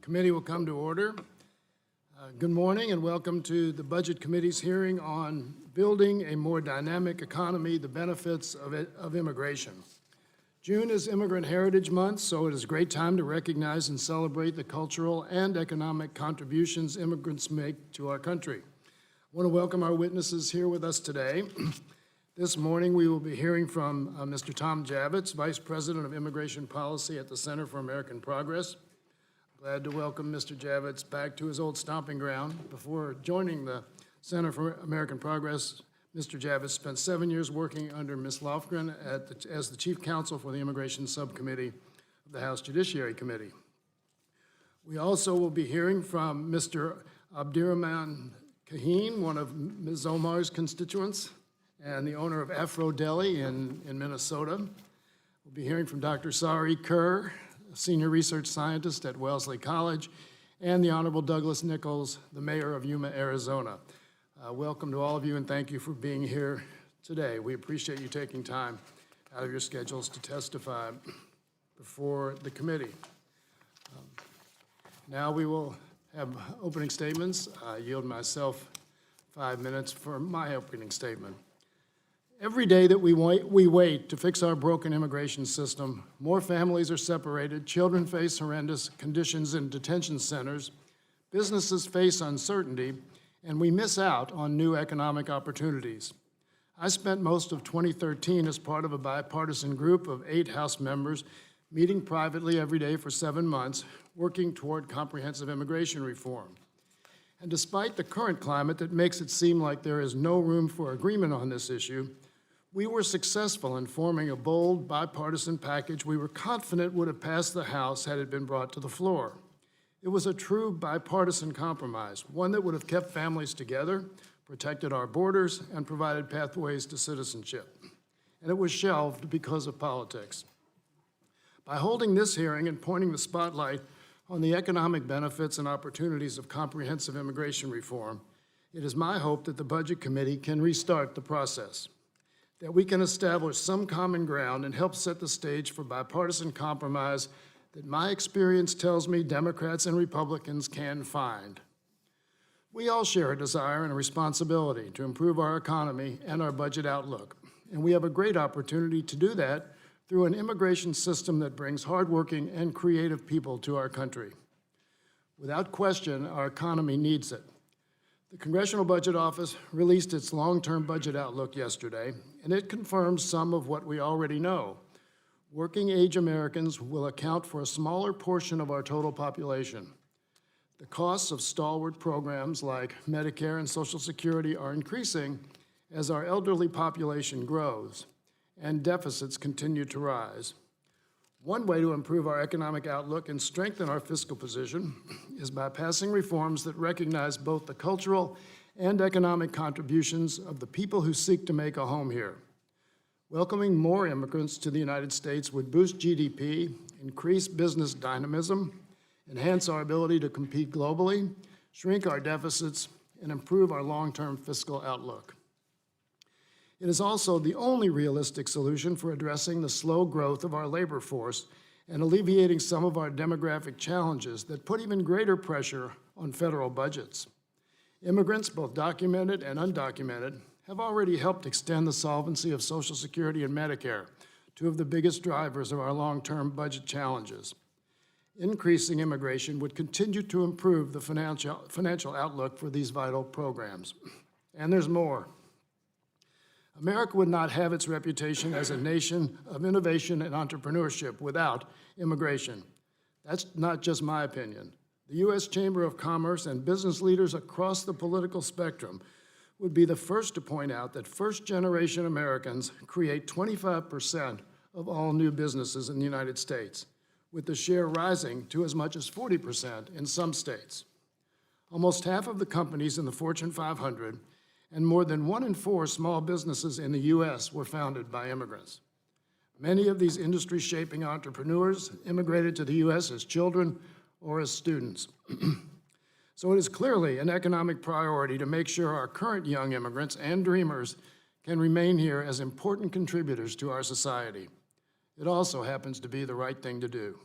Committee will come to order. Good morning and welcome to the Budget Committee's hearing on building a more dynamic economy, the benefits of immigration. June is Immigrant Heritage Month, so it is a great time to recognize and celebrate the cultural and economic contributions immigrants make to our country. I want to welcome our witnesses here with us today. This morning we will be hearing from Mr. Tom Javits, Vice President of Immigration Policy at the Center for American Progress. Glad to welcome Mr. Javits back to his old stomping ground. Before joining the Center for American Progress, Mr. Javits spent 7 years working under Ms. Lofgren as the Chief Counsel for the Immigration Subcommittee of the House Judiciary Committee. We also will be hearing from Mr. Abdurrahman, one of Ms. Omar's constituents and the owner of Afro Deli in Minnesota. We'll be hearing from Dr. Sari, Senior Research Scientist at Wellesley College, and the Honorable Douglas Nichols, the Mayor of Yuma, Arizona. Welcome to all of you and thank you for being here today. We appreciate you taking time out of your schedules to testify before the committee. Now we will have opening statements. I yield myself 5 minutes for my opening statement. Every day that we wait to fix our broken immigration system, more families are separated, children face horrendous conditions in detention centers, businesses face uncertainty, and we miss out on new economic opportunities. I spent most of 2013 as part of a bipartisan group of 8 House members, meeting privately every day for 7 months, working toward comprehensive immigration reform. And despite the current climate that makes it seem like there is no room for agreement on this issue, we were successful in forming a bold, bipartisan package we were confident would have passed the House had it been brought to the floor. It was a true bipartisan compromise, one that would have kept families together, protected our borders, and provided pathways to citizenship. And it was shelved because of politics. By holding this hearing and pointing the spotlight on the economic benefits and opportunities of comprehensive immigration reform, it is my hope that the Budget Committee can restart the process, that we can establish some common ground and help set the stage for bipartisan compromise that my experience tells me Democrats and Republicans can find. We all share a desire and a responsibility to improve our economy and our budget outlook, and we have a great opportunity to do that through an immigration system that brings hardworking and creative people to our country. Without question, our economy needs it. The Congressional Budget Office released its long-term budget outlook yesterday, and it confirms some of what we already know. Working-age Americans will account for a smaller portion of our total population. The costs of stalwart programs like Medicare and Social Security are increasing as our elderly population grows and deficits continue to rise. One way to improve our economic outlook and strengthen our fiscal position is by passing reforms that recognize both the cultural and economic contributions of the people who seek to make a home here. Welcoming more immigrants to the United States would boost GDP, increase business dynamism, enhance our ability to compete globally, shrink our deficits, and improve our long-term fiscal outlook. It is also the only realistic solution for addressing the slow growth of our labor force and alleviating some of our demographic challenges that put even greater pressure on federal budgets. Immigrants, both documented and undocumented, have already helped extend the solvency of Social Security and Medicare, 2 of the biggest drivers of our long-term budget challenges. Increasing immigration would continue to improve the financial outlook for these vital programs. And there's more. America would not have its reputation as a nation of innovation and entrepreneurship without immigration. That's not just my opinion. The U.S. Chamber of Commerce and business leaders across the political spectrum would be the first to point out that first-generation Americans create 25% of all new businesses in the United States, with the share rising to as much as 40% in some states. Almost half of the companies in the Fortune 500 and more than 1 in 4 small businesses in the U.S. were founded by immigrants. Many of these industry-shaping entrepreneurs immigrated to the U.S. as children or as students. So it is clearly an economic priority to make sure our current young immigrants and dreamers can remain here as important contributors to our society. It also happens to be the right thing to do.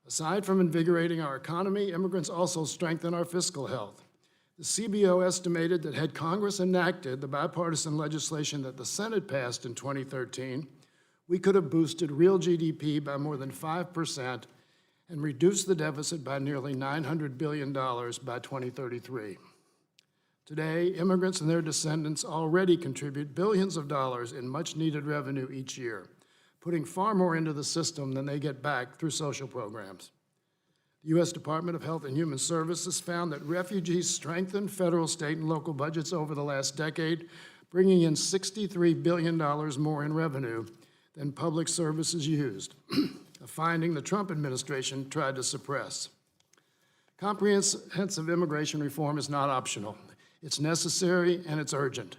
Aside from invigorating our economy, immigrants also strengthen our fiscal health. The CBO estimated that had Congress enacted the bipartisan legislation that the Senate passed in 2013, we could have boosted real GDP by more than 5% and reduced the deficit by nearly $900 billion by 2033. Today, immigrants and their descendants already contribute billions of dollars in much-needed revenue each year, putting far more into the system than they get back through social programs. The U.S. Department of Health and Human Services found that refugees strengthened federal, state, and local budgets over the last decade, bringing in $63 billion more in revenue than public services used, a finding the Trump administration tried to suppress. Comprehensive immigration reform is not optional. It's necessary and it's urgent.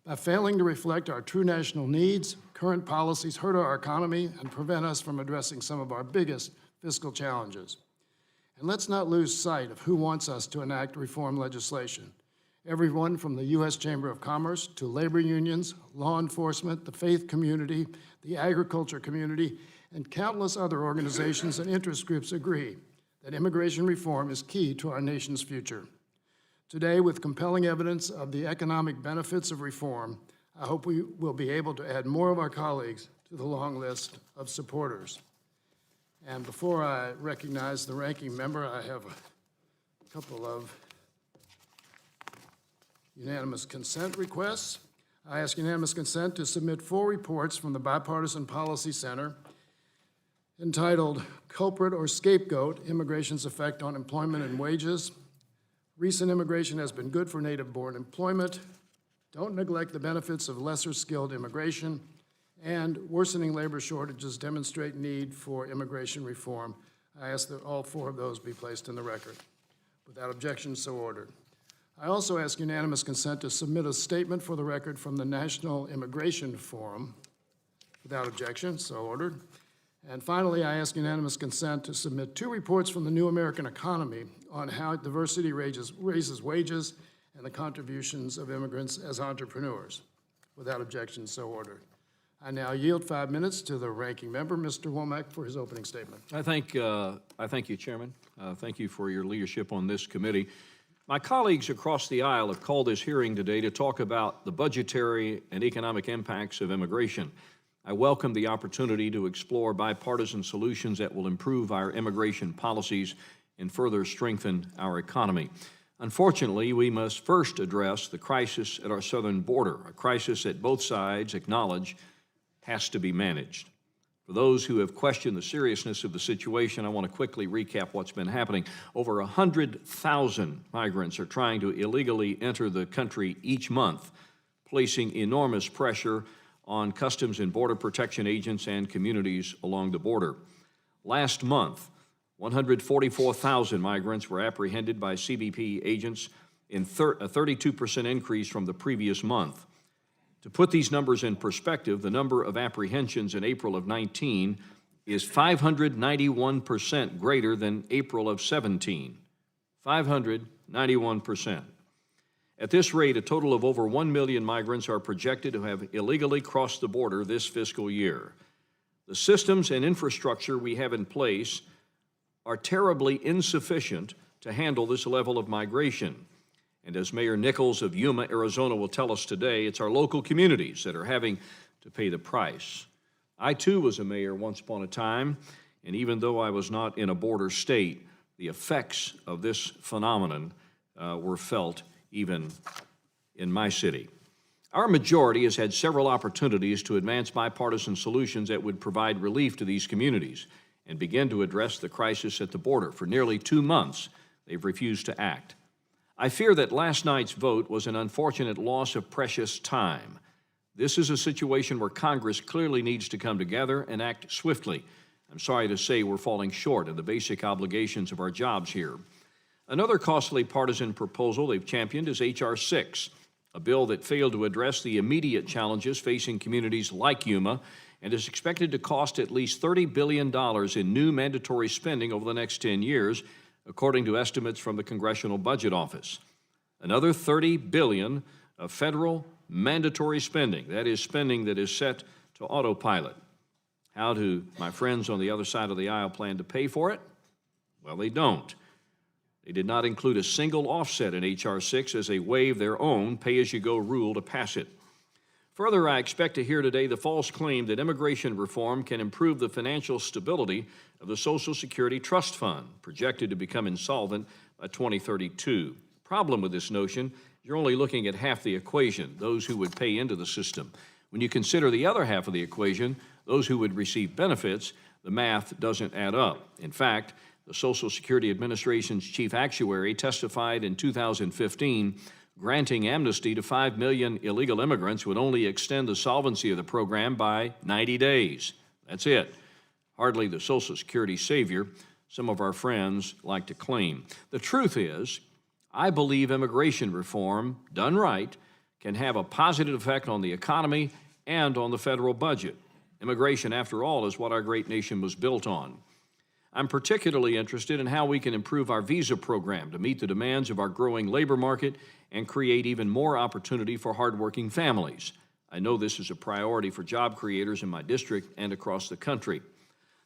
By failing to reflect our true national needs, current policies hurt our economy and prevent us from addressing some of our biggest fiscal challenges. And let's not lose sight of who wants us to enact reform legislation. Everyone from the U.S. Chamber of Commerce to labor unions, law enforcement, the faith community, the agriculture community, and countless other organizations and interest groups agree that immigration reform is key to our nation's future. Today, with compelling evidence of the economic benefits of reform, I hope we will be able to add more of our colleagues to the long list of supporters. And before I recognize the ranking member, I have a couple of unanimous consent requests. I ask unanimous consent to submit 4 reports from the Bipartisan Policy Center entitled Culprit or Scapegoat, Immigration's Effect on Employment and Wages. Recent immigration has been good for native-born employment. Don't neglect the benefits of lesser skilled immigration. And worsening labor shortages demonstrate need for immigration reform. I ask that all 4 of those be placed in the record. Without objection, so ordered. I also ask unanimous consent to submit a statement for the record from the National Immigration Forum. Without objection, so ordered. And finally, I ask unanimous consent to submit 2 reports from the New American Economy on how diversity raises wages and the contributions of immigrants as entrepreneurs. Without objection, so ordered. I now yield 5 minutes to the ranking member, Mr. Womack, for his opening statement. I thank you, Chairman. Thank you for your leadership on this committee. My colleagues across the aisle have called this hearing today to talk about the budgetary and economic impacts of immigration. I welcome the opportunity to explore bipartisan solutions that will improve our immigration policies and further strengthen our economy. Unfortunately, we must first address the crisis at our southern border, a crisis that both sides acknowledge has to be managed. For those who have questioned the seriousness of the situation, I want to quickly recap what's been happening. Over 100,000 migrants are trying to illegally enter the country each month, placing enormous pressure on Customs and Border Protection agents and communities along the border. Last month, 144,000 migrants were apprehended by CBP agents, in a 32% increase from the previous month. To put these numbers in perspective, the number of apprehensions in April of 19 is 591% greater than April of 17. 591%. At this rate, a total of over 1 million migrants are projected to have illegally crossed the border this fiscal year. The systems and infrastructure we have in place are terribly insufficient to handle this level of migration. And as Mayor Nichols of Yuma, Arizona will tell us today, it's our local communities that are having to pay the price. I too was a mayor once upon a time, and even though I was not in a border state, the effects of this phenomenon were felt even in my city. Our majority has had several opportunities to advance bipartisan solutions that would provide relief to these communities and begin to address the crisis at the border. For nearly 2 months, they've refused to act. I fear that last night's vote was an unfortunate loss of precious time. This is a situation where Congress clearly needs to come together and act swiftly. I'm sorry to say we're falling short of the basic obligations of our jobs here. Another costly partisan proposal they've championed is H.R. 6, a bill that failed to address the immediate challenges facing communities like Yuma and is expected to cost at least $30 billion in new mandatory spending over the next 10 years, according to estimates from the Congressional Budget Office. Another $30 billion of federal mandatory spending, that is spending that is set to autopilot. How do my friends on the other side of the aisle plan to pay for it? Well, they don't. They did not include a single offset in H.R. 6 as they waive their own pay-as-you-go rule to pass it. Further, I expect to hear today the false claim that immigration reform can improve the financial stability of the Social Security Trust Fund, projected to become insolvent by 2032. Problem with this notion, you're only looking at half the equation, those who would pay into the system. When you consider the other half of the equation, those who would receive benefits, the math doesn't add up. In fact, the Social Security Administration's chief actuary testified in 2015 granting amnesty to 5 million illegal immigrants would only extend the solvency of the program by 90 days. That's it. Hardly the Social Security savior some of our friends like to claim. The truth is, I believe immigration reform, done right, can have a positive effect on the economy and on the federal budget. Immigration, after all, is what our great nation was built on. I'm particularly interested in how we can improve our visa program to meet the demands of our growing labor market and create even more opportunity for hardworking families. I know this is a priority for job creators in my district and across the country.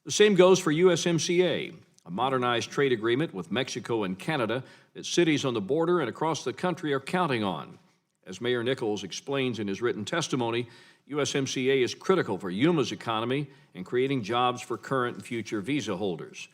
The same goes for USMCA, a modernized trade agreement with Mexico and Canada that cities on the border and across the country are counting on. As Mayor Nichols explains in his written testimony, USMCA is critical for Yuma's economy and creating jobs for current and future visa holders.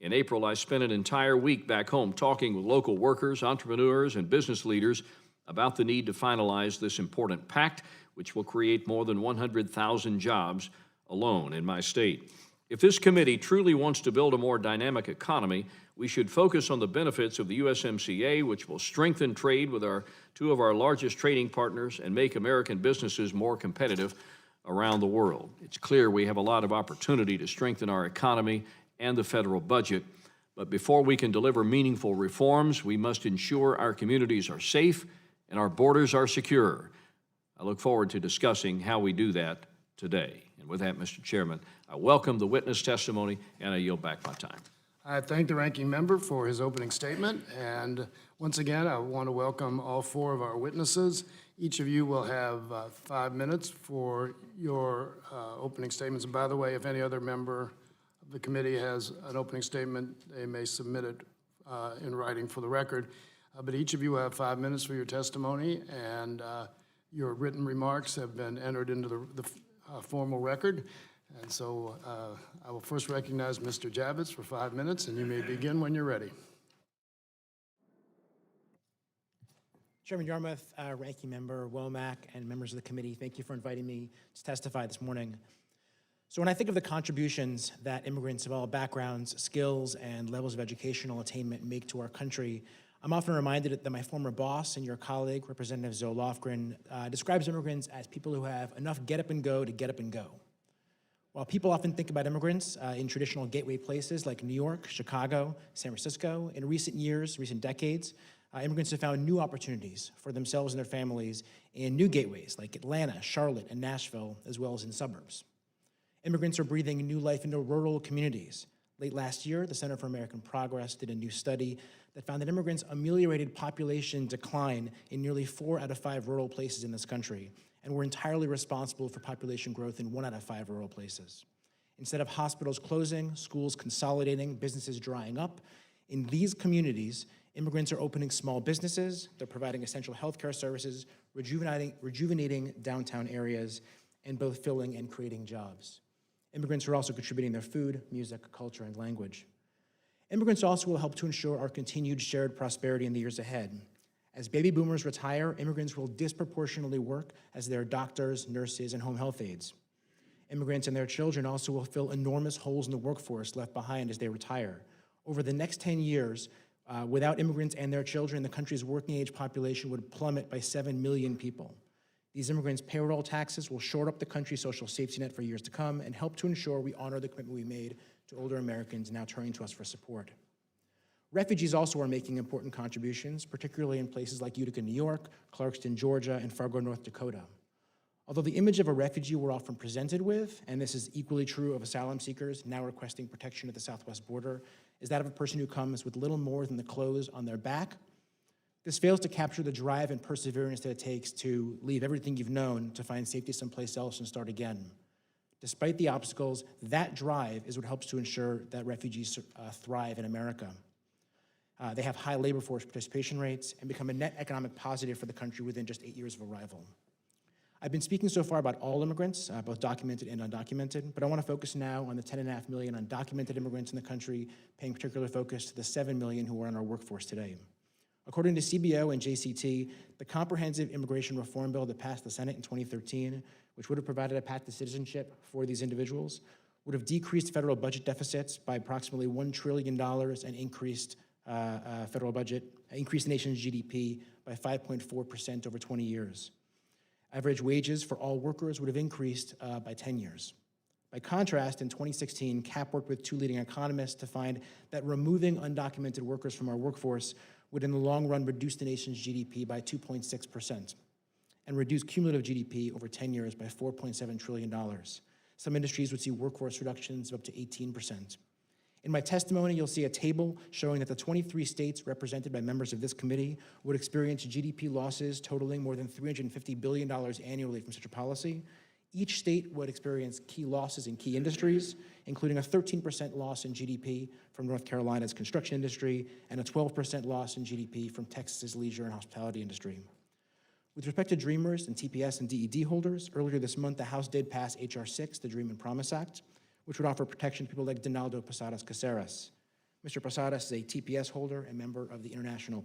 In April, I spent an entire week back home talking with local workers, entrepreneurs, and business leaders about the need to finalize this important pact, which will create more than 100,000 jobs alone in my state. If this committee truly wants to build a more dynamic economy, we should focus on the benefits of the USMCA, which will strengthen trade with two of our largest trading partners and make American businesses more competitive around the world. It's clear we have a lot of opportunity to strengthen our economy and the federal budget, but before we can deliver meaningful reforms, we must ensure our communities are safe and our borders are secure. I look forward to discussing how we do that today. And with that, Mr. Chairman, I welcome the witness testimony and I yield back my time. I thank the ranking member for his opening statement, and once again, I want to welcome all four of our witnesses. Each of you will have 5 minutes for your opening statements. And by the way, if any other member of the committee has an opening statement, they may submit it in writing for the record. But each of you will have 5 minutes for your testimony, and your written remarks have been entered into the formal record. And so I will first recognize Mr. Javits for 5 minutes, and you may begin when you're ready. Chairman Yarmouth, Ranking Member Womack, and members of the committee, thank you for inviting me to testify this morning. So when I think of the contributions that immigrants of all backgrounds, skills, and levels of educational attainment make to our country, I'm often reminded that my former boss and your colleague, Representative Zoe Lofgren, describes immigrants as people who have enough get up and go to get up and go. While people often think about immigrants in traditional gateway places like New York, Chicago, San Francisco, in recent years, recent decades, immigrants have found new opportunities for themselves and their families in new gateways like Atlanta, Charlotte, and Nashville, as well as in suburbs. Immigrants are breathing new life into rural communities. Late last year, the Center for American Progress did a new study that found that immigrants ameliorated population decline in nearly 4 out of 5 rural places in this country, and were entirely responsible for population growth in 1 out of 5 rural places. Instead of hospitals closing, schools consolidating, businesses drying up, in these communities, immigrants are opening small businesses, they're providing essential healthcare services, rejuvenating downtown areas, and both filling and creating jobs. Immigrants are also contributing their food, music, culture, and language. Immigrants also will help to ensure our continued shared prosperity in the years ahead. As baby boomers retire, immigrants will disproportionately work as their doctors, nurses, and home health aides. Immigrants and their children also will fill enormous holes in the workforce left behind as they retire. Over the next 10 years, without immigrants and their children, the country's working age population would plummet by 7 million people. These immigrants' payroll taxes will shore up the country's social safety net for years to come and help to ensure we honor the commitment we made to older Americans now turning to us for support. Refugees also are making important contributions, particularly in places like Utica, New York, Clarkston, Georgia, and Fargo, North Dakota. Although the image of a refugee we're often presented with, and this is equally true of asylum seekers now requesting protection at the southwest border, is that of a person who comes with little more than the clothes on their back. This fails to capture the drive and perseverance that it takes to leave everything you've known to find safety someplace else and start again. Despite the obstacles, that drive is what helps to ensure that refugees thrive in America. They have high labor force participation rates and become a net economic positive for the country within just 8 years of arrival. I've been speaking so far about all immigrants, both documented and undocumented, but I want to focus now on the 10.5 million undocumented immigrants in the country, paying particular focus to the 7 million who are in our workforce today. According to CBO and JCT, the comprehensive immigration reform bill that passed the Senate in 2013, which would have provided a path to citizenship for these individuals, would have decreased federal budget deficits by approximately $1 trillion and increased increased the nation's GDP by 5.4% over 20 years. Average wages for all workers would have increased by 10 years. By contrast, in 2016, CAP worked with 2 leading economists to find that removing undocumented workers from our workforce would in the long run reduce the nation's GDP by 2.6% and reduce cumulative GDP over 10 years by $4.7 trillion. Some industries would see workforce reductions of up to 18%. In my testimony, you'll see a table showing that the 23 states represented by members of this committee would experience GDP losses totaling more than $350 billion annually from such a policy. Each state would experience key losses in key industries, including a 13% loss in GDP from North Carolina's construction industry and a 12% loss in GDP from Texas's leisure and hospitality industry. With respect to Dreamers and TPS and DED holders, earlier this month, the House did pass H.R. 6, the Dream and Promise Act, which would offer protection to people like Donaldo Posadas Caceres. Mr. Posadas is a TPS holder and member of the International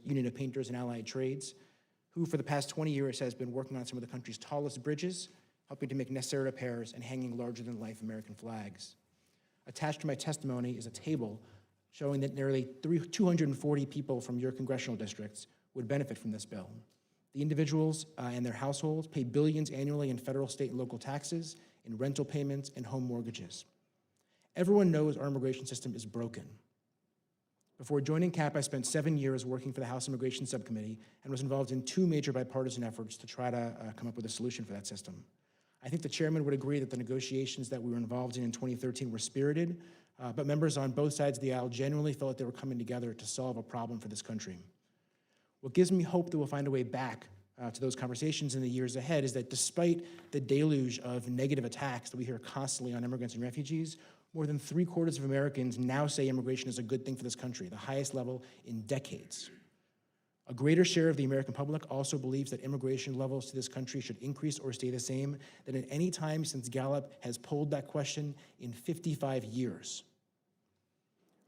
Union of Painters and Allied Trades, who for the past 20 years has been working on some of the country's tallest bridges, helping to make necessary repairs and hanging larger-than-life American flags. Attached to my testimony is a table showing that nearly 240 people from your congressional districts would benefit from this bill. The individuals and their households pay billions annually in federal, state, and local taxes, in rental payments, and home mortgages. Everyone knows our immigration system is broken. Before joining CAP, I spent 7 years working for the House Immigration Subcommittee and was involved in 2 major bipartisan efforts to try to come up with a solution for that system. I think the chairman would agree that the negotiations that we were involved in 2013 were spirited, but members on both sides of the aisle genuinely felt they were coming together to solve a problem for this country. What gives me hope that we'll find a way back to those conversations in the years ahead is that despite the deluge of negative attacks that we hear constantly on immigrants and refugees, more than 3/4 of Americans now say immigration is a good thing for this country, the highest level in decades. A greater share of the American public also believes that immigration levels to this country should increase or stay the same than at any time since Gallup has polled that question in 55 years.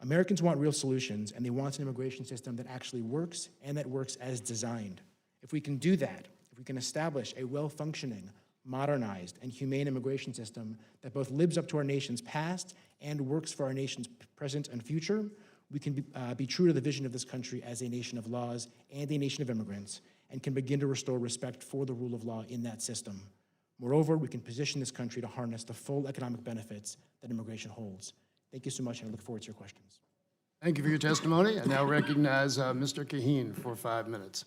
Americans want real solutions, and they want an immigration system that actually works and that works as designed. If we can do that, if we can establish a well-functioning, modernized, and humane immigration system that both lives up to our nation's past and works for our nation's present and future, we can be true to the vision of this country as a nation of laws and a nation of immigrants, and can begin to restore respect for the rule of law in that system. Moreover, we can position this country to harness the full economic benefits that immigration holds. Thank you so much, and I look forward to your questions. Thank you for your testimony. I now recognize Mr. Kaheen for 5 minutes.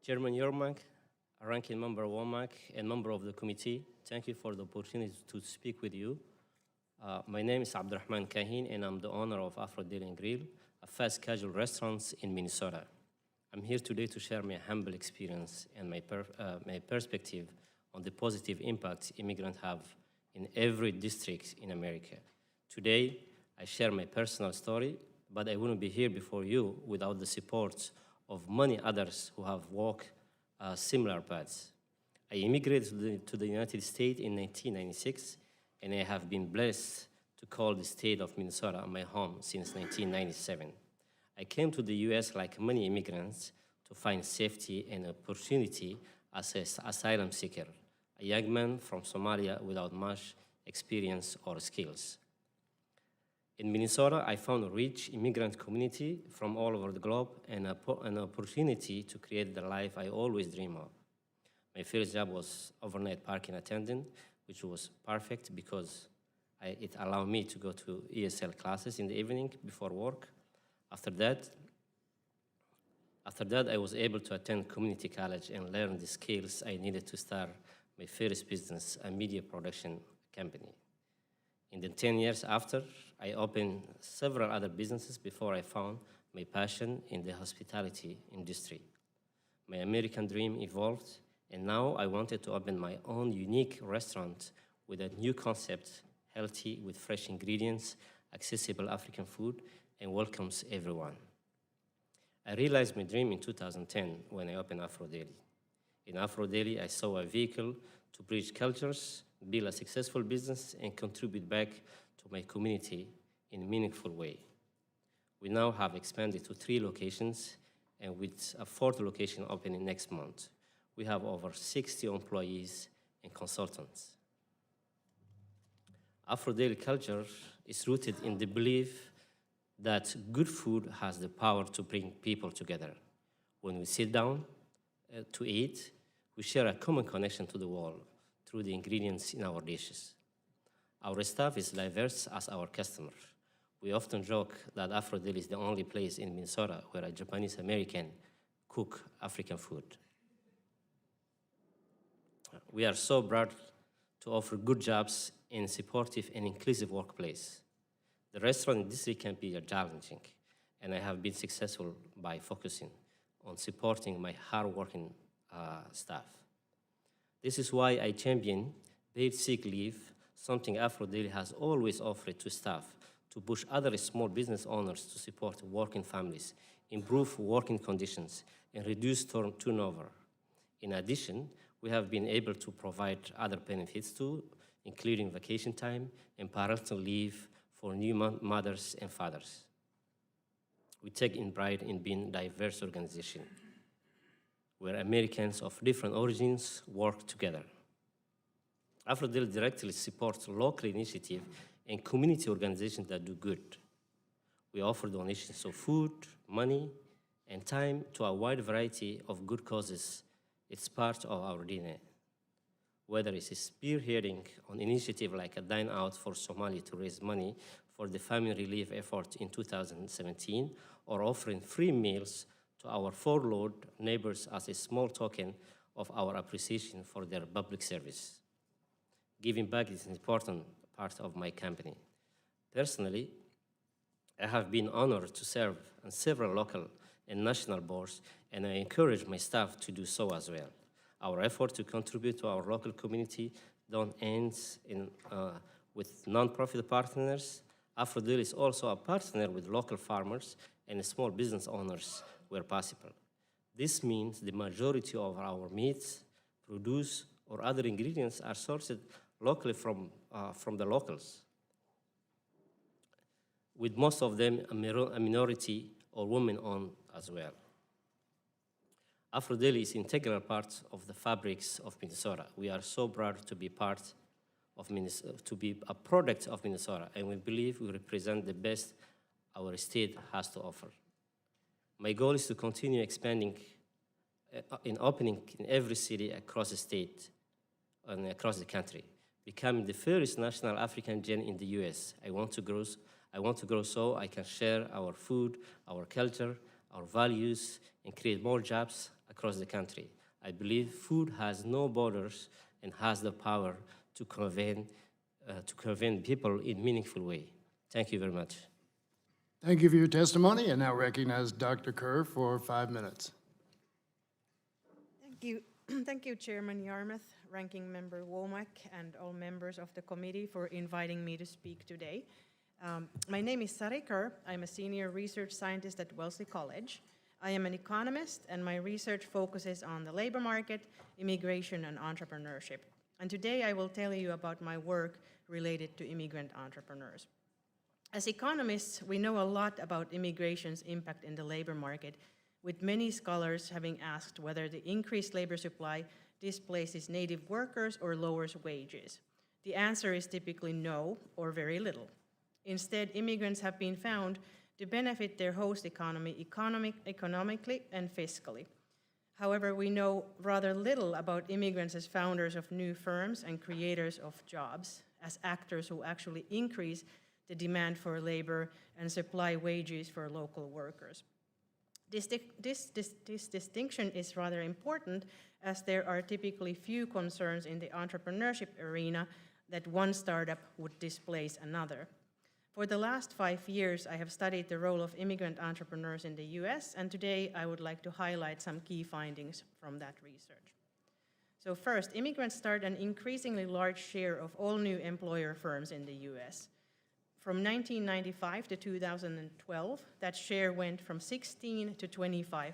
Chairman Yermak, Ranking Member Womack, and member of the committee, thank you for the opportunity to speak with you. My name is Abdurrahman Kaheen, and I'm the owner of Afro Deli and Grill, a fast casual restaurant in Minnesota. I'm here today to share my humble experience and my perspective on the positive impact immigrants have in every district in America. Today, I share my personal story, but I wouldn't be here before you without the support of many others who have walked similar paths. I immigrated to the United States in 1996, and I have been blessed to call the state of Minnesota my home since 1997. I came to the U.S. like many immigrants to find safety and opportunity as an asylum seeker, a young man from Somalia without much experience or skills. In Minnesota, I found a rich immigrant community from all over the globe and an opportunity to create the life I always dream of. My first job was overnight parking attendant, which was perfect because it allowed me to go to ESL classes in the evening before work. After that, I was able to attend community college and learn the skills I needed to start my first business, a media production company. In the 10 years after, I opened several other businesses before I found my passion in the hospitality industry. My American dream evolved, and now I wanted to open my own unique restaurant with a new concept, healthy with fresh ingredients, accessible African food, and welcomes everyone. I realized my dream in 2010 when I opened Afro Daily. In Afro Daily, I saw a vehicle to bridge cultures, build a successful business, and contribute back to my community in a meaningful way. We now have expanded to 3 locations, and with a 4th location opening next month, we have over 60 employees and consultants. Afro Daily culture is rooted in the belief that good food has the power to bring people together. When we sit down to eat, we share a common connection to the world through the ingredients in our dishes. Our staff is diverse as our customers. We often joke that Afro Daily is the only place in Minnesota where a Japanese American cook African food. We are so proud to offer good jobs in a supportive and inclusive workplace. The restaurant industry can be challenging, and I have been successful by focusing on supporting my hardworking staff. This is why I champion paid sick leave, something Afro Daily has always offered to staff to push other small business owners to support working families, improve working conditions, and reduce turnover. In addition, we have been able to provide other benefits too, including vacation time and parental leave for new mothers and fathers. We take in pride in being a diverse organization where Americans of different origins work together. Afro Daily directly supports local initiatives and community organizations that do good. We offer donations of food, money, and time to a wide variety of good causes. It's part of our DNA. Whether it's spearheading an initiative like a Dine Out for Somalia to raise money for the famine relief effort in 2017, or offering free meals to our furloughed neighbors as a small token of our appreciation for their public service. Giving back is an important part of my company. Personally, I have been honored to serve on several local and national boards, and I encourage my staff to do so as well. Our effort to contribute to our local community don't end with nonprofit partners. Afro Daily is also a partner with local farmers and small business owners where possible. This means the majority of our meats, produce, or other ingredients are sourced locally from the locals, with most of them a minority or women-owned as well. Afro Daily is an integral part of the fabrics of Minnesota. We are so proud to be part of Minnesota, to be a product of Minnesota, and we believe we represent the best our state has to offer. My goal is to continue expanding in opening in every city across the state and across the country, becoming the first national African chain in the US. I want to grow so I can share our food, our culture, our values, and create more jobs across the country. I believe food has no borders and has the power to convene people in a meaningful way. Thank you very much. Thank you for your testimony, and now recognize Dr. Kerr for 5 minutes. Thank you. Thank you, Chairman Yarmouth, Ranking Member Womack, and all members of the committee for inviting me to speak today. My name is Sari Kerr. I'm a senior research scientist at Wellesley College. I am an economist, and my research focuses on the labor market, immigration, and entrepreneurship. And today I will tell you about my work related to immigrant entrepreneurs. As economists, we know a lot about immigration's impact in the labor market, with many scholars having asked whether the increased labor supply displaces native workers or lowers wages. The answer is typically no, or very little. Instead, immigrants have been found to benefit their host economy economically and fiscally. However, we know rather little about immigrants as founders of new firms and creators of jobs, as actors who actually increase the demand for labor and supply wages for local workers. This distinction is rather important, as there are typically few concerns in the entrepreneurship arena that one startup would displace another. For the last 5 years, I have studied the role of immigrant entrepreneurs in the US, and today I would like to highlight some key findings from that research. So first, immigrants start an increasingly large share of all new employer firms in the US. From 1995 to 2012, that share went from 16 to 25%.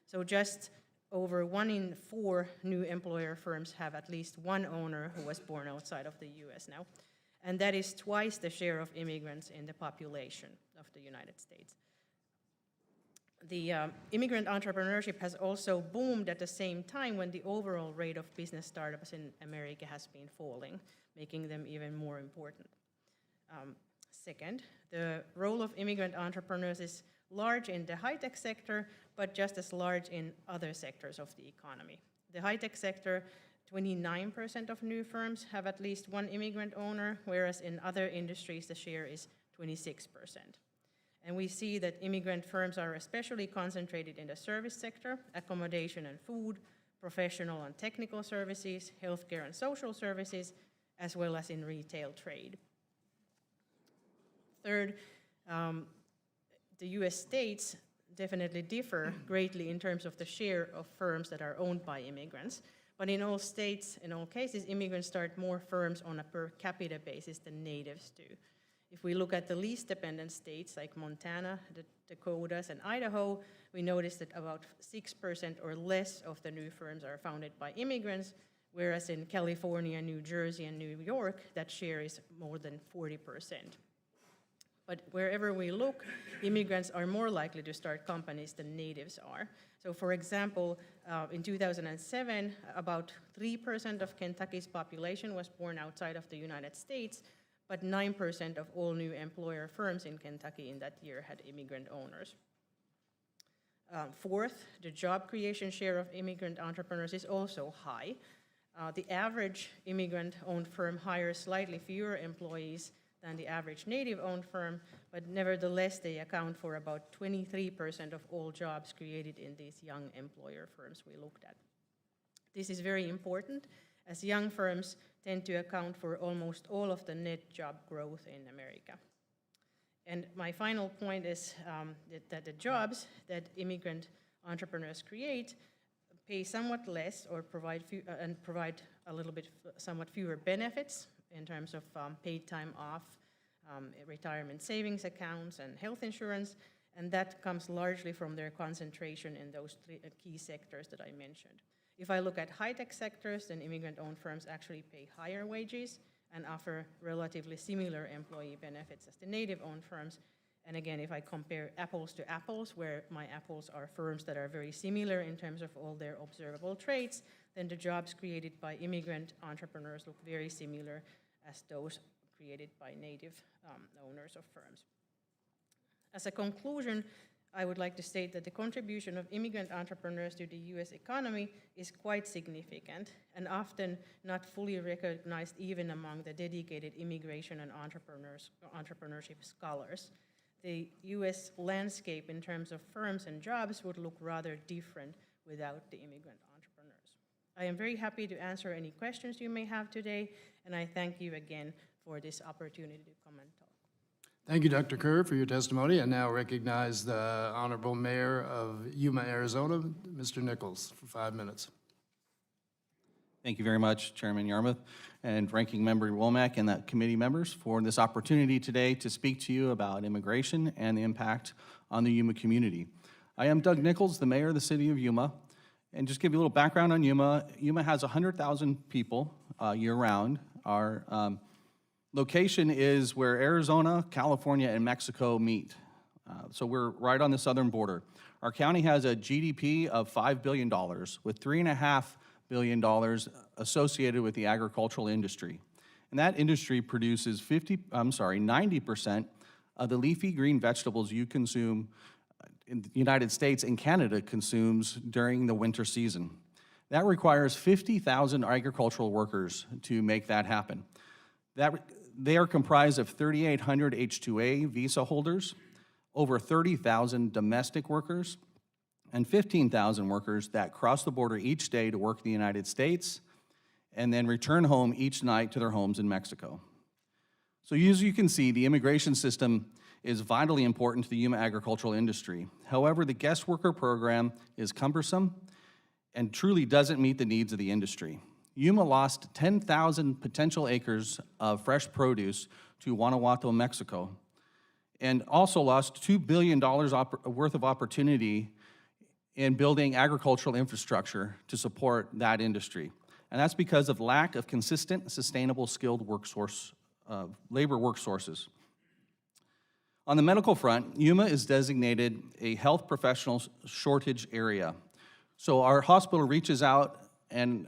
So just over 1 in 4 new employer firms have at least one owner who was born outside of the US now. And that is twice the share of immigrants in the population of the United States. The immigrant entrepreneurship has also boomed at the same time when the overall rate of business startups in America has been falling, making them even more important. Second, the role of immigrant entrepreneurs is large in the high-tech sector, but just as large in other sectors of the economy. The high-tech sector, 29% of new firms have at least one immigrant owner, whereas in other industries the share is 26%. And we see that immigrant firms are especially concentrated in the service sector, accommodation and food, professional and technical services, healthcare and social services, as well as in retail trade. Third, the US states definitely differ greatly in terms of the share of firms that are owned by immigrants. But in all states, in all cases, immigrants start more firms on a per capita basis than natives do. If we look at the least dependent states like Montana, the Dakotas, and Idaho, we notice that about 6% or less of the new firms are founded by immigrants, whereas in California, New Jersey, and New York, that share is more than 40%. But wherever we look, immigrants are more likely to start companies than natives are. So for example, in 2007, about 3% of Kentucky's population was born outside of the United States, but 9% of all new employer firms in Kentucky in that year had immigrant owners. Fourth, the job creation share of immigrant entrepreneurs is also high. The average immigrant-owned firm hires slightly fewer employees than the average native-owned firm, but nevertheless they account for about 23% of all jobs created in these young employer firms we looked at. This is very important, as young firms tend to account for almost all of the net job growth in America. And my final point is that the jobs that immigrant entrepreneurs create pay somewhat less or provide a little bit somewhat fewer benefits in terms of paid time off, retirement savings accounts, and health insurance, and that comes largely from their concentration in those three key sectors that I mentioned. If I look at high-tech sectors, then immigrant-owned firms actually pay higher wages and offer relatively similar employee benefits as the native-owned firms. And again, if I compare apples to apples, where my apples are firms that are very similar in terms of all their observable traits, then the jobs created by immigrant entrepreneurs look very similar as those created by native owners of firms. As a conclusion, I would like to state that the contribution of immigrant entrepreneurs to the US economy is quite significant and often not fully recognized even among the dedicated immigration and entrepreneurship scholars. The US landscape in terms of firms and jobs would look rather different without the immigrant entrepreneurs. I am very happy to answer any questions you may have today, and I thank you again for this opportunity to come and talk. Thank you, Dr. Kerr, for your testimony. I now recognize the Honorable Mayor of Yuma, Arizona, Mr. Nichols, for 5 minutes. Thank you very much, Chairman Yarmouth and Ranking Member Womack and the committee members for this opportunity today to speak to you about immigration and the impact on the Yuma community. I am Doug Nichols, the mayor of the city of Yuma. And just give you a little background on Yuma. Yuma has 100,000 people year-round. Our location is where Arizona, California, and Mexico meet. So we're right on the southern border. Our county has a GDP of $5 billion, with $3.5 billion associated with the agricultural industry. And that industry produces 90% of the leafy green vegetables you consume in the United States and Canada consumes during the winter season. That requires 50,000 agricultural workers to make that happen. They are comprised of 3,800 H-2A visa holders, over 30,000 domestic workers, and 15,000 workers that cross the border each day to work in the United States and then return home each night to their homes in Mexico. So as you can see, the immigration system is vitally important to the Yuma agricultural industry. However, the guest worker program is cumbersome and truly doesn't meet the needs of the industry. Yuma lost 10,000 potential acres of fresh produce to Guanajuato, Mexico, and also lost $2 billion worth of opportunity in building agricultural infrastructure to support that industry. And that's because of lack of consistent, sustainable, skilled labor work sources. On the medical front, Yuma is designated a health professional shortage area. So our hospital reaches out and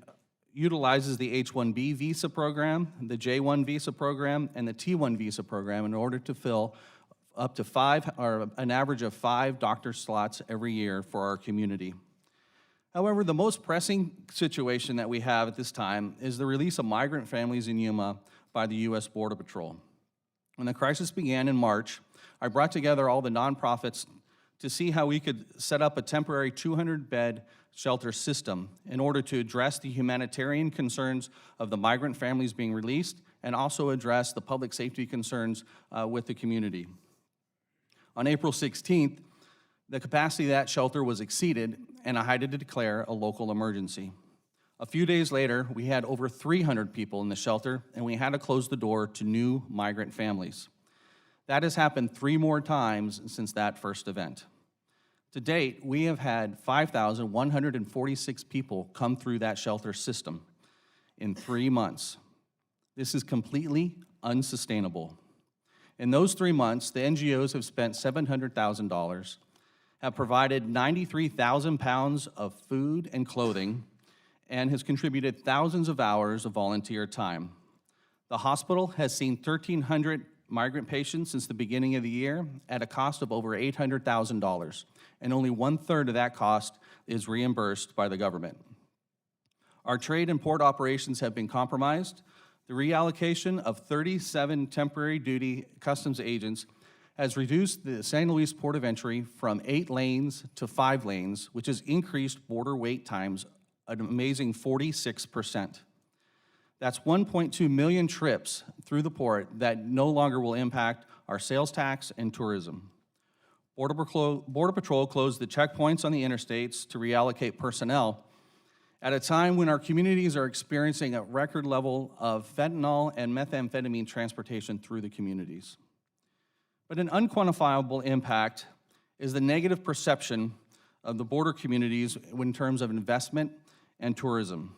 utilizes the H-1B visa program, the J-1 visa program, and the T-1 visa program in order to fill up to an average of 5 doctor slots every year for our community. However, the most pressing situation that we have at this time is the release of migrant families in Yuma by the U.S. Border Patrol. When the crisis began in March, I brought together all the nonprofits to see how we could set up a temporary 200-bed shelter system in order to address the humanitarian concerns of the migrant families being released and also address the public safety concerns with the community. On April 16th, the capacity of that shelter was exceeded, and I had to declare a local emergency. A few days later, we had over 300 people in the shelter, and we had to close the door to new migrant families. That has happened 3 more times since that first event. To date, we have had 5,146 people come through that shelter system in 3 months. This is completely unsustainable. In those 3 months, the NGOs have spent $700,000, have provided 93,000 pounds of food and clothing, and has contributed thousands of hours of volunteer time. The hospital has seen 1,300 migrant patients since the beginning of the year at a cost of over $800,000, and only 1/3 of that cost is reimbursed by the government. Our trade and port operations have been compromised. The reallocation of 37 temporary duty customs agents has reduced the San Luis Port of Entry from 8 lanes to 5 lanes, which has increased border wait times an amazing 46%. That's 1.2 million trips through the port that no longer will impact our sales tax and tourism. Border Patrol closed the checkpoints on the interstates to reallocate personnel at a time when our communities are experiencing a record level of fentanyl and methamphetamine transportation through the communities. But an unquantifiable impact is the negative perception of the border communities in terms of investment and tourism.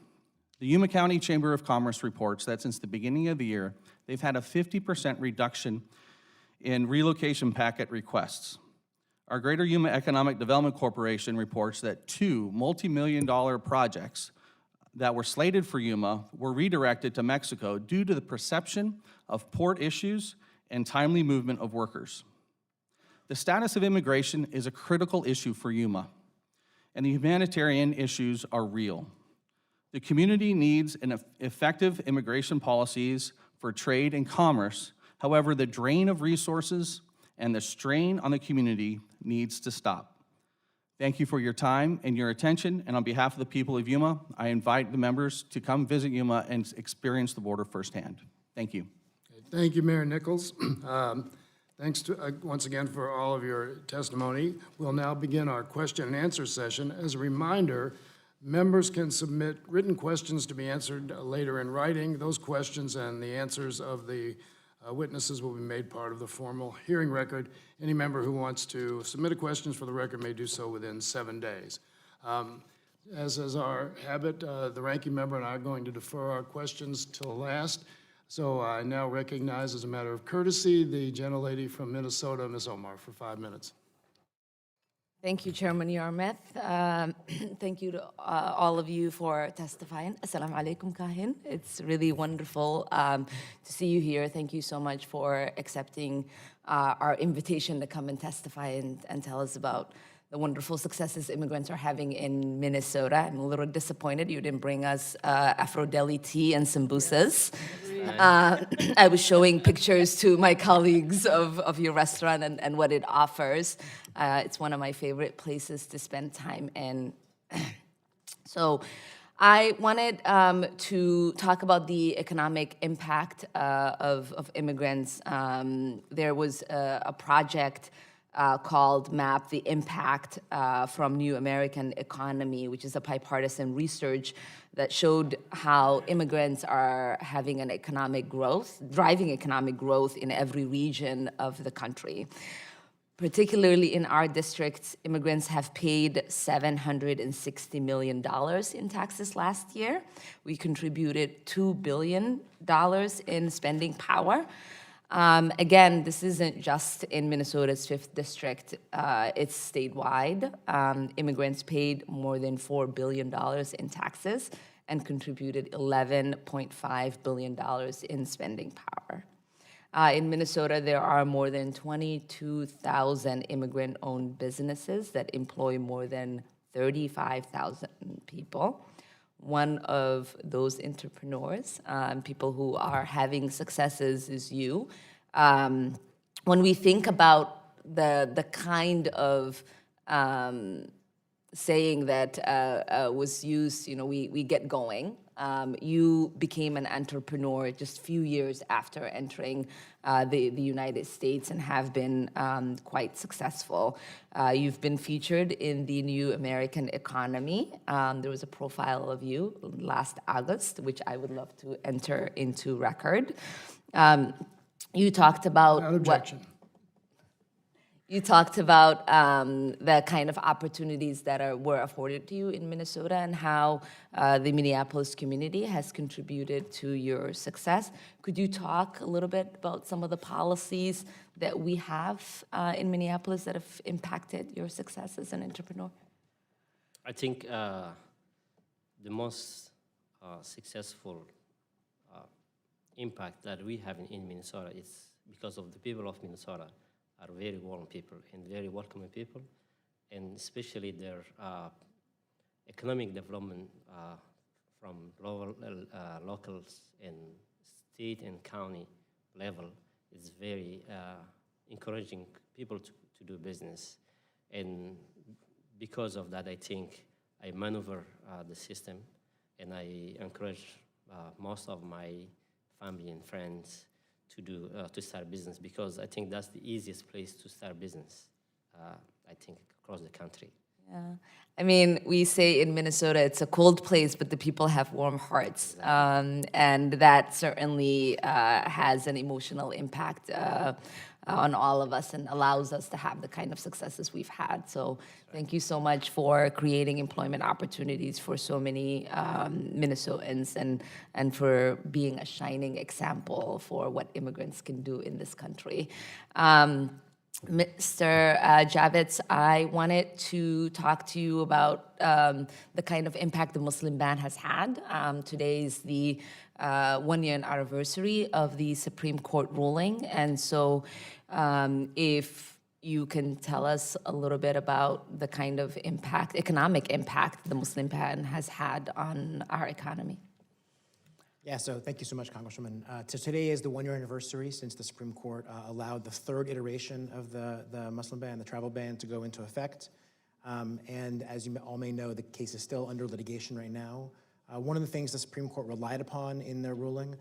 The Yuma County Chamber of Commerce reports that since the beginning of the year, they've had a 50% reduction in relocation packet requests. Our Greater Yuma Economic Development Corporation reports that 2 multi-million-dollar projects that were slated for Yuma were redirected to Mexico due to the perception of port issues and timely movement of workers. The status of immigration is a critical issue for Yuma, and the humanitarian issues are real. The community needs effective immigration policies for trade and commerce. However, the drain of resources and the strain on the community needs to stop. Thank you for your time and your attention, and on behalf of the people of Yuma, I invite the members to come visit Yuma and experience the border firsthand. Thank you. Thank you, Mayor Nichols. Thanks once again for all of your testimony. We'll now begin our question and answer session. As a reminder, members can submit written questions to be answered later in writing. Those questions and the answers of the witnesses will be made part of the formal hearing record. Any member who wants to submit a question for the record may do so within 7 days. As is our habit, the ranking member and I are going to defer our questions till last. So I now recognize, as a matter of courtesy, the gentlelady from Minnesota, Ms. Omar, for 5 minutes. Thank you, Chairman Yarmouth. Thank you to all of you for testifying. Assalamu alaikum, Kahin. It's really wonderful to see you here. Thank you so much for accepting our invitation to come and testify and tell us about the wonderful successes immigrants are having in Minnesota. I'm a little disappointed you didn't bring us Afro-Deli tea and sambusas. I was showing pictures to my colleagues of your restaurant and what it offers. It's one of my favorite places to spend time in. So I wanted to talk about the economic impact of immigrants. There was a project called MAP, the Impact from New American Economy, which is a bipartisan research that showed how immigrants are having an economic growth, driving economic growth in every region of the country. Particularly in our districts, immigrants have paid $760 million in taxes last year. We contributed $2 billion in spending power. Again, this isn't just in Minnesota's 5th district, it's statewide. Immigrants paid more than $4 billion in taxes and contributed $11.5 billion in spending power. In Minnesota, there are more than 22,000 immigrant-owned businesses that employ more than 35,000 people. One of those entrepreneurs, people who are having successes, is you. When we think about the kind of saying that was used, we get going. You became an entrepreneur just a few years after entering the United States and have been quite successful. You've been featured in the New American Economy. There was a profile of you last August, which I would love to enter into record. You talked about Without objection. You talked about the kind of opportunities that were afforded to you in Minnesota and how the Minneapolis community has contributed to your success. Could you talk a little bit about some of the policies that we have in Minneapolis that have impacted your success as an entrepreneur? I think the most successful impact that we have in Minnesota is because of the people of Minnesota are very warm people and very welcoming people, and especially their economic development from locals and state and county level is very encouraging people to do business. And because of that, I think I maneuver the system, and I encourage most of my family and friends to start business, because I think that's the easiest place to start business, I think, across the country. Yeah. I mean, we say in Minnesota it's a cold place, but the people have warm hearts. Exactly. And that certainly has an emotional impact on all of us and allows us to have the kind of successes we've had. So thank you so much for creating employment opportunities for so many Minnesotans and for being a shining example for what immigrants can do in this country. Mr. Javits, I wanted to talk to you about the kind of impact the Muslim ban has had. Today is the 1-year anniversary of the Supreme Court ruling. And so if you can tell us a little bit about the kind of impact, economic impact the Muslim ban has had on our economy. Yeah, so thank you so much, Congresswoman. So today is the 1-year anniversary since the Supreme Court allowed the 3rd iteration of the Muslim ban, the travel ban, to go into effect. And as you all may know, the case is still under litigation right now. One of the things the Supreme Court relied upon in their ruling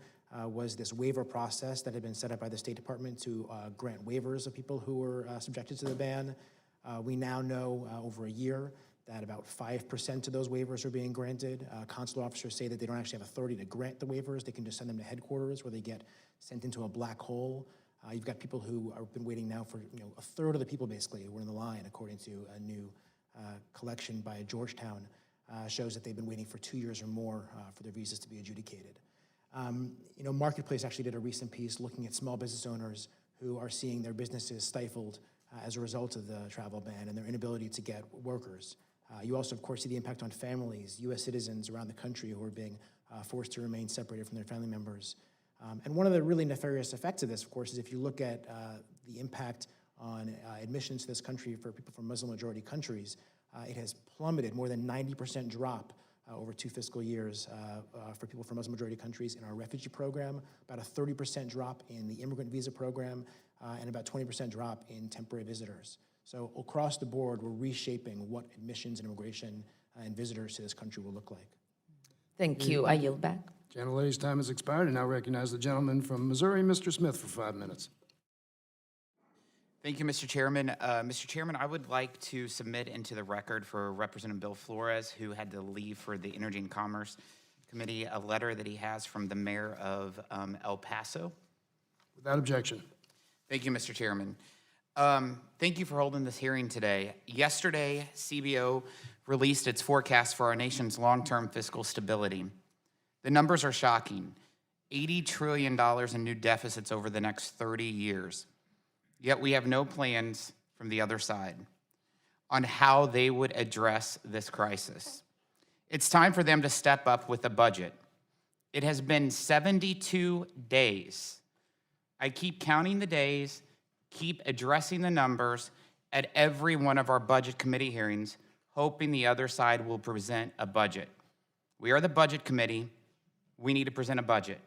was this waiver process that had been set up by the State Department to grant waivers of people who were subjected to the ban. We now know over a year that about 5% of those waivers are being granted. Consular officers say that they don't actually have authority to grant the waivers. They can just send them to headquarters where they get sent into a black hole. You've got people who have been waiting now for a third of the people basically who are in the line, according to a new collection by Georgetown, shows that they've been waiting for 2 years or more for their visas to be adjudicated. Marketplace actually did a recent piece looking at small business owners who are seeing their businesses stifled as a result of the travel ban and their inability to get workers. You also, of course, see the impact on families, U.S. citizens around the country who are being forced to remain separated from their family members. And one of the really nefarious effects of this, of course, is if you look at the impact on admissions to this country for people from Muslim-majority countries, it has plummeted, more than 90% drop over 2 fiscal years for people from Muslim-majority countries in our refugee program, about a 30% drop in the immigrant visa program, and about 20% drop in temporary visitors. So across the board, we're reshaping what admissions and immigration and visitors to this country will look like. Thank you. I yield back. Gentlelady's time has expired. I now recognize the gentleman from Missouri, Mr. Smith, for 5 minutes. Thank you, Mr. Chairman. Mr. Chairman, I would like to submit into the record for Representative Bill Flores, who had to leave for the Energy and Commerce Committee, a letter that he has from the mayor of El Paso. Without objection. Thank you, Mr. Chairman. Thank you for holding this hearing today. Yesterday, CBO released its forecast for our nation's long-term fiscal stability. The numbers are shocking. $80 trillion in new deficits over the next 30 years. Yet we have no plans from the other side on how they would address this crisis. It's time for them to step up with a budget. It has been 72 days. I keep counting the days, keep addressing the numbers at every one of our budget committee hearings, hoping the other side will present a budget. We are the budget committee. We need to present a budget.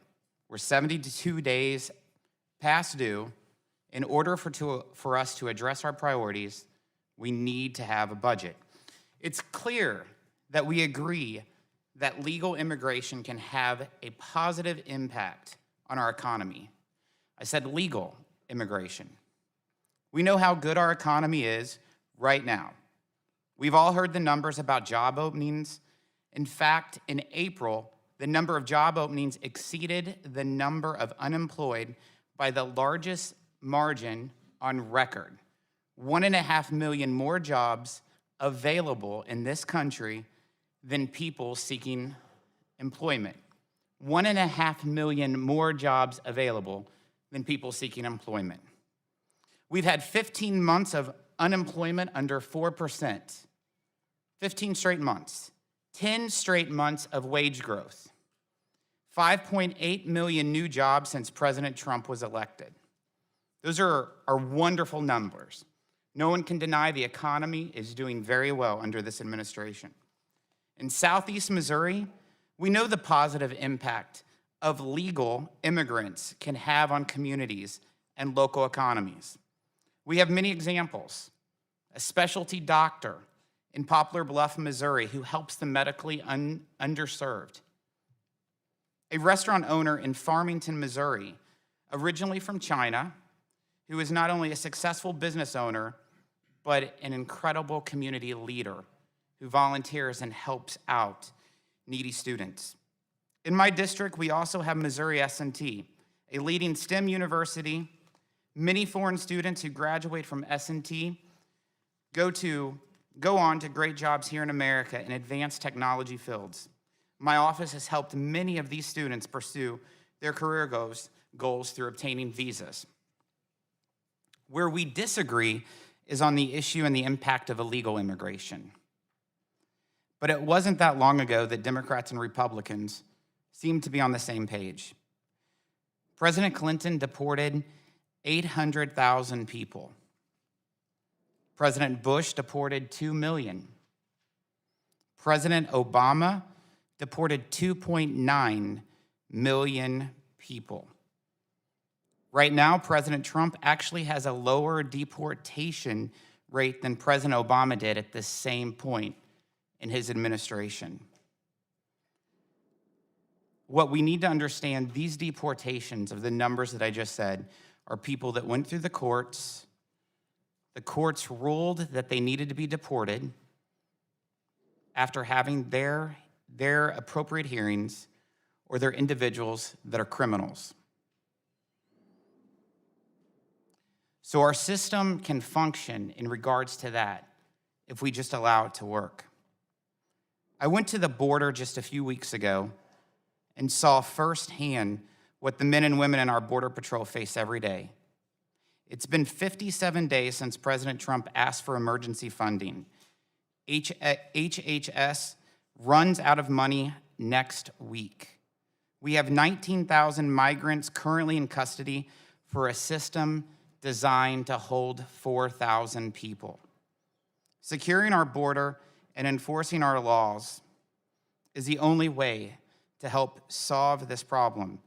We're 72 days past due. In order for us to address our priorities, we need to have a budget. It's clear that we agree that legal immigration can have a positive impact on our economy. I said legal immigration. We know how good our economy is right now. We've all heard the numbers about job openings. In fact, in April, the number of job openings exceeded the number of unemployed by the largest margin on record. 1.5 million more jobs available in this country than people seeking employment. 1.5 million more jobs available than people seeking employment. We've had 15 months of unemployment under 4%. 15 straight months. 10 straight months of wage growth. 5.8 million new jobs since President Trump was elected. Those are wonderful numbers. No one can deny the economy is doing very well under this administration. In Southeast Missouri, we know the positive impact of legal immigrants can have on communities and local economies. We have many examples. A specialty doctor in Poplar Bluff, Missouri, who helps the medically underserved. A restaurant owner in Farmington, Missouri, originally from China, who is not only a successful business owner, but an incredible community leader who volunteers and helps out needy students. In my district, we also have Missouri S&T, a leading STEM university. Many foreign students who graduate from S&T go on to great jobs here in America in advanced technology fields. My office has helped many of these students pursue their career goals through obtaining visas. Where we disagree is on the issue and the impact of illegal immigration. But it wasn't that long ago that Democrats and Republicans seemed to be on the same page. President Clinton deported 800,000 people. President Bush deported 2 million. President Obama deported 2.9 million people. Right now, President Trump actually has a lower deportation rate than President Obama did at the same point in his administration. What we need to understand, these deportations of the numbers that I just said are people that went through the courts. The courts ruled that they needed to be deported after having their appropriate hearings, or they're individuals that are criminals. So our system can function in regards to that if we just allow it to work. I went to the border just a few weeks ago and saw firsthand what the men and women in our Border Patrol face every day. It's been 57 days since President Trump asked for emergency funding. HHS runs out of money next week. We have 19,000 migrants currently in custody for a system designed to hold 4,000 people. Securing our border and enforcing our laws is the only way to help solve this problem.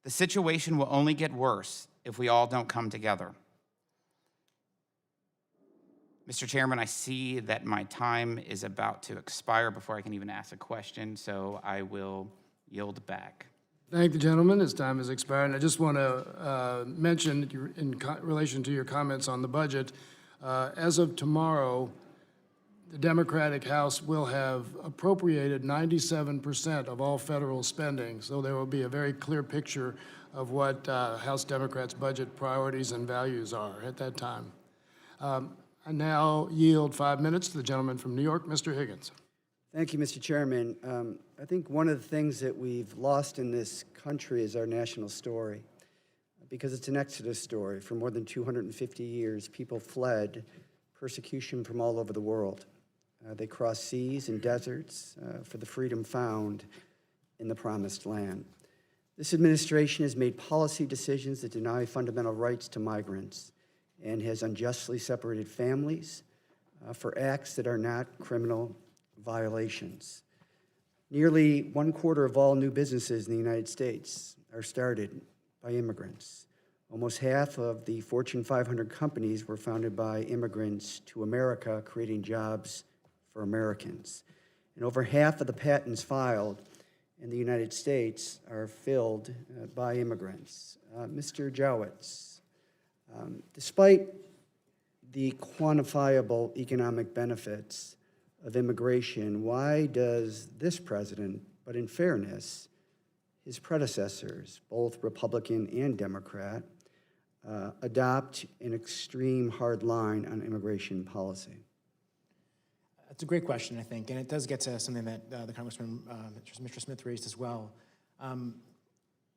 The situation will only get worse if we all don't come together. Mr. Chairman, I see that my time is about to expire before I can even ask a question, so I will yield back. Thank the gentleman. His time has expired. And I just want to mention, in relation to your comments on the budget, as of tomorrow, the Democratic House will have appropriated 97% of all federal spending. So there will be a very clear picture of what House Democrats' budget priorities and values are at that time. I now yield 5 minutes to the gentleman from New York, Mr. Higgins. Thank you, Mr. Chairman. I think one of the things that we've lost in this country is our national story, because it's an exodus story. For more than 250 years, people fled persecution from all over the world. They crossed seas and deserts for the freedom found in the Promised Land. This administration has made policy decisions that deny fundamental rights to migrants and has unjustly separated families for acts that are not criminal violations. Nearly 1/4 of all new businesses in the United States are started by immigrants. Almost half of the Fortune 500 companies were founded by immigrants to America, creating jobs for Americans. And over half of the patents filed in the United States are filled by immigrants. Mr. Javits, despite the quantifiable economic benefits of immigration, why does this president, but in fairness, his predecessors, both Republican and Democrat, adopt an extreme hard line on immigration policy? That's a great question, I think, and it does get to something that the Congressman, Mr. Smith, raised as well.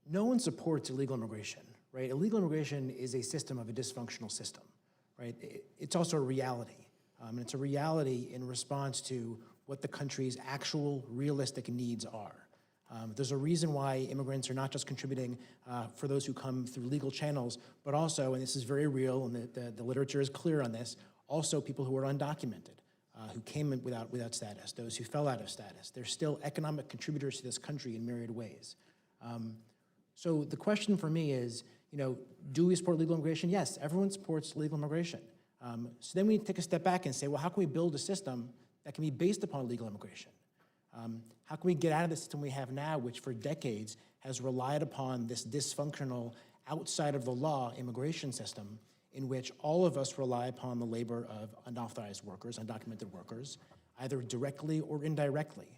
No one supports illegal immigration, right? Illegal immigration is a system of a dysfunctional system, right? It's also a reality, and it's a reality in response to what the country's actual realistic needs are. There's a reason why immigrants are not just contributing for those who come through legal channels, but also, and this is very real, and the literature is clear on this, also people who are undocumented, who came in without status, those who fell out of status. They're still economic contributors to this country in myriad ways. So the question for me is, do we support legal immigration? Yes, everyone supports legal immigration. So then we take a step back and say, well, how can we build a system that can be based upon legal immigration? How can we get out of the system we have now, which for decades has relied upon this dysfunctional, outside of the law immigration system, in which all of us rely upon the labor of unauthorized workers, undocumented workers, either directly or indirectly.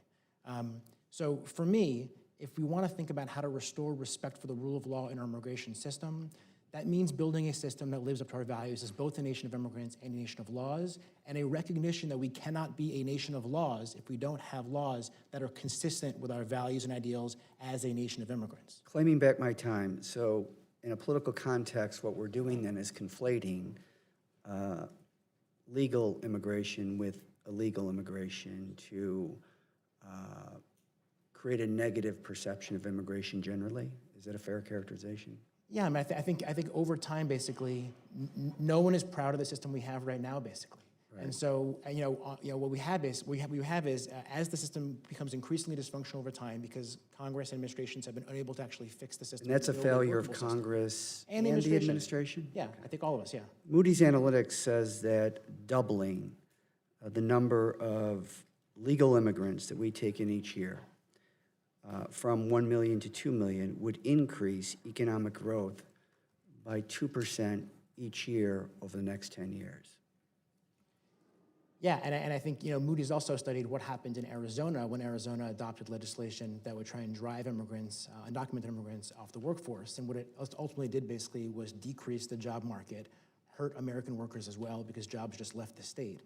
So for me, if we want to think about how to restore respect for the rule of law in our immigration system, that means building a system that lives up to our values as both a nation of immigrants and a nation of laws, and a recognition that we cannot be a nation of laws if we don't have laws that are consistent with our values and ideals as a nation of immigrants. Claiming back my time, so in a political context, what we're doing then is conflating legal immigration with illegal immigration to create a negative perception of immigration generally. Is that a fair characterization? Yeah, I mean, I think over time, basically, no one is proud of the system we have right now, basically. Right. And so, what we have is, as the system becomes increasingly dysfunctional over time, because Congress and administrations have been unable to actually fix the system. And that's a failure of Congress and the administration? Yeah, I think all of us, yeah. Moody's Analytics says that doubling the number of legal immigrants that we take in each year from 1 million to 2 million would increase economic growth by 2% each year over the next 10 years. Yeah, and I think Moody's also studied what happened in Arizona when Arizona adopted legislation that would try and drive immigrants, undocumented immigrants, off the workforce. And what it ultimately did basically was decrease the job market, hurt American workers as well because jobs just left the state.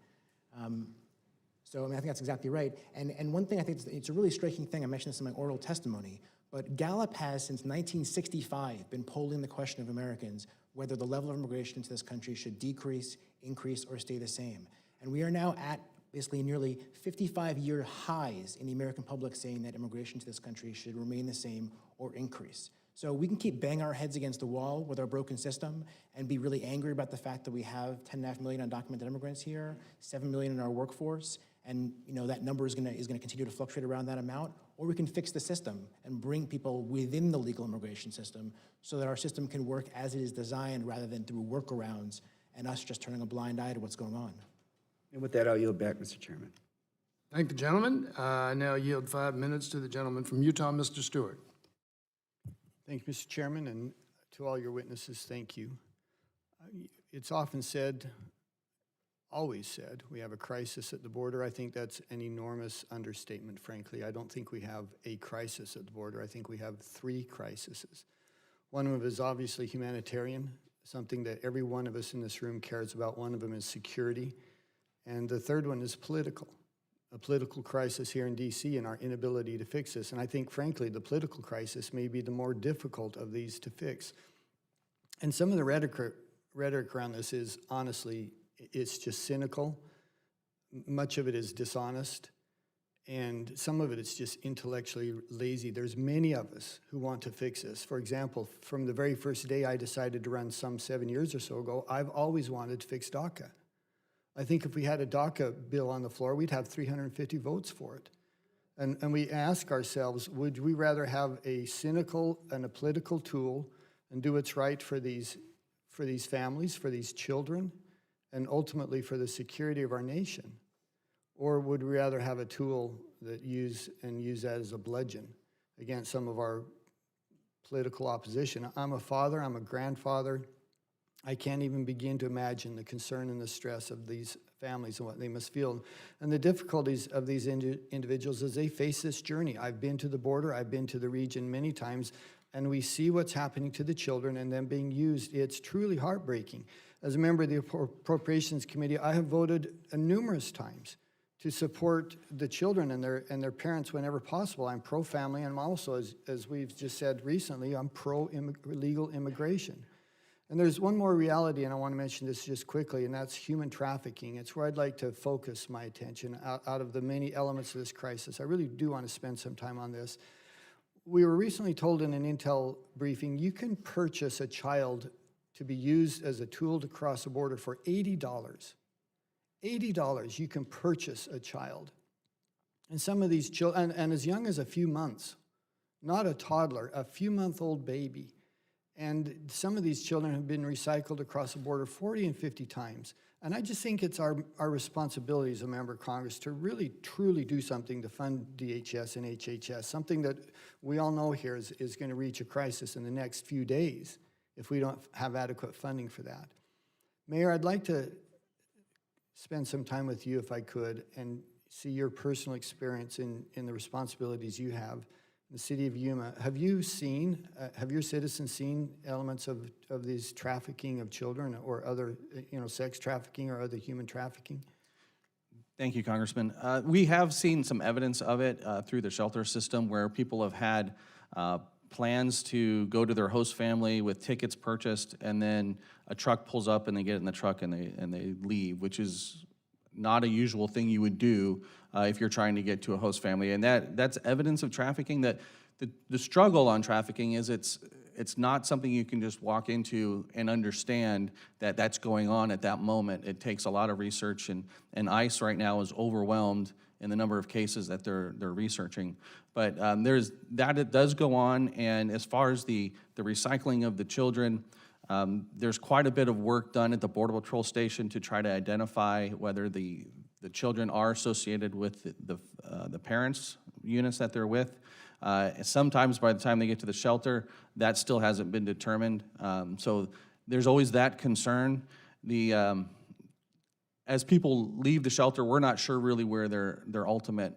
So I think that's exactly right. And one thing I think it's a really striking thing, I mentioned this in my oral testimony, but Gallup has since 1965 been polling the question of Americans whether the level of immigration into this country should decrease, increase, or stay the same. And we are now at basically nearly 55-year highs in the American public saying that immigration to this country should remain the same or increase. So we can keep banging our heads against the wall with our broken system and be really angry about the fact that we have 10.5 million undocumented immigrants here, 7 million in our workforce, and that number is going to continue to fluctuate around that amount, or we can fix the system and bring people within the legal immigration system so that our system can work as it is designed rather than through workarounds and us just turning a blind eye to what's going on. And with that, I'll yield back, Mr. Chairman. Thank the gentleman. I now yield 5 minutes to the gentleman from Utah, Mr. Stewart. Thank you, Mr. Chairman, and to all your witnesses, thank you. It's often said, always said, we have a crisis at the border. I think that's an enormous understatement, frankly. I don't think we have a crisis at the border. I think we have 3 crises. One of them is obviously humanitarian, something that every one of us in this room cares about. One of them is security. And the third one is political, a political crisis here in D.C. and our inability to fix this. And I think, frankly, the political crisis may be the more difficult of these to fix. And some of the rhetoric around this is, honestly, it's just cynical. Much of it is dishonest. And some of it is just intellectually lazy. There's many of us who want to fix this. For example, from the very first day I decided to run some 7 years or so ago, I've always wanted to fix DACA. I think if we had a DACA bill on the floor, we'd have 350 votes for it. And we ask ourselves, would we rather have a cynical and a political tool and do what's right for these families, for these children, and ultimately for the security of our nation? Or would we rather have a tool that use that as a bludgeon against some of our political opposition? I'm a father, I'm a grandfather. I can't even begin to imagine the concern and the stress of these families and what they must feel. And the difficulties of these individuals as they face this journey. I've been to the border, I've been to the region many times, and we see what's happening to the children and them being used. It's truly heartbreaking. As a member of the Appropriations Committee, I have voted numerous times to support the children and their parents whenever possible. I'm pro-family, and I'm also, as we've just said recently, I'm pro-legal immigration. And there's one more reality, and I want to mention this just quickly, and that's human trafficking. It's where I'd like to focus my attention out of the many elements of this crisis. I really do want to spend some time on this. We were recently told in an intel briefing, you can purchase a child to be used as a tool to cross the border for $80. $80 you can purchase a child. And some of these children, and as young as a few months, not a toddler, a few-month-old baby. And some of these children have been recycled across the border 40 and 50 times. And I just think it's our responsibility as a member of Congress to really, truly do something to fund DHS and HHS, something that we all know here is going to reach a crisis in the next few days if we don't have adequate funding for that. Mayor, I'd like to spend some time with you, if I could, and see your personal experience in the responsibilities you have. The city of Yuma, have your citizens seen elements of these trafficking of children or other, sex trafficking or other human trafficking? Thank you, Congressman. We have seen some evidence of it through the shelter system where people have had plans to go to their host family with tickets purchased, and then a truck pulls up and they get in the truck and they leave, which is not a usual thing you would do if you're trying to get to a host family. And that's evidence of trafficking. That the struggle on trafficking is it's not something you can just walk into and understand that that's going on at that moment. It takes a lot of research, and ICE right now is overwhelmed in the number of cases that they're researching. But it does go on, and as far as the recycling of the children, there's quite a bit of work done at the Border Patrol station to try to identify whether the children are associated with the parents' units that they're with. Sometimes by the time they get to the shelter, that still hasn't been determined. So there's always that concern. As people leave the shelter, we're not sure really where their ultimate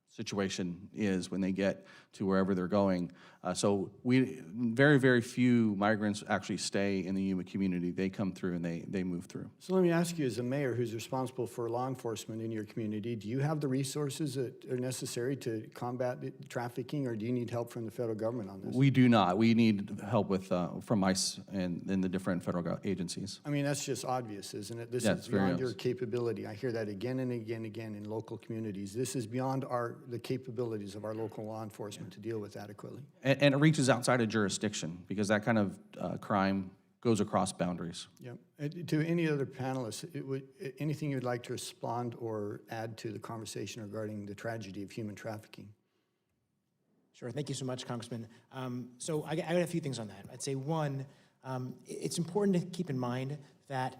situation is when they get to wherever they're going. So very, very few migrants actually stay in the Yuma community. They come through and they move through. So let me ask you, as a mayor who's responsible for law enforcement in your community, do you have the resources that are necessary to combat trafficking, or do you need help from the federal government on this? We do not. We need help from ICE and the different federal agencies. I mean, that's just obvious, isn't it? This Yeah, is it's very beyond your obvious. capability. I hear that again and again and again in local communities. This is beyond the capabilities of our local law enforcement to deal with adequately. And it reaches outside of jurisdiction, because that kind of crime goes across boundaries. Yep. To any other panelists, anything you'd like to respond or add to the conversation regarding the tragedy of human trafficking? Sure, thank you so much, Congressman. So I got a few things on that. I'd say one, it's important to keep in mind that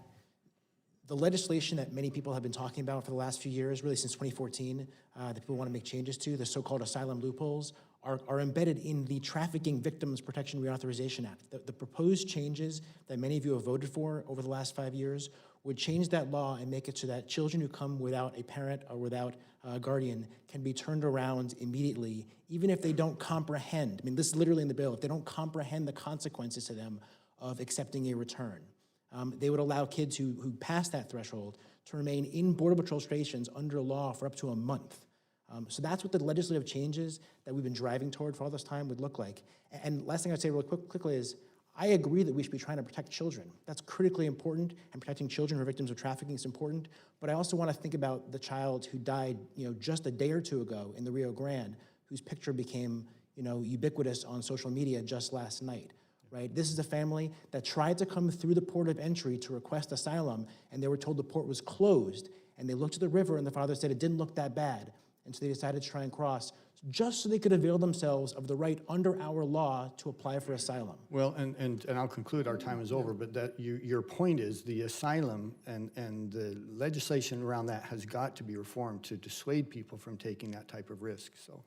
The legislation that many people have been talking about for the last few years, really since 2014, that people want to make changes to, the so-called asylum loopholes, are embedded in the Trafficking Victims Protection Reauthorization Act. The proposed changes that many of you have voted for over the last 5 years would change that law and make it so that children who come without a parent or without a guardian can be turned around immediately, even if they don't comprehend. I mean, this is literally in the bill. If they don't comprehend the consequences to them of accepting a return. They would allow kids who pass that threshold to remain in Border Patrol stations under law for up to a month. So that's what the legislative changes that we've been driving toward for all this time would look like. And last thing I'd say real quickly is, I agree that we should be trying to protect children. That's critically important, and protecting children who are victims of trafficking is important. But I also want to think about the child who died, just a day or two ago in the Rio Grande, whose picture became, ubiquitous on social media just last night. Right? This is a family that tried to come through the port of entry to request asylum, and they were told the port was closed. And they looked at the river, and the father said it didn't look that bad. And so they decided to try and cross, just so they could avail themselves of the right under our law to apply for asylum. Well, and I'll conclude, our time is over, but that your point is the asylum and the legislation around that has got to be reformed to dissuade people from taking that type of risk, so.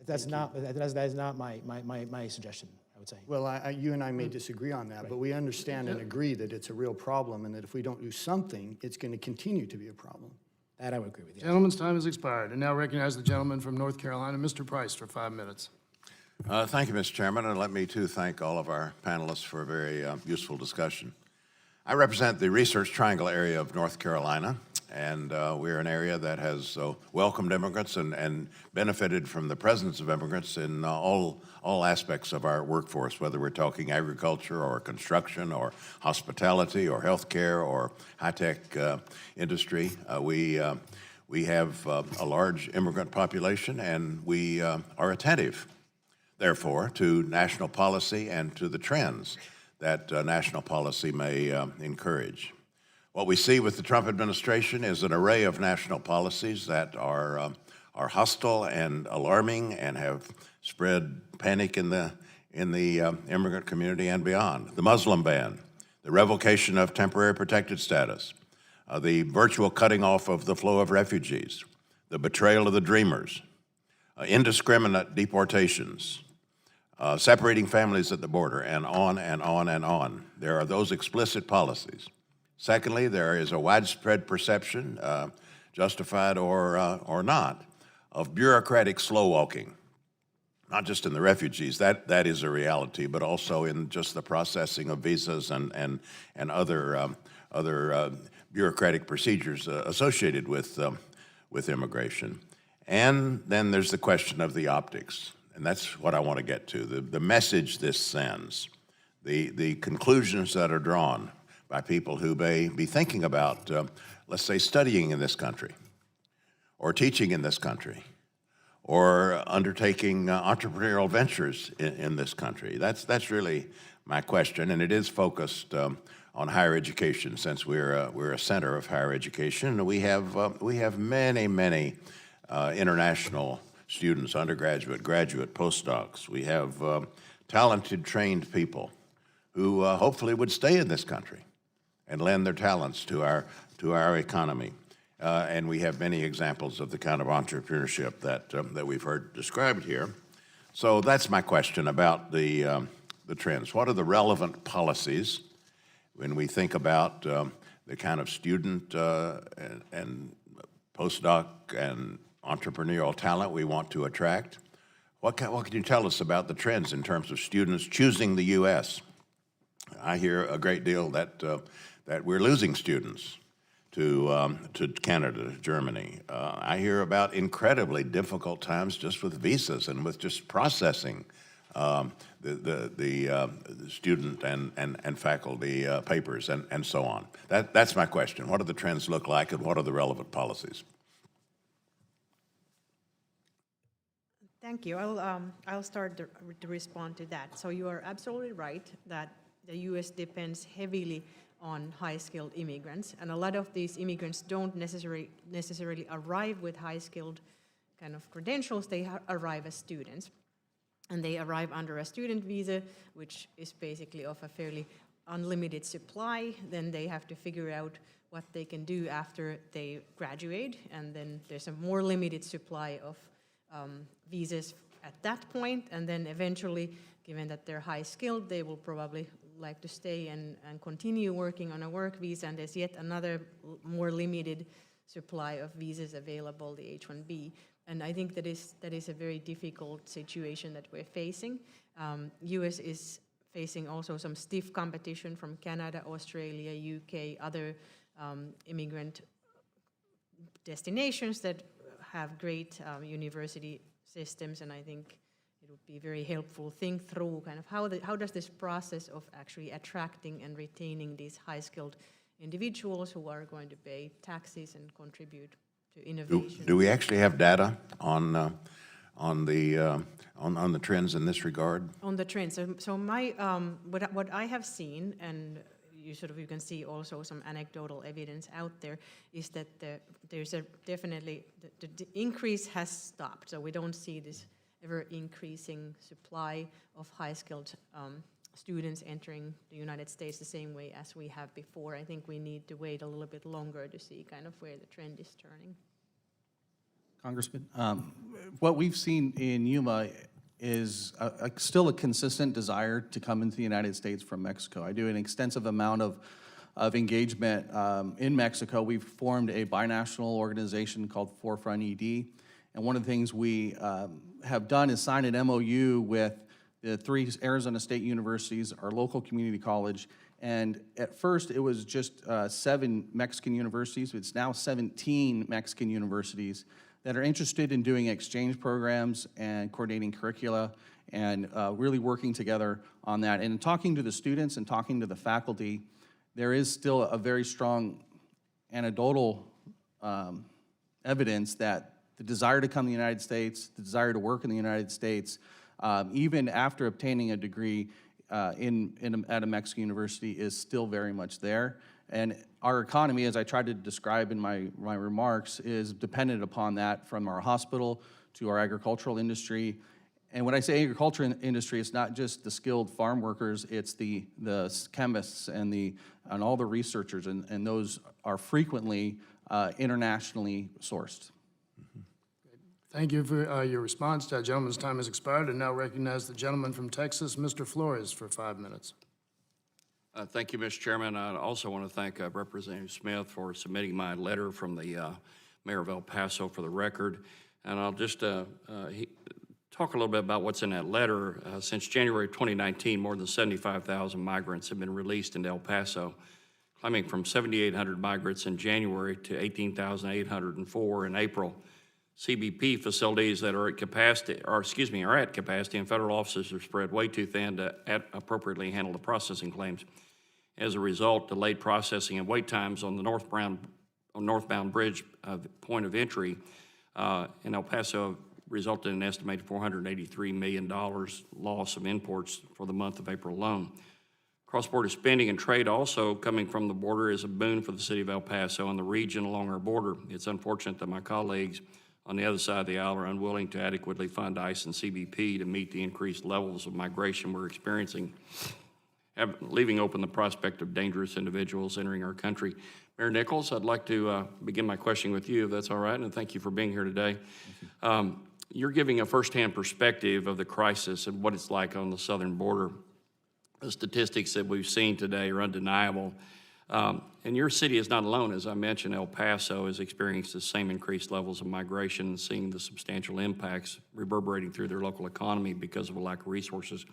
That is not my suggestion, I would say. Well, you and I may disagree on that, but we understand and agree that it's a real problem, and that if we don't do something, it's going to continue to be a problem. That I would agree with you. Gentleman's time has expired. And now recognize the gentleman from North Carolina, Mr. Price, for 5 minutes. Thank you, Mr. Chairman, and let me too thank all of our panelists for a very useful discussion. I represent the Research Triangle area of North Carolina, and we're an area that has welcomed immigrants and benefited from the presence of immigrants in all aspects of our workforce, whether we're talking agriculture or construction or hospitality or healthcare or high-tech industry. We have a large immigrant population, and we are attentive, therefore, to national policy and to the trends that national policy may encourage. What we see with the Trump administration is an array of national policies that are hostile and alarming and have spread panic in the immigrant community and beyond. The Muslim ban, the revocation of temporary protected status, the virtual cutting off of the flow of refugees, the betrayal of the dreamers, indiscriminate deportations, separating families at the border, and on and on and on. There are those explicit policies. Secondly, there is a widespread perception, justified or not, of bureaucratic slow walking, not just in the refugees, that is a reality, but also in just the processing of visas and other bureaucratic procedures associated with immigration. And then there's the question of the optics, and that's what I want to get to, the message this sends, the conclusions that are drawn by people who may be thinking about, let's say, studying in this country, or teaching in this country, or undertaking entrepreneurial ventures in this country. That's really my question, and it is focused on higher education, since we're a center of higher education. And we have many international students, undergraduate, graduate, postdocs. We have talented, trained people who hopefully would stay in this country and lend their talents to our economy. And we have many examples of the kind of entrepreneurship that we've heard described here. So that's my question about the trends. What are the relevant policies when we think about the kind of student and postdoc and entrepreneurial talent we want to attract? What can you tell us about the trends in terms of students choosing the U.S.? I hear a great deal that we're losing students to Canada, to Germany. I hear about incredibly difficult times just with visas and with just processing the student and faculty papers and so on. That's my question. What do the trends look like, and what are the relevant policies? Thank you. I'll start to respond to that. So you are absolutely right that the U.S. depends heavily on high-skilled immigrants, and a lot of these immigrants don't necessarily arrive with high-skilled kind of credentials. They arrive as students, and they arrive under a student visa, which is basically of a fairly unlimited supply, then they have to figure out what they can do after they graduate, and then there's a more limited supply of visas at that point, and then eventually, given that they're high skilled, they will probably like to stay and continue working on a work visa, and there's yet another more limited supply of visas available, the H-1B. And I think that is a very difficult situation that we're facing. US is facing also some stiff competition from Canada, Australia, UK, other immigrant destinations that have great university systems, and I think it would be very helpful to think through kind of how does this process of actually attracting and retaining these high-skilled individuals who are going to pay taxes and contribute to innovation. Do we actually have data on the trends in this regard? On the trends, so my what I have seen, and you can see also some anecdotal evidence out there, is that there's definitely the increase has stopped. So we don't see this ever increasing supply of high-skilled students entering the United States the same way as we have before. I think we need to wait a little bit longer to see kind of where the trend is turning. Congressman, what we've seen in Yuma is still a consistent desire to come into the United States from Mexico. I do an extensive amount of engagement in Mexico. We've formed a binational organization called Forefront ED, and one of the things we have done is sign an MOU with the 3 Arizona State universities, our local community college, and at first it was just 7 Mexican universities. It's now 17 Mexican universities that are interested in doing exchange programs and coordinating curricula and really working together on that. And in talking to the students and talking to the faculty, there is still a very strong anecdotal evidence that the desire to come to the United States, the desire to work in the United States, even after obtaining a degree at a Mexican university, is still very much there. And our economy, as I tried to describe in my remarks, is dependent upon that, from our hospital to our agricultural industry. And when I say agricultural industry, it's not just the skilled farm workers, it's the chemists and all the researchers, and those are frequently internationally sourced. Thank you for your response. That gentleman's time has expired, and now recognize the gentleman from Texas, Mr. Flores, for 5 minutes. Thank you, Mr. Chairman. I also want to thank Representative Smith for submitting my letter from the Mayor of El Paso for the record. And I'll just talk a little bit about what's in that letter. Since January 2019, more than 75,000 migrants have been released into El Paso, climbing from 7,800 migrants in January to 18,804 in April. CBP facilities that are at capacity, and federal offices are spread way too thin to appropriately handle the processing claims. As a result, delayed processing and wait times on the northbound bridge point of entry in El Paso resulted in an estimated $483 million loss of imports for the month of April alone. Cross-border spending and trade also coming from the border is a boon for the city of El Paso and the region along our border. It's unfortunate that my colleagues on the other side of the aisle are unwilling to adequately fund ICE and CBP to meet the increased levels of migration we're experiencing, leaving open the prospect of dangerous individuals entering our country. Mayor Nichols, I'd like to begin my questioning with you, if that's all right, and thank you for being here today. You're giving a firsthand perspective of the crisis and what it's like on the southern border. The statistics that we've seen today are undeniable. And your city is not alone. As I mentioned, El Paso has experienced the same increased levels of migration and seeing the substantial impacts reverberating through their local economy because of a lack of resources.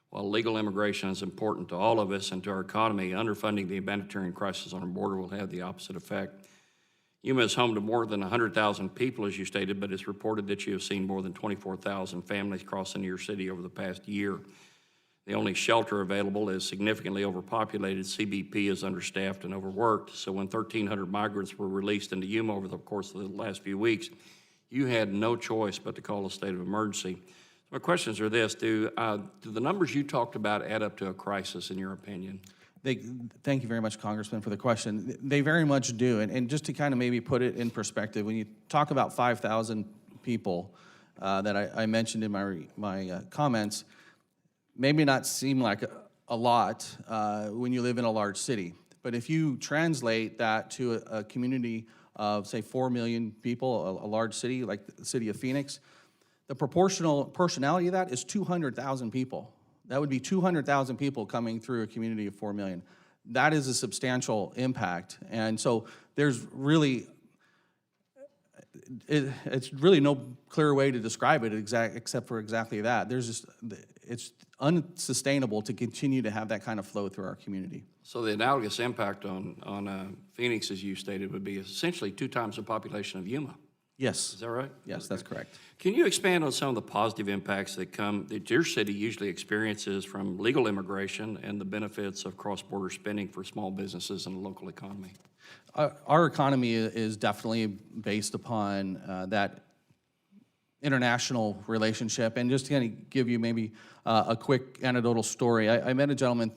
While legal immigration is important to all of us and to our economy, underfunding the humanitarian crisis on our border will have the opposite effect. Yuma is home to more than 100,000 people, as you stated, but it's reported that you have seen more than 24,000 families cross into your city over the past year. The only shelter available is significantly overpopulated. CBP is understaffed and overworked. So when 1,300 migrants were released into Yuma over the course of the last few weeks, you had no choice but to call a state of emergency. So my questions are this: do the numbers you talked about add up to a crisis, in your opinion? Thank you very much, Congressman, for the question. They very much do. And just to kind of maybe put it in perspective, when you talk about 5,000 people that I mentioned in my comments, maybe not seem like a lot when you live in a large city. But if you translate that to a community of, say, 4 million people, a large city like the city of Phoenix, the proportionality of that is 200,000 people. That would be 200,000 people coming through a community of 4 million. That is a substantial impact. And so there's really, it's really no clear way to describe it except for exactly that. It's unsustainable to continue to have that kind of flow through our community. So the analogous impact on Phoenix, as you stated, would be essentially 2 times the population of Yuma. Yes. Is that right? Yes, that's correct. Can you expand on some of the positive impacts that your city usually experiences from legal immigration and the benefits of cross-border spending for small businesses and the local economy? Our economy is definitely based upon that international relationship. And just to kind of give you maybe a quick anecdotal story, I met a gentleman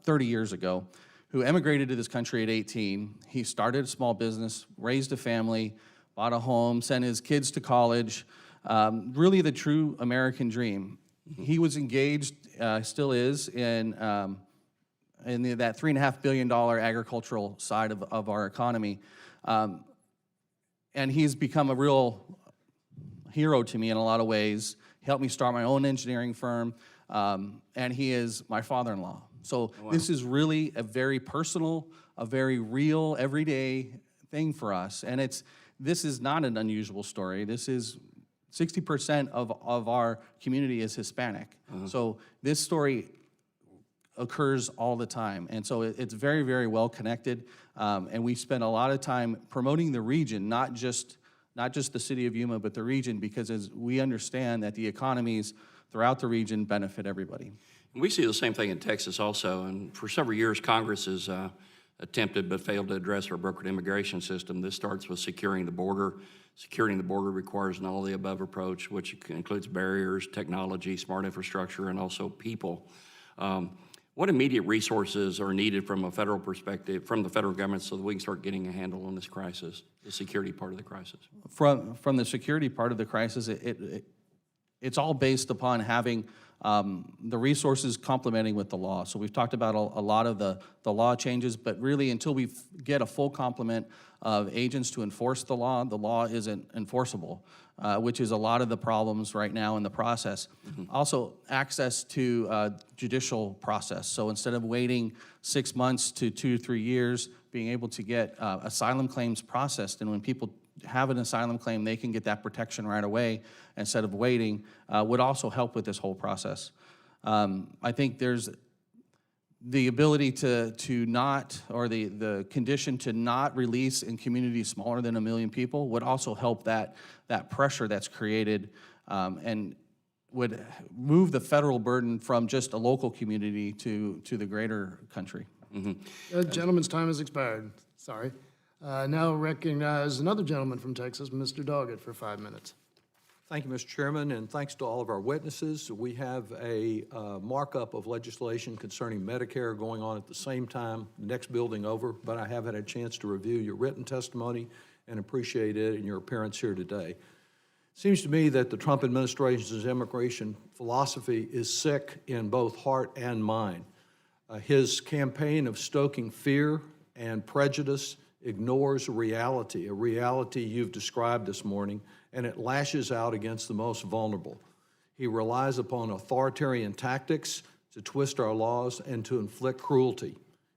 30 years ago who emigrated to this country at 18. He started a small business, raised a family, bought a home, sent his kids to college, really the true American dream. He was engaged, still is, in that $3.5 billion agricultural side of our economy. And he's become a real hero to me in a lot of ways. He helped me start my own engineering firm, and he is my father-in-law. So this is really a very personal, a very real, everyday thing for us. And this is not an unusual story. This is 60% of our community is Hispanic. So this story occurs all the time. And so it's very, very well connected. And we spend a lot of time promoting the region, not just the city of Yuma, but the region, because as we understand that the economies throughout the region benefit everybody. We see the same thing in Texas also, and for several years, Congress has attempted but failed to address our brokered immigration system. This starts with securing the border. Securing the border requires an all-of-the-above approach, which includes barriers, technology, smart infrastructure, and also people. What immediate resources are needed from a federal perspective, from the federal government, so that we can start getting a handle on this crisis, the security part of the crisis? From the security part of the crisis, it's all based upon having the resources complementing with the law. So we've talked about a lot of the law changes, but really until we get a full complement of agents to enforce the law isn't enforceable, which is a lot of the problems right now in the process. Also, access to judicial process. So instead of waiting 6 months to 2 to 3 years, being able to get asylum claims processed, and when people have an asylum claim, they can get that protection right away instead of waiting, would also help with this whole process. I think there's the ability to not, or the condition to not release in communities smaller than 1 million people would also help that pressure that's created, and would move the federal burden from just a local community to the greater country. Gentleman's time has expired. Sorry. Now recognize another gentleman from Texas, Mr. Doggett, for 5 minutes. Thank you, Mr. Chairman, and thanks to all of our witnesses. We have a markup of legislation concerning Medicare going on at the same time, next building over, but I have had a chance to review your written testimony and appreciate it and your appearance here today. It seems to me that the Trump administration's immigration philosophy is sick in both heart and mind. His campaign of stoking fear and prejudice ignores a reality you've described this morning, and it lashes out against the most vulnerable. He relies upon authoritarian tactics to twist our laws and to inflict cruelty.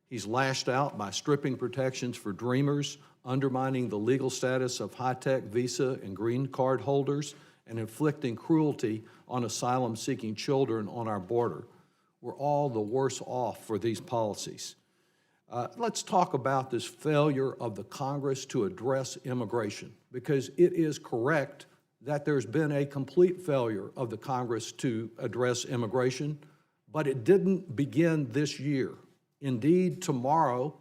He's lashed out by stripping protections for dreamers, undermining the legal status of high-tech visa and green card holders, and inflicting cruelty on asylum-seeking children on our border. We're all the worse off for these policies. Let's talk about this failure of the Congress to address immigration, because it is correct that there's been a complete failure of the Congress to address immigration, but it didn't begin this year. Indeed, tomorrow,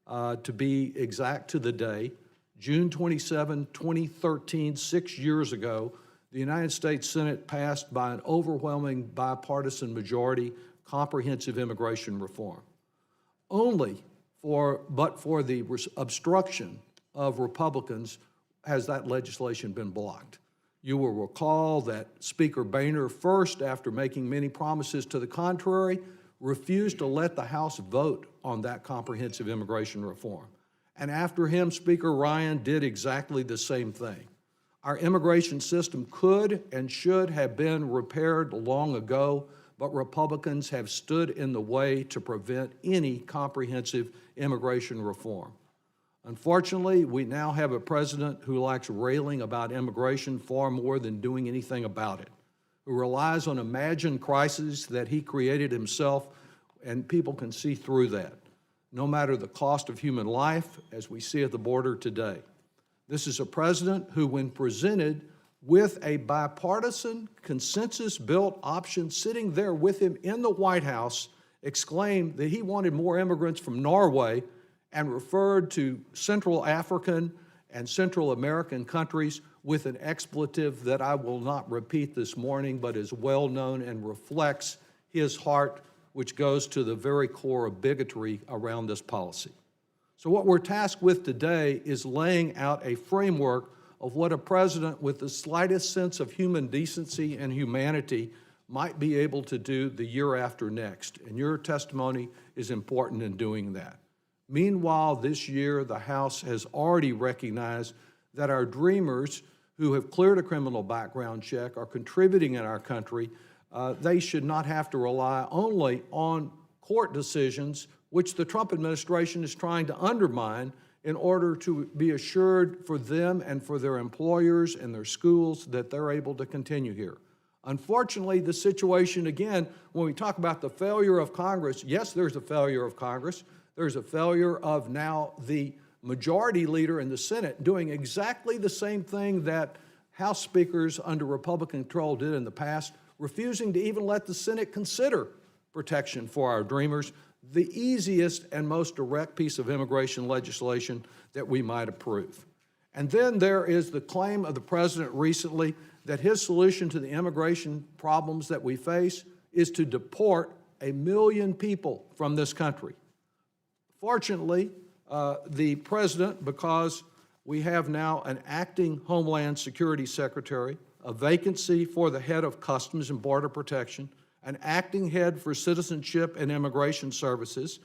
to be exact to the day, June 27, 2013, 6 years ago, the United States Senate passed by an overwhelming bipartisan majority comprehensive immigration reform. But for the obstruction of Republicans has that legislation been blocked. You will recall that Speaker Boehner first, after making many promises to the contrary, refused to let the House vote on that comprehensive immigration reform. And after him, Speaker Ryan did exactly the same thing. Our immigration system could and should have been repaired long ago, but Republicans have stood in the way to prevent any comprehensive immigration reform. Unfortunately, we now have a president who likes railing about immigration far more than doing anything about it, who relies on imagined crises that he created himself, and people can see through that, no matter the cost of human life, as we see at the border today. This is a president who, when presented with a bipartisan, consensus-built option sitting there with him in the White House, exclaimed that he wanted more immigrants from Norway and referred to Central African and Central American countries with an expletive that I will not repeat this morning, but is well known and reflects his heart, which goes to the very core of bigotry around this policy. So what we're tasked with today is laying out a framework of what a president with the slightest sense of human decency and humanity might be able to do the year after next. And your testimony is important in doing that. Meanwhile, this year, the House has already recognized that our dreamers who have cleared a criminal background check are contributing in our country. They should not have to rely only on court decisions, which the Trump administration is trying to undermine in order to be assured for them and for their employers and their schools that they're able to continue here. Unfortunately, the situation, again, when we talk about the failure of Congress, yes, there's a failure of Congress. There's a failure of now the majority leader in the Senate doing exactly the same thing that House speakers under Republican control did in the past, refusing to even let the Senate consider protection for our dreamers, the easiest and most direct piece of immigration legislation that we might approve. And then there is the claim of the president recently that his solution to the immigration problems that we face is to deport 1 million people from this country. Fortunately, the president, because we have now an acting Homeland Security Secretary, a vacancy for the head of Customs and Border Protection, an acting head for Citizenship and Immigration Services,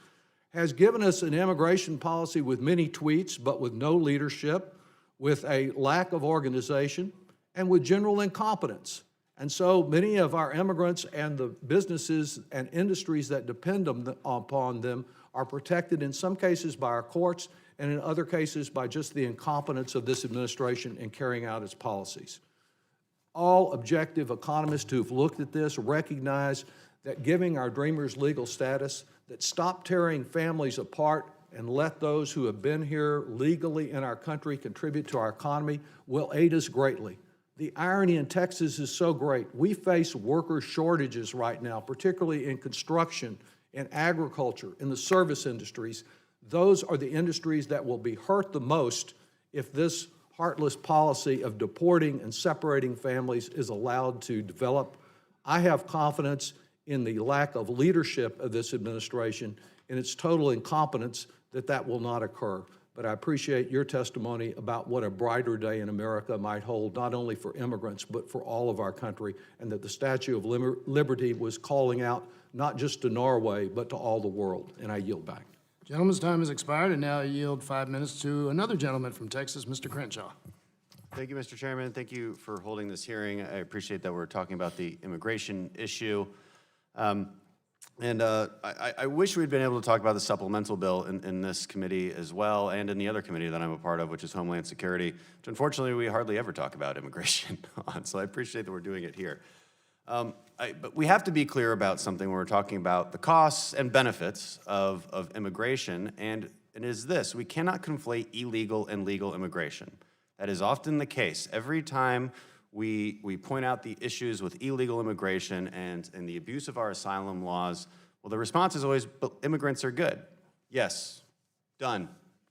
has given us an immigration policy with many tweets, but with no leadership, with a lack of organization, and with general incompetence. And so many of our immigrants and the businesses and industries that depend upon them are protected in some cases by our courts and in other cases by just the incompetence of this administration in carrying out its policies. All objective economists who've looked at this recognize that giving our dreamers legal status, that stop tearing families apart and let those who have been here legally in our country contribute to our economy will aid us greatly. The irony in Texas is so great. We face worker shortages right now, particularly in construction, in agriculture, in the service industries. Those are the industries that will be hurt the most if this heartless policy of deporting and separating families is allowed to develop. I have confidence in the lack of leadership of this administration and its total incompetence that that will not occur. But I appreciate your testimony about what a brighter day in America might hold, not only for immigrants, but for all of our country, and that the Statue of Liberty was calling out not just to Norway, but to all the world. And I yield back. Gentleman's time has expired, and now I yield 5 minutes to another gentleman from Texas, Mr. Crenshaw. Thank you, Mr. Chairman. Thank you for holding this hearing. I appreciate that we're talking about the immigration issue. I wish we'd been able to talk about the supplemental bill in this committee as well, and in the other committee that I'm a part of, which is Homeland Security, which unfortunately we hardly ever talk about immigration on, so I appreciate that we're doing it here. But we have to be clear about something when we're talking about the costs and benefits of immigration, and it is this: we cannot conflate illegal and legal immigration. That is often the case. Every time we point out the issues with illegal immigration and the abuse of our asylum laws, well, the response is always, but immigrants are good. Yes, done.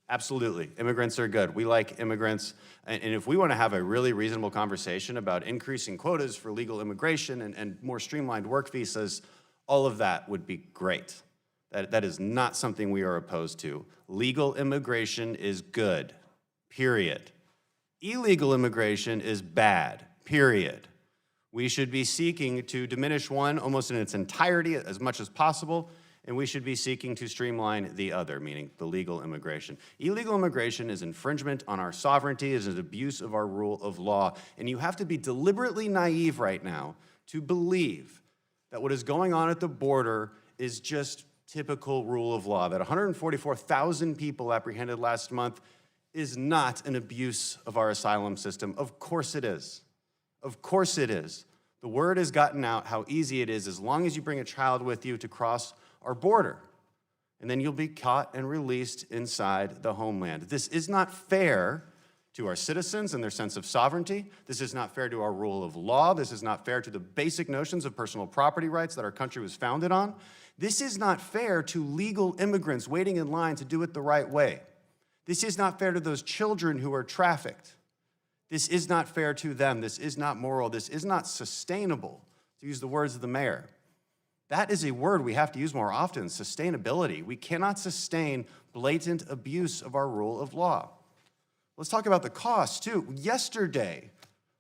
Absolutely, immigrants are good. We like immigrants, and if we want to have a really reasonable conversation about increasing quotas for legal immigration and more streamlined work visas, all of that would be great. That is not something we are opposed to. Legal immigration is good, period. Illegal immigration is bad, period. We should be seeking to diminish one almost in its entirety as much as possible, and we should be seeking to streamline the other, meaning the legal immigration. Illegal immigration is infringement on our sovereignty, is an abuse of our rule of law, and you have to be deliberately naive right now to believe that what is going on at the border is just typical rule of law, that 144,000 people apprehended last month is not an abuse of our asylum system. Of course it is. Of course it is. The word has gotten out how easy it is as long as you bring a child with you to cross our border. And then you'll be caught and released inside the homeland. This is not fair to our citizens and their sense of sovereignty. This is not fair to our rule of law. This is not fair to the basic notions of personal property rights that our country was founded on. This is not fair to legal immigrants waiting in line to do it the right way. This is not fair to those children who are trafficked. This is not fair to them. This is not moral. This is not sustainable, to use the words of the mayor. That is a word we have to use more often, sustainability. We cannot sustain blatant abuse of our rule of law. Let's talk about the cost, too. Yesterday,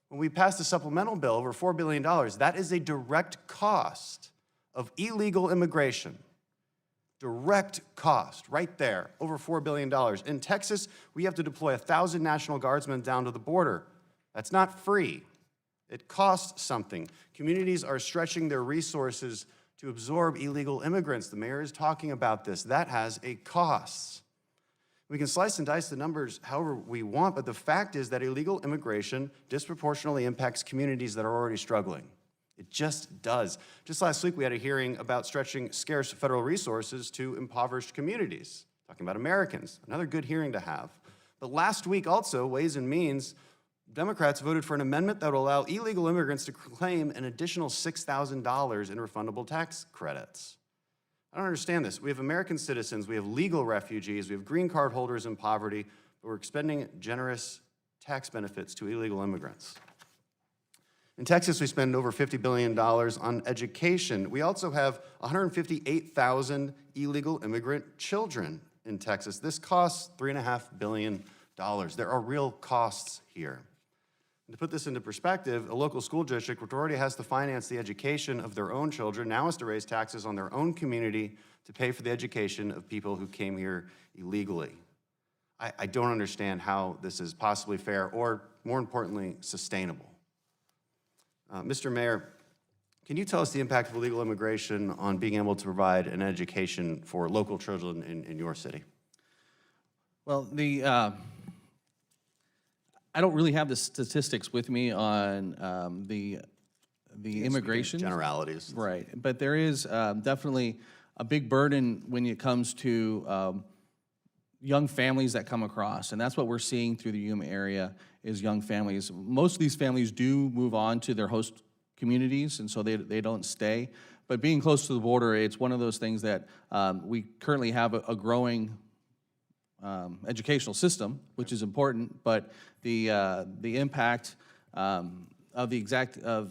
when we passed the supplemental bill, over $4 billion, that is a direct cost of illegal immigration. Direct cost, right there, over $4 billion. In Texas, we have to deploy 1,000 National Guardsmen down to the border. That's not free. It costs something. Communities are stretching their resources to absorb illegal immigrants. The mayor is talking about this. That has a cost. We can slice and dice the numbers however we want, but the fact is that illegal immigration disproportionately impacts communities that are already struggling. It just does. Just last week, we had a hearing about stretching scarce federal resources to impoverished communities, talking about Americans, another good hearing to have. But last week also, Ways and Means, Democrats voted for an amendment that will allow illegal immigrants to claim an additional $6,000 in refundable tax credits. I don't understand this. We have American citizens, we have legal refugees, we have green card holders in poverty, but we're expending generous tax benefits to illegal immigrants. In Texas, we spend over $50 billion on education. We also have 158,000 illegal immigrant children in Texas. This costs $3.5 billion. There are real costs here. And to put this into perspective, a local school district, which already has to finance the education of their own children, now has to raise taxes on their own community to pay for the education of people who came here illegally. I don't understand how this is possibly fair or, more importantly, sustainable. Mr. Mayor, can you tell us the impact of illegal immigration on being able to provide an education for local children in your city? Well, I don't really have the statistics with me on the immigration. Generalities. Right, but there is definitely a big burden when it comes to young families that come across, and that's what we're seeing through the Yuma area is young families. Most of these families do move on to their host communities, and so they don't stay. But being close to the border, it's one of those things that we currently have a growing educational system, which is important, but the impact of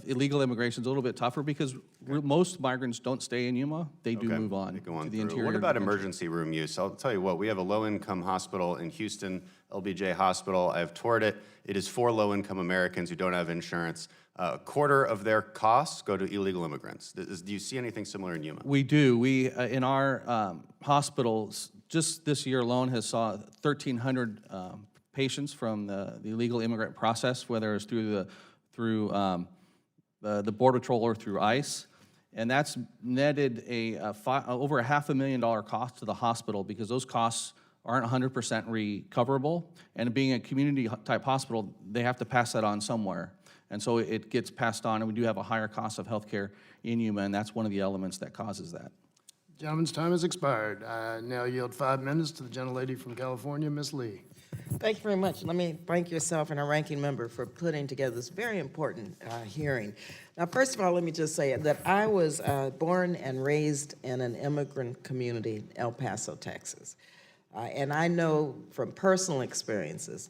illegal immigration is a little bit tougher because most migrants don't stay in Yuma. They do move on to the interior. What about of the country. emergency room use? I'll tell you what, we have a low-income hospital in Houston, LBJ Hospital. I have toured it. It is for low-income Americans who don't have insurance. A quarter of their costs go to illegal immigrants. Do you see anything similar in Yuma? We do. We, in our hospitals, just this year alone has saw 1,300 patients from the illegal immigrant process, whether it's through the Border Patrol or through ICE. And that's netted over $500,000 cost to the hospital because those costs aren't 100% recoverable. And being a community-type hospital, they have to pass that on somewhere. And so it gets passed on, and we do have a higher cost of healthcare in Yuma, and that's one of the elements that causes that. Gentleman's time has expired. I now yield 5 minutes to the gentlelady from California, Ms. Lee. Thank you very much. Let me thank yourself and our ranking member for putting together this very important hearing. Now, first of all, let me just say that I was born and raised in an immigrant community in El Paso, Texas. And I know from personal experiences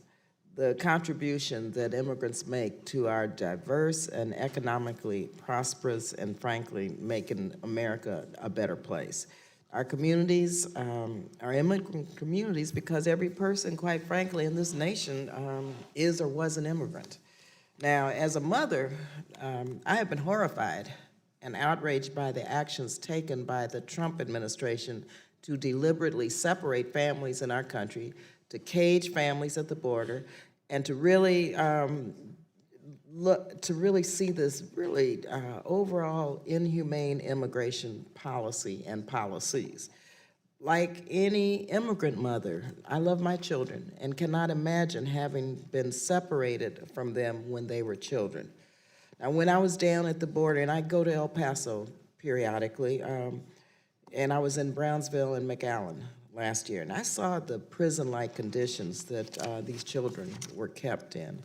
the contribution that immigrants make to our diverse and economically prosperous and, frankly, making America a better place. Our communities are immigrant communities because every person, quite frankly, in this nation is or was an immigrant. Now, as a mother, I have been horrified and outraged by the actions taken by the Trump administration to deliberately separate families in our country, to cage families at the border, and to really see this really overall inhumane immigration policy and policies. Like any immigrant mother, I love my children and cannot imagine having been separated from them when they were children. Now, when I was down at the border, and I go to El Paso periodically, and I was in Brownsville and McAllen last year, and I saw the prison-like conditions that these children were kept in.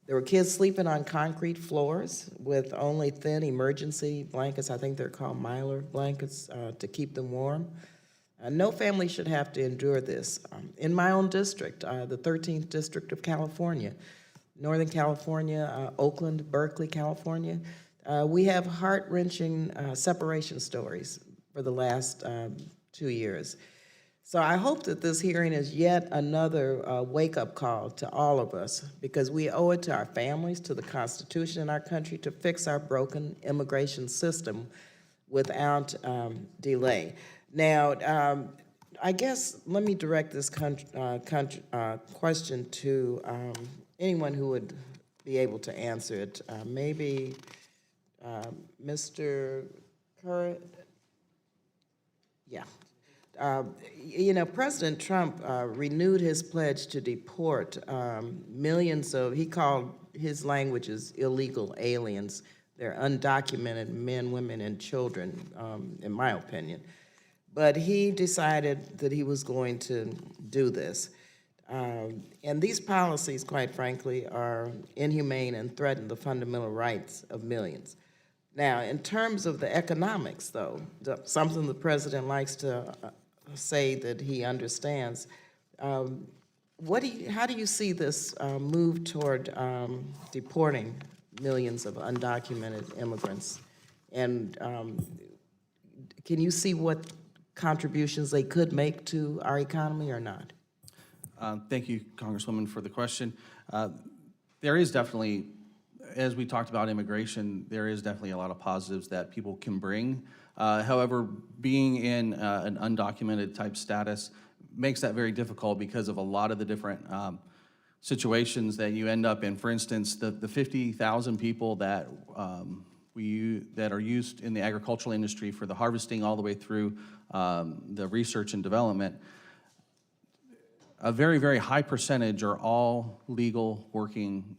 There were kids sleeping on concrete floors with only thin emergency blankets, I think they're called Mylar blankets, to keep them warm. No family should have to endure this. In my own district, the 13th District of California, Northern California, Oakland, Berkeley, California, we have heart-wrenching separation stories for the last 2 years. So I hope that this hearing is yet another wake-up call to all of us, because we owe it to our families, to the Constitution in our country, to fix our broken immigration system without delay. Now, I guess let me direct this question to anyone who would be able to answer it. Maybe Mr. Curran? Yeah. You know, President Trump renewed his pledge to deport millions of, he called his languages illegal aliens. They're undocumented men, women, and children, in my opinion. But he decided that he was going to do this. And these policies, quite frankly, are inhumane and threaten the fundamental rights of millions. Now, in terms of the economics, though, something the president likes to say that he understands, how do you see this move toward deporting millions of undocumented immigrants? And can you see what contributions they could make to our economy or not? Thank you, Congresswoman, for the question. There is definitely, as we talked about immigration, there is definitely a lot of positives that people can bring. However, being in an undocumented type status makes that very difficult because of a lot of the different situations that you end up in. For instance, the 50,000 people that that are used in the agricultural industry for the harvesting all the way through the research and development, a very, very high percentage are all legal working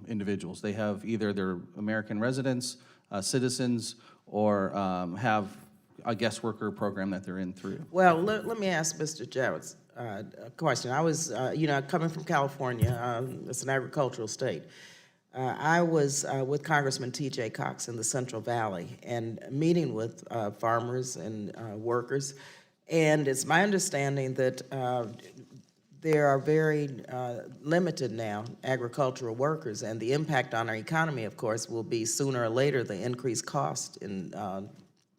individuals. They have either their American residents, citizens, or have a guest worker program that they're in through. Well, let me ask Mr. Javits a question. I was, coming from California, it's an agricultural state. I was with Congressman T.J. Cox in the Central Valley and meeting with farmers and workers. And it's my understanding that there are very limited now agricultural workers, and the impact on our economy, of course, will be sooner or later the increased cost in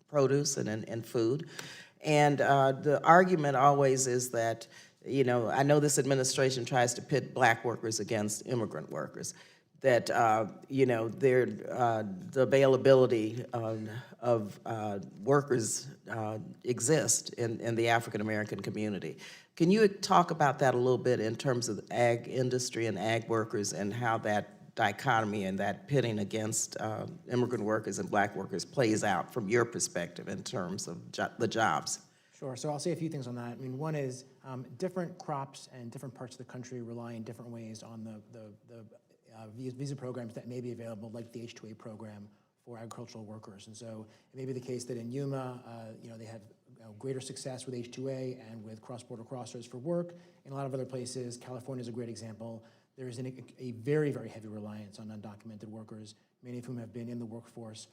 produce and in food. And the argument always is that, I know this administration tries to pit black workers against immigrant workers, that, the availability of workers exist in the African-American community. Can you talk about that a little bit in terms of the ag industry and ag workers and how that dichotomy and that pitting against immigrant workers and black workers plays out from your perspective in terms of the jobs? Sure, so I'll say a few things on that. I mean, one is different crops and different parts of the country rely in different ways on the visa programs that may be available, like the H-2A program for agricultural workers. And so it may be the case that in Yuma, they have greater success with H-2A and with cross-border crossers for work. In a lot of other places, California is a great example. There is a very, very heavy reliance on undocumented workers, many of whom have been in the workforce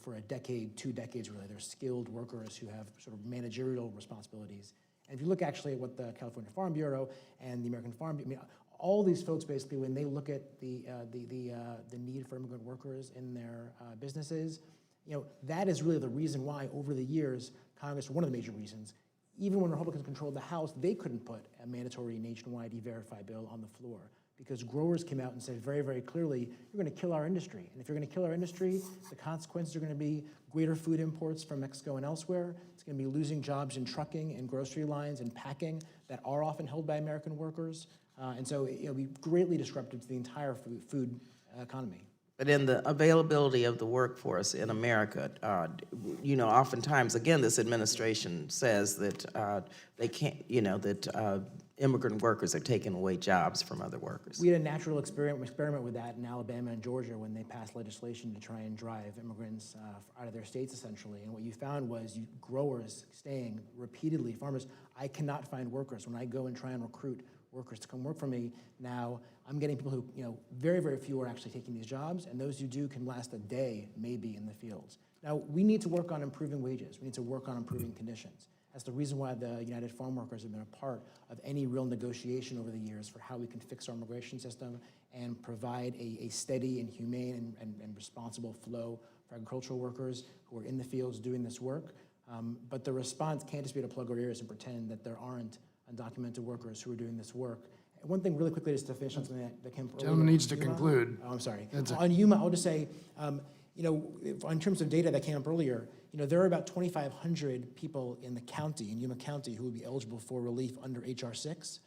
for a decade, 2 decades really. They're skilled workers who have sort of managerial responsibilities. And if you look actually at what the California Farm Bureau and the American Farm Bureau, all these folks basically, when they look at the need for immigrant workers in their businesses, that is really the reason why over the years, Congress, one of the major reasons, even when Republicans controlled the House, they couldn't put a mandatory nationwide E-Verify bill on the floor, because growers came out and said very, very clearly, you're going to kill our industry. And if you're going to kill our industry, the consequences are going to be greater food imports from Mexico and elsewhere. It's going to be losing jobs in trucking and grocery lines and packing that are often held by American workers. And so it'll be greatly disruptive to the entire food economy. But in the availability of the workforce in America, oftentimes, again, this administration says that they can't, that immigrant workers are taking away jobs from other workers. We had a natural experiment with that in Alabama and Georgia when they passed legislation to try and drive immigrants out of their states, essentially. And what you found was growers saying repeatedly, farmers, I cannot find workers. When I go and try and recruit workers to come work for me, now I'm getting people who, very, very few are actually taking these jobs, and those who do can last a day, maybe, in the fields. Now, we need to work on improving wages. We need to work on improving conditions. That's the reason why the United Farm Workers have been a part of any real negotiation over the years for how we can fix our immigration system and provide a steady and humane and responsible flow for agricultural workers who are in the fields doing this work. But the response can't just be to plug our ears and pretend that there aren't undocumented workers who are doing this work. And one thing really quickly just to finish on something that came earlier. Gentleman needs to Yuma. conclude. Oh, I'm sorry. On Yuma, I'll just say, in terms of data that came up earlier, there are about 2,500 people in the county, in Yuma County, who would be eligible for relief under H.R. 6.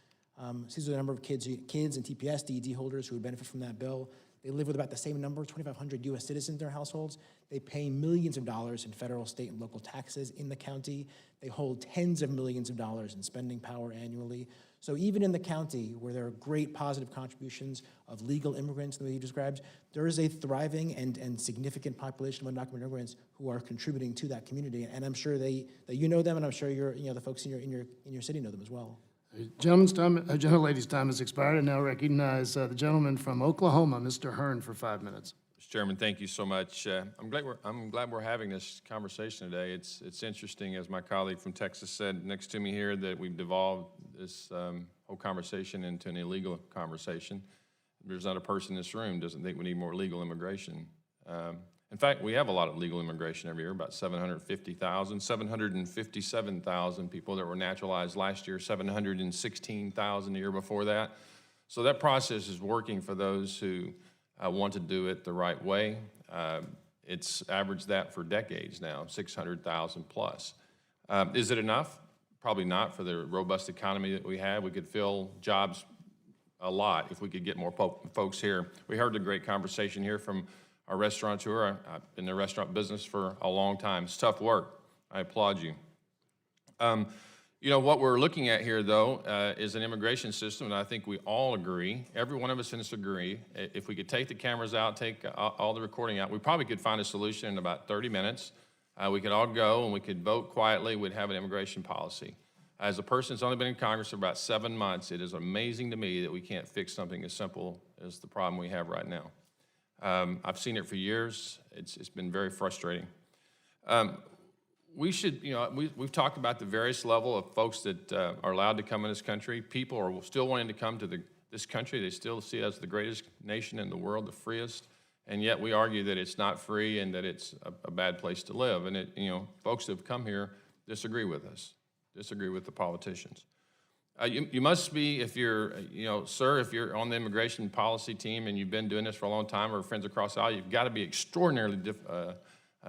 These are the number of kids and TPS, DED holders who would benefit from that bill. They live with about the same number, 2,500 U.S. citizens in their households. They pay millions of dollars in federal, state, and local taxes in the county. They hold tens of millions of dollars in spending power annually. So even in the county, where there are great positive contributions of legal immigrants, the way you described, there is a thriving and significant population of undocumented immigrants who are contributing to that community. And I'm sure that you know them, and I'm sure the folks in your city know them as well. Gentlelady's time has expired. I now recognize the gentleman from Oklahoma, Mr. Hearn, for 5 minutes. Mr. Chairman, thank you so much. I'm glad we're having this conversation today. It's interesting, as my colleague from Texas said next to me here, that we've devolved this whole conversation into an illegal conversation. There's not a person in this room who doesn't think we need more legal immigration. In fact, we have a lot of legal immigration every year, about 750,000, 757,000 people that were naturalized last year, 716,000 the year before that. So that process is working for those who want to do it the right way. It's averaged that for decades now, 600,000 plus. Is it enough? Probably not for the robust economy that we have. We could fill jobs a lot if we could get more folks here. We heard a great conversation here from our restaurateur. I've been in the restaurant business for a long time. It's tough work. I applaud you. What we're looking at here, though, is an immigration system, and I think we all agree, every one of us in this agree, if we could take the cameras out, take all the recording out, we probably could find a solution in about 30 minutes. We could all go and we could vote quietly. We'd have an immigration policy. As a person that's only been in Congress for about 7 months, it is amazing to me that we can't fix something as simple as the problem we have right now. I've seen it for years. It's been very frustrating. We should, we've talked about the various level of folks that are allowed to come in this country. People are still wanting to come to this country. They still see us as the greatest nation in the world, the freest, and yet we argue that it's not free and that it's a bad place to live. And folks that have come here disagree with us, disagree with the politicians. You must be, if you're, sir, if you're on the immigration policy team and you've been doing this for a long time, or friends across the aisle, you've got to be extraordinarily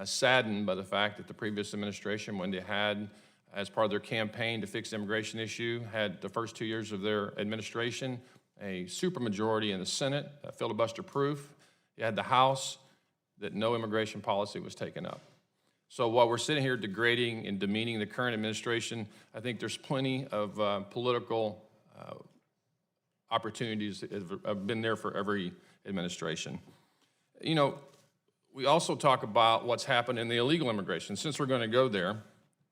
saddened by the fact that the previous administration, when they had, as part of their campaign to fix the immigration issue, had the first 2 years of their administration a supermajority in the Senate, filibuster-proof. You had the House, that no immigration policy was taken up. So while we're sitting here degrading and demeaning the current administration, I think there's plenty of political opportunities that have been there for every administration. We also talk about what's happened in the illegal immigration. Since we're going to go there,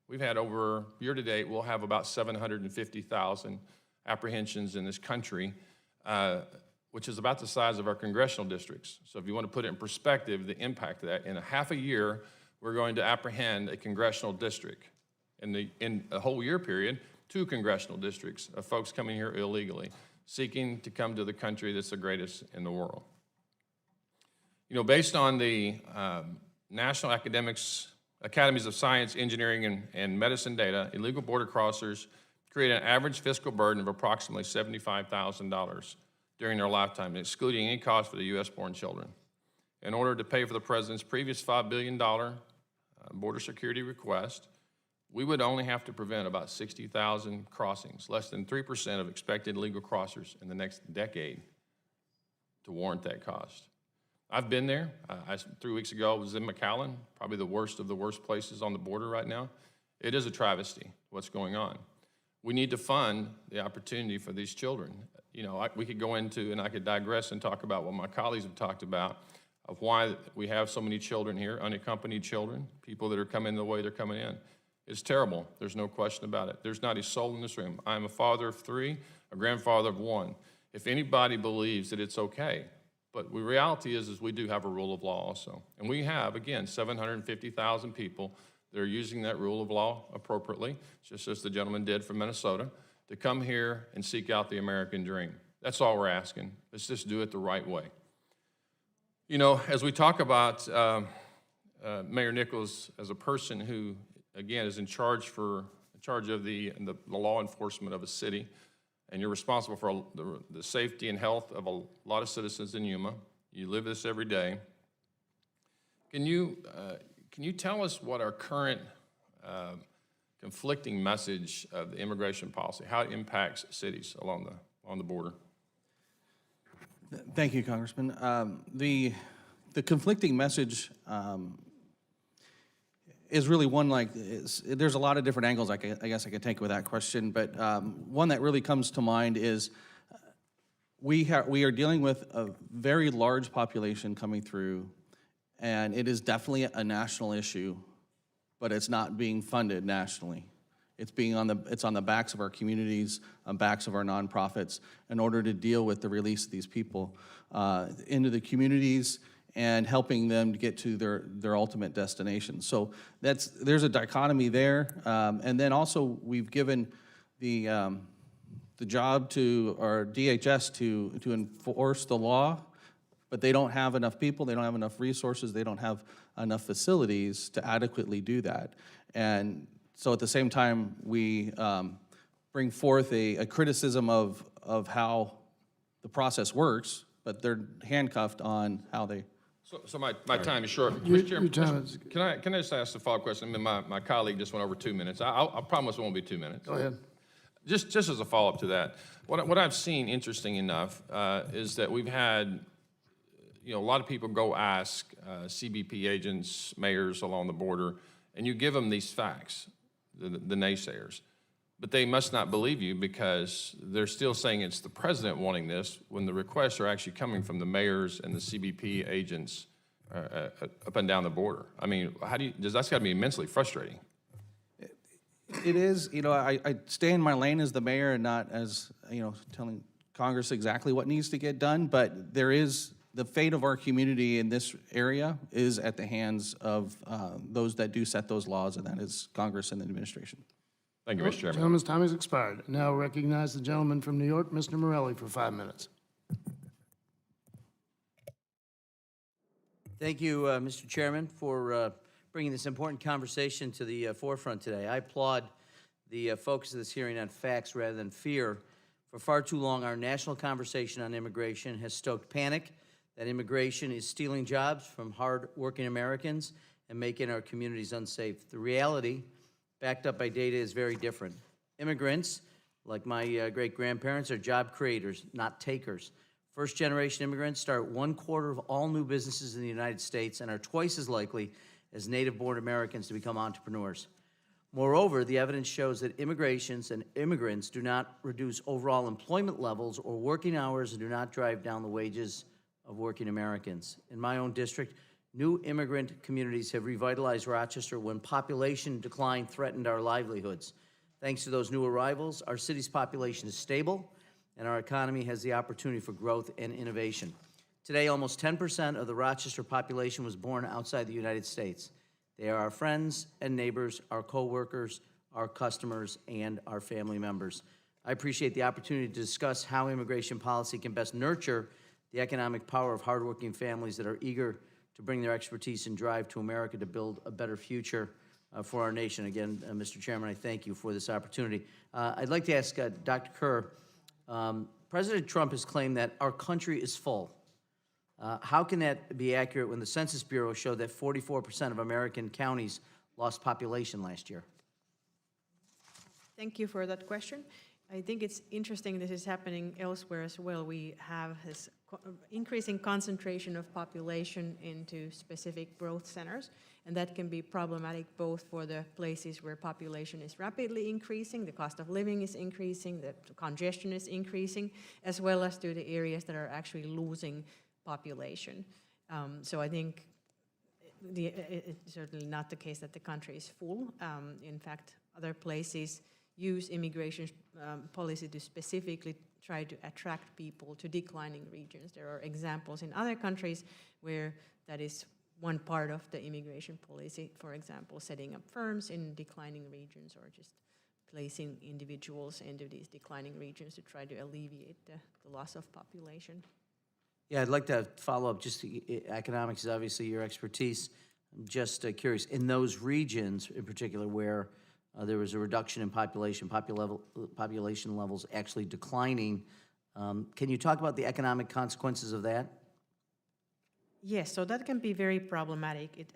we've had over, year to date, we'll have about 750,000 apprehensions in this country, which is about the size of our congressional districts. So if you want to put it in perspective, the impact of that, in a half a year, we're going to apprehend a congressional district. In a whole year period, 2 congressional districts of folks coming here illegally, seeking to come to the country that's the greatest in the world. Based on the National Academies of Science, Engineering, and Medicine data, illegal border crossers create an average fiscal burden of approximately $75,000 during their lifetime, excluding any cost for the U.S.-born children. In order to pay for the president's previous $5 billion border security request, we would only have to prevent about 60,000 crossings, less than 3% of expected legal crossers in the next decade, to warrant that cost. I've been there. 3 weeks ago, I was in McAllen, probably the worst of the worst places on the border right now. It is a travesty what's going on. We need to fund the opportunity for these children. You know, we could go into, and I could digress and talk about what my colleagues have talked about, of why we have so many children here, unaccompanied children, people that are coming the way they're coming in. It's terrible. There's no question about it. There's not a soul in this room. I'm a father of 3, a grandfather of 1. If anybody believes that it's okay, but the reality is we do have a rule of law also. And we have, again, 750,000 people that are using that rule of law appropriately, just as the gentleman did from Minnesota, to come here and seek out the American dream. That's all we're asking. Let's just do it the right way. You know, as we talk about Mayor Nichols as a person who, again, is in charge of the law enforcement of a city, and you're responsible for the safety and health of a lot of citizens in Yuma. You live this every day. Can you tell us what our current conflicting message of the immigration policy, how it impacts cities along the border? Thank you, Congressman. The conflicting message is really one there's a lot of different angles I guess I could take with that question, but one that really comes to mind is we are dealing with a very large population coming through, and it is definitely a national issue, but it's not being funded nationally. It's on the backs of our communities, on backs of our nonprofits, in order to deal with the release of these people into the communities and helping them to get to their ultimate destination. So there's a dichotomy there, and then also we've given the job to our DHS to enforce the law, but they don't have enough people, they don't have enough resources, they don't have enough facilities to adequately do that. And so at the same time, we bring forth a criticism of how the process works, but they're handcuffed on how they. So my time is short. Mr. Chairman, can I just ask a follow-up question? I mean, my colleague just went over 2 minutes. I promise it won't be 2 minutes. Go ahead. Just as a follow-up to that, what I've seen, interesting enough, is that we've had, a lot of people go ask CBP agents, mayors along the border, and you give them these facts, the naysayers. But they must not believe you because they're still saying it's the president wanting this when the requests are actually coming from the mayors and the CBP agents up and down the border. I mean, that's got to be immensely frustrating. It is. I stay in my lane as the mayor and not as, telling Congress exactly what needs to get done, but there is the fate of our community in this area is at the hands of those that do set those laws, and that is Congress and the administration. Thank you, Mr. Chairman. Gentleman's time has expired. Now recognize the gentleman from New York, Mr. Morelli, for 5 minutes. Thank you, Mr. Chairman, for bringing this important conversation to the forefront today. I applaud the focus of this hearing on facts rather than fear. For far too long, our national conversation on immigration has stoked panic that immigration is stealing jobs from hard-working Americans and making our communities unsafe. The reality, backed up by data, is very different. Immigrants, like my great-grandparents, are job creators, not takers. First-generation immigrants start 1/4 of all new businesses in the United States and are twice as likely as native-born Americans to become entrepreneurs. Moreover, the evidence shows that immigrations and immigrants do not reduce overall employment levels or working hours and do not drive down the wages of working Americans. In my own district, new immigrant communities have revitalized Rochester when population decline threatened our livelihoods. Thanks to those new arrivals, our city's population is stable, and our economy has the opportunity for growth and innovation. Today, almost 10% of the Rochester population was born outside the United States. They are our friends and neighbors, our co-workers, our customers, and our family members. I appreciate the opportunity to discuss how immigration policy can best nurture the economic power of hardworking families that are eager to bring their expertise and drive to America to build a better future for our nation. Again, Mr. Chairman, I thank you for this opportunity. I'd like to ask Dr. Kerr President Trump has claimed that our country is full. How can that be accurate when the Census Bureau showed that 44% of American counties lost population last year? Thank you for that question. I think it's interesting this is happening elsewhere as well. We have this increasing concentration of population into specific growth centers, and that can be problematic both for the places where population is rapidly increasing, the cost of living is increasing, the congestion is increasing, as well as to the areas that are actually losing population. So I think it's certainly not the case that the country is full. In fact, other places use immigration policy to specifically try to attract people to declining regions. There are examples in other countries where that is one part of the immigration policy, for example, setting up firms in declining regions or just placing individuals into these declining regions to try to alleviate the loss of population. Yeah, I'd like to follow up. Just economics is obviously your expertise. I'm just curious, in those regions in particular where there was a reduction in population levels actually declining, can you talk about the economic consequences of that? Yes, so that can be very problematic.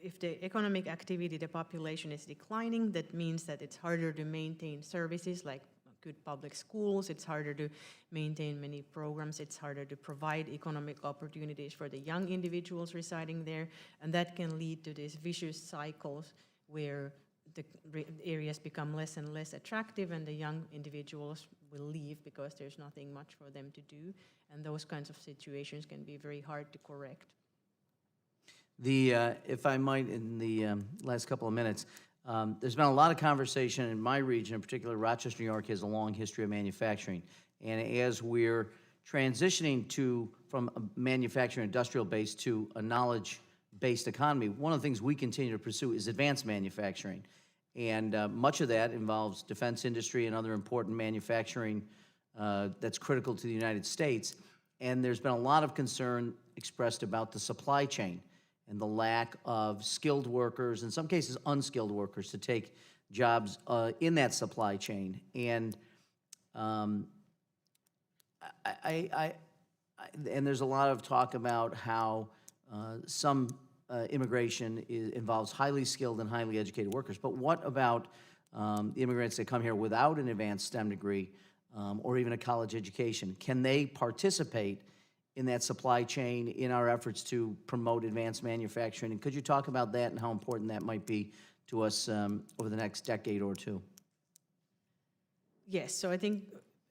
If the economic activity, the population is declining, that means that it's harder to maintain services like good public schools, it's harder to maintain many programs, it's harder to provide economic opportunities for the young individuals residing there, and that can lead to these vicious cycles where the areas become less and less attractive and the young individuals will leave because there's nothing much for them to do, and those kinds of situations can be very hard to correct. If I might, in the last couple of minutes, there's been a lot of conversation in my region, in particular Rochester, New York, has a long history of manufacturing. And as we're transitioning from a manufacturing industrial base to a knowledge-based economy, one of the things we continue to pursue is advanced manufacturing. And much of that involves defense industry and other important manufacturing that's critical to the United States. And there's been a lot of concern expressed about the supply chain and the lack of skilled workers, in some cases unskilled workers, to take jobs in that supply chain. And and there's a lot of talk about how some immigration involves highly skilled and highly educated workers. But what about the immigrants that come here without an advanced STEM degree or even a college education? Can they participate in that supply chain in our efforts to promote advanced manufacturing? And could you talk about that and how important that might be to us over the next decade or two? Yes, so I think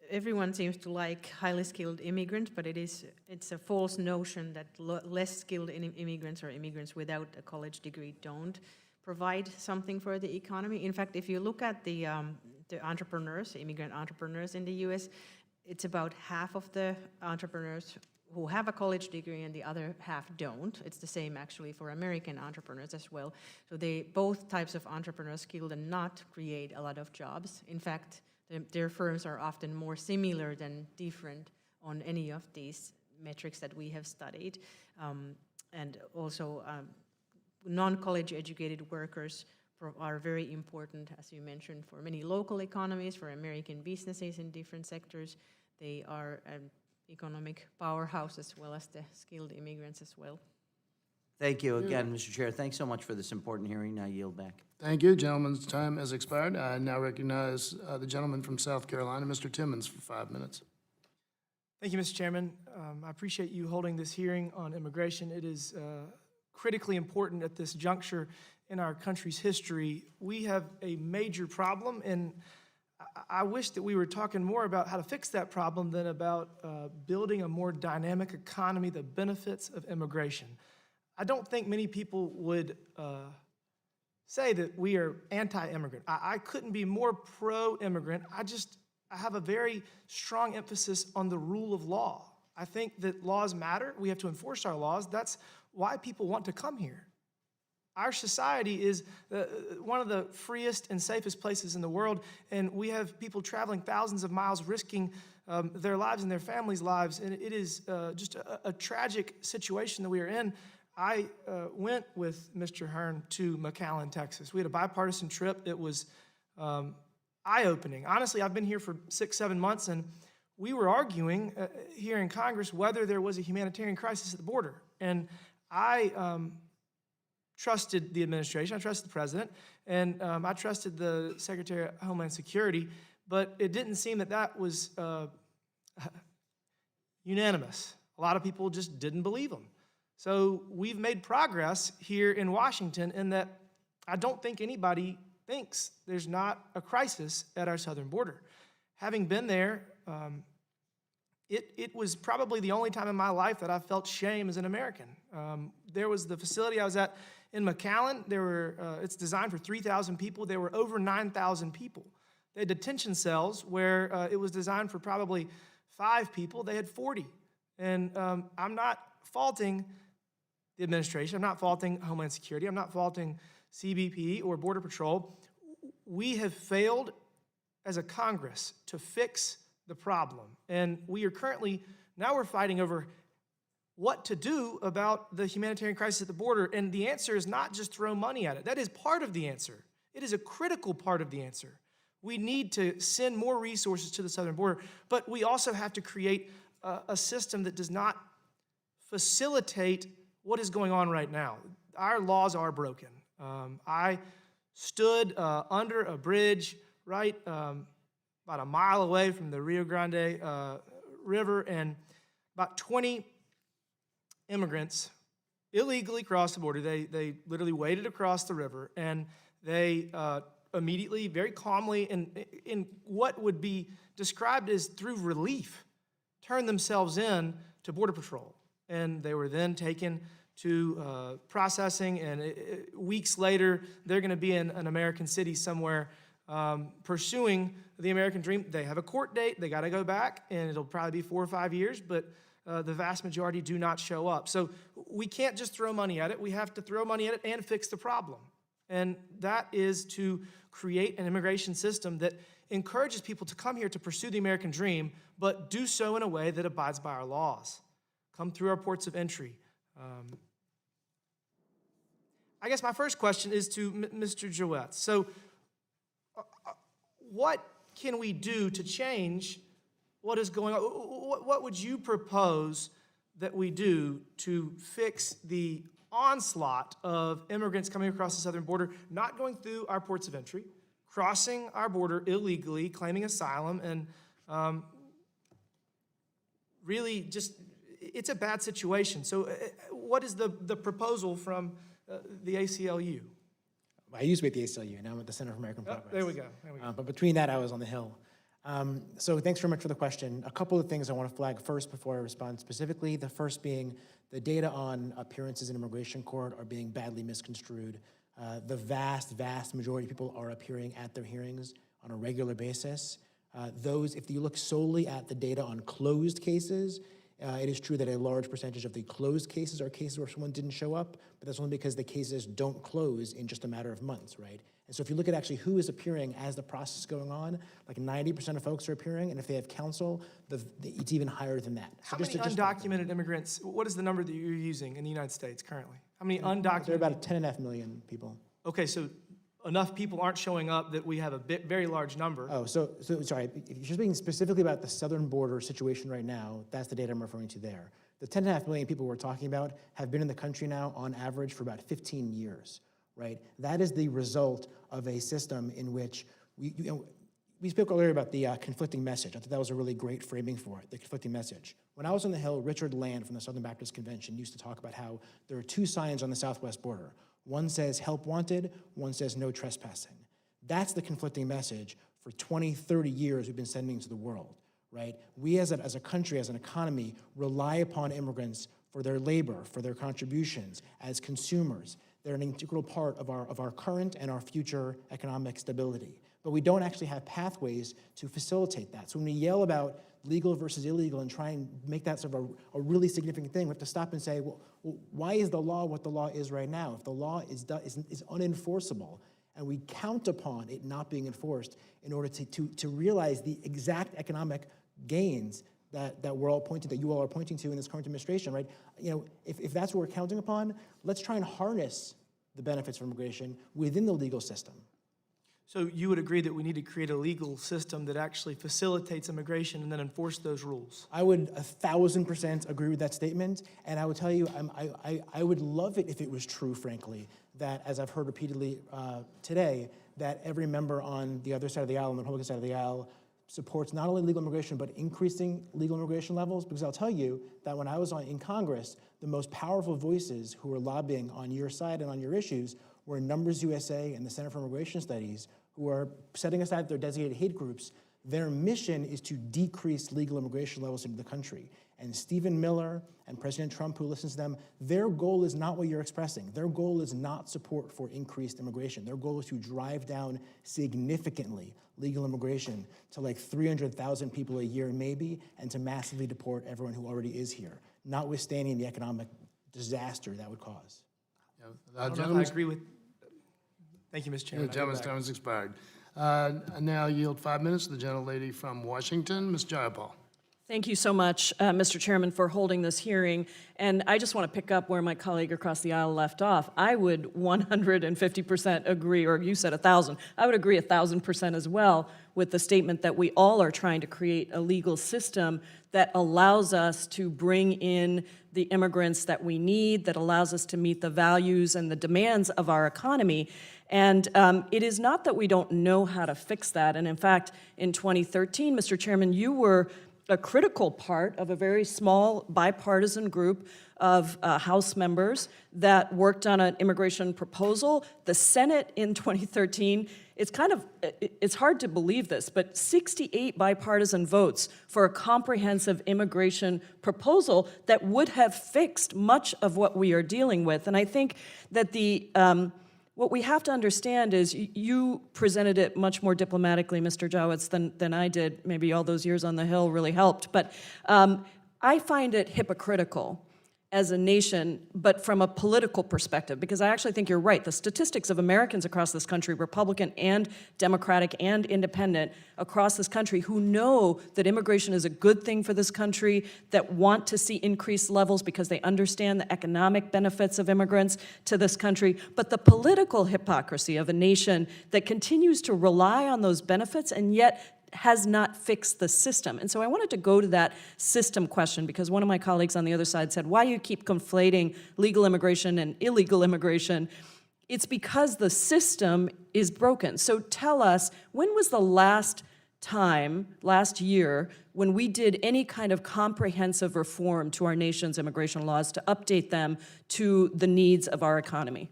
everyone seems to like highly skilled immigrants, but it's a false notion that less skilled immigrants or immigrants without a college degree don't provide something for the economy. In fact, if you look at the entrepreneurs, immigrant entrepreneurs in the US, it's about half of the entrepreneurs who have a college degree and the other half don't. It's the same actually for American entrepreneurs as well. So both types of entrepreneurs, skilled and not, create a lot of jobs. In fact, their firms are often more similar than different on any of these metrics that we have studied. And also non-college educated workers are very important, as you mentioned, for many local economies, for American businesses in different sectors. They are economic powerhouse as well as the skilled immigrants as well. Thank you again, Mr. Chair. Thanks so much for this important hearing. I yield back. Thank you. Gentleman's time has expired. I now recognize the gentleman from South Carolina, Mr. Timmons, for 5 minutes. Thank you, Mr. Chairman. I appreciate you holding this hearing on immigration. It is critically important at this juncture in our country's history. We have a major problem, and I wish that we were talking more about how to fix that problem than about building a more dynamic economy that benefits of immigration. I don't think many people would say that we are anti-immigrant. I couldn't be more pro-immigrant. I have a very strong emphasis on the rule of law. I think that laws matter. We have to enforce our laws. That's why people want to come here. Our society is one of the freest and safest places in the world, and we have people traveling thousands of miles, risking their lives and their families' lives, and it is just a tragic situation that we are in. I went with Mr. Hearn to McAllen, Texas. We had a bipartisan trip. It was eye-opening. Honestly, I've been here for 6-7 months, and we were arguing here in Congress whether there was a humanitarian crisis at the border. And I trusted the administration, I trusted the president, and I trusted the Secretary of Homeland Security, but it didn't seem that that was unanimous. A lot of people just didn't believe them. So we've made progress here in Washington in that I don't think anybody thinks there's not a crisis at our southern border. Having been there, it was probably the only time in my life that I felt shame as an American. There was the facility I was at in McAllen. It's designed for 3,000 people. There were over 9,000 people. They had detention cells where it was designed for probably 5 people. They had 40. And I'm not faulting the administration. I'm not faulting Homeland Security. I'm not faulting CBP or Border Patrol. We have failed as a Congress to fix the problem. And we are currently, now we're fighting over what to do about the humanitarian crisis at the border. And the answer is not just throw money at it. That is part of the answer. It is a critical part of the answer. We need to send more resources to the southern border, but we also have to create a system that does not facilitate what is going on right now. Our laws are broken. I stood under a bridge right about a mile away from the Rio Grande River, and about 20 immigrants illegally crossed the border. They literally waded across the river, and they immediately, very calmly, and in what would be described as through relief, turned themselves in to Border Patrol. And they were then taken to processing, and weeks later, they're going to be in an American city somewhere pursuing the American dream. They have a court date. They got to go back, and it'll probably be 4 or 5 years, but the vast majority do not show up. So we can't just throw money at it. We have to throw money at it and fix the problem. And that is to create an immigration system that encourages people to come here to pursue the American dream, but do so in a way that abides by our laws. Come through our ports of entry. I guess my first question is to Mr. Javits. So what can we do to change what is going on? What would you propose that we do to fix the onslaught of immigrants coming across the southern border, not going through our ports of entry, crossing our border illegally, claiming asylum, and really just, it's a bad situation. So what is the proposal from the ACLU? I used to be at the ACLU, now I'm at the Center for American Progress. There we go. But between that, I was on the Hill. So thanks very much for the question. A couple of things I want to flag first before I respond specifically. The first being the data on appearances in immigration court are being badly misconstrued. The vast, vast majority of people are appearing at their hearings on a regular basis. If you look solely at the data on closed cases, it is true that a large percentage of the closed cases are cases where someone didn't show up, but that's only because the cases don't close in just a matter of months, right? And so if you look at actually who is appearing as the process is going on, like 90% of folks are appearing, and if they have counsel, it's even higher than that. How many undocumented immigrants, what is the number that you're using in the United States currently? How many undocumented? There are about 10.5 million people. Okay, so enough people aren't showing up that we have a very large number. Oh, so sorry, if you're speaking specifically about the southern border situation right now, that's the data I'm referring to there. The 10.5 million people we're talking about have been in the country now on average for about 15 years, right? That is the result of a system in which we spoke earlier about the conflicting message. I thought that was a really great framing for it, the conflicting message. When I was on the Hill, Richard Land from the Southern Baptist Convention used to talk about how there are 2 signs on the southwest border. One says help wanted, one says no trespassing. That's the conflicting message for 20, 30 years we've been sending to the world, right? We as a country, as an economy, rely upon immigrants for their labor, for their contributions as consumers. They're an integral part of our current and our future economic stability. But we don't actually have pathways to facilitate that. So when we yell about legal versus illegal and try and make that sort of a really significant thing, we have to stop and say, well, why is the law what the law is right now? If the law is unenforceable, and we count upon it not being enforced in order to realize the exact economic gains that we're all pointing, that you all are pointing to in this current administration, right? You know, if that's what we're counting upon, let's try and harness the benefits of immigration within the legal system. So you would agree that we need to create a legal system that actually facilitates immigration and then enforce those rules? I would 1,000% agree with that statement, and I would tell you, I would love it if it was true, frankly, that, as I've heard repeatedly today, that every member on the other side of the aisle, on the Republican side of the aisle, supports not only legal immigration, but increasing legal immigration levels, because I'll tell you that when I was in Congress, the most powerful voices who were lobbying on your side and on your issues were Numbers USA and the Center for Immigration Studies, who are setting aside their designated hate groups. Their mission is to decrease legal immigration levels into the country. And Stephen Miller and President Trump, who listens to them, their goal is not what you're expressing. Their goal is not support for increased immigration. Their goal is to drive down significantly legal immigration to like 300,000 people a year maybe, and to massively deport everyone who already is here, notwithstanding the economic disaster that would cause. I don't know if I agree with. Thank you, Mr. Chairman. The gentleman's time has expired. I now yield 5 minutes to the gentlelady from Washington, Ms. Jayapal. Thank you so much, Mr. Chairman, for holding this hearing. And I just want to pick up where my colleague across the aisle left off. I would 150% agree, or you said 1,000. I would agree 1,000% as well with the statement that we all are trying to create a legal system that allows us to bring in the immigrants that we need, that allows us to meet the values and the demands of our economy. And it is not that we don't know how to fix that. And in fact, in 2013, Mr. Chairman, you were a critical part of a very small bipartisan group of House members that worked on an immigration proposal. The Senate in 2013, it's hard to believe this, but 68 bipartisan votes for a comprehensive immigration proposal that would have fixed much of what we are dealing with. And I think that what we have to understand is you presented it much more diplomatically, Mr. Javits, than I did. Maybe all those years on the Hill really helped. But I find it hypocritical as a nation, but from a political perspective, because I actually think you're right. The statistics of Americans across this country, Republican and Democratic and Independent, across this country who know that immigration is a good thing for this country, that want to see increased levels because they understand the economic benefits of immigrants to this country, but the political hypocrisy of a nation that continues to rely on those benefits and yet has not fixed the system. And so I wanted to go to that system question because one of my colleagues on the other side said, why do you keep conflating legal immigration and illegal immigration? It's because the system is broken. So tell us, when was the last year, when we did any kind of comprehensive reform to our nation's immigration laws to update them to the needs of our economy?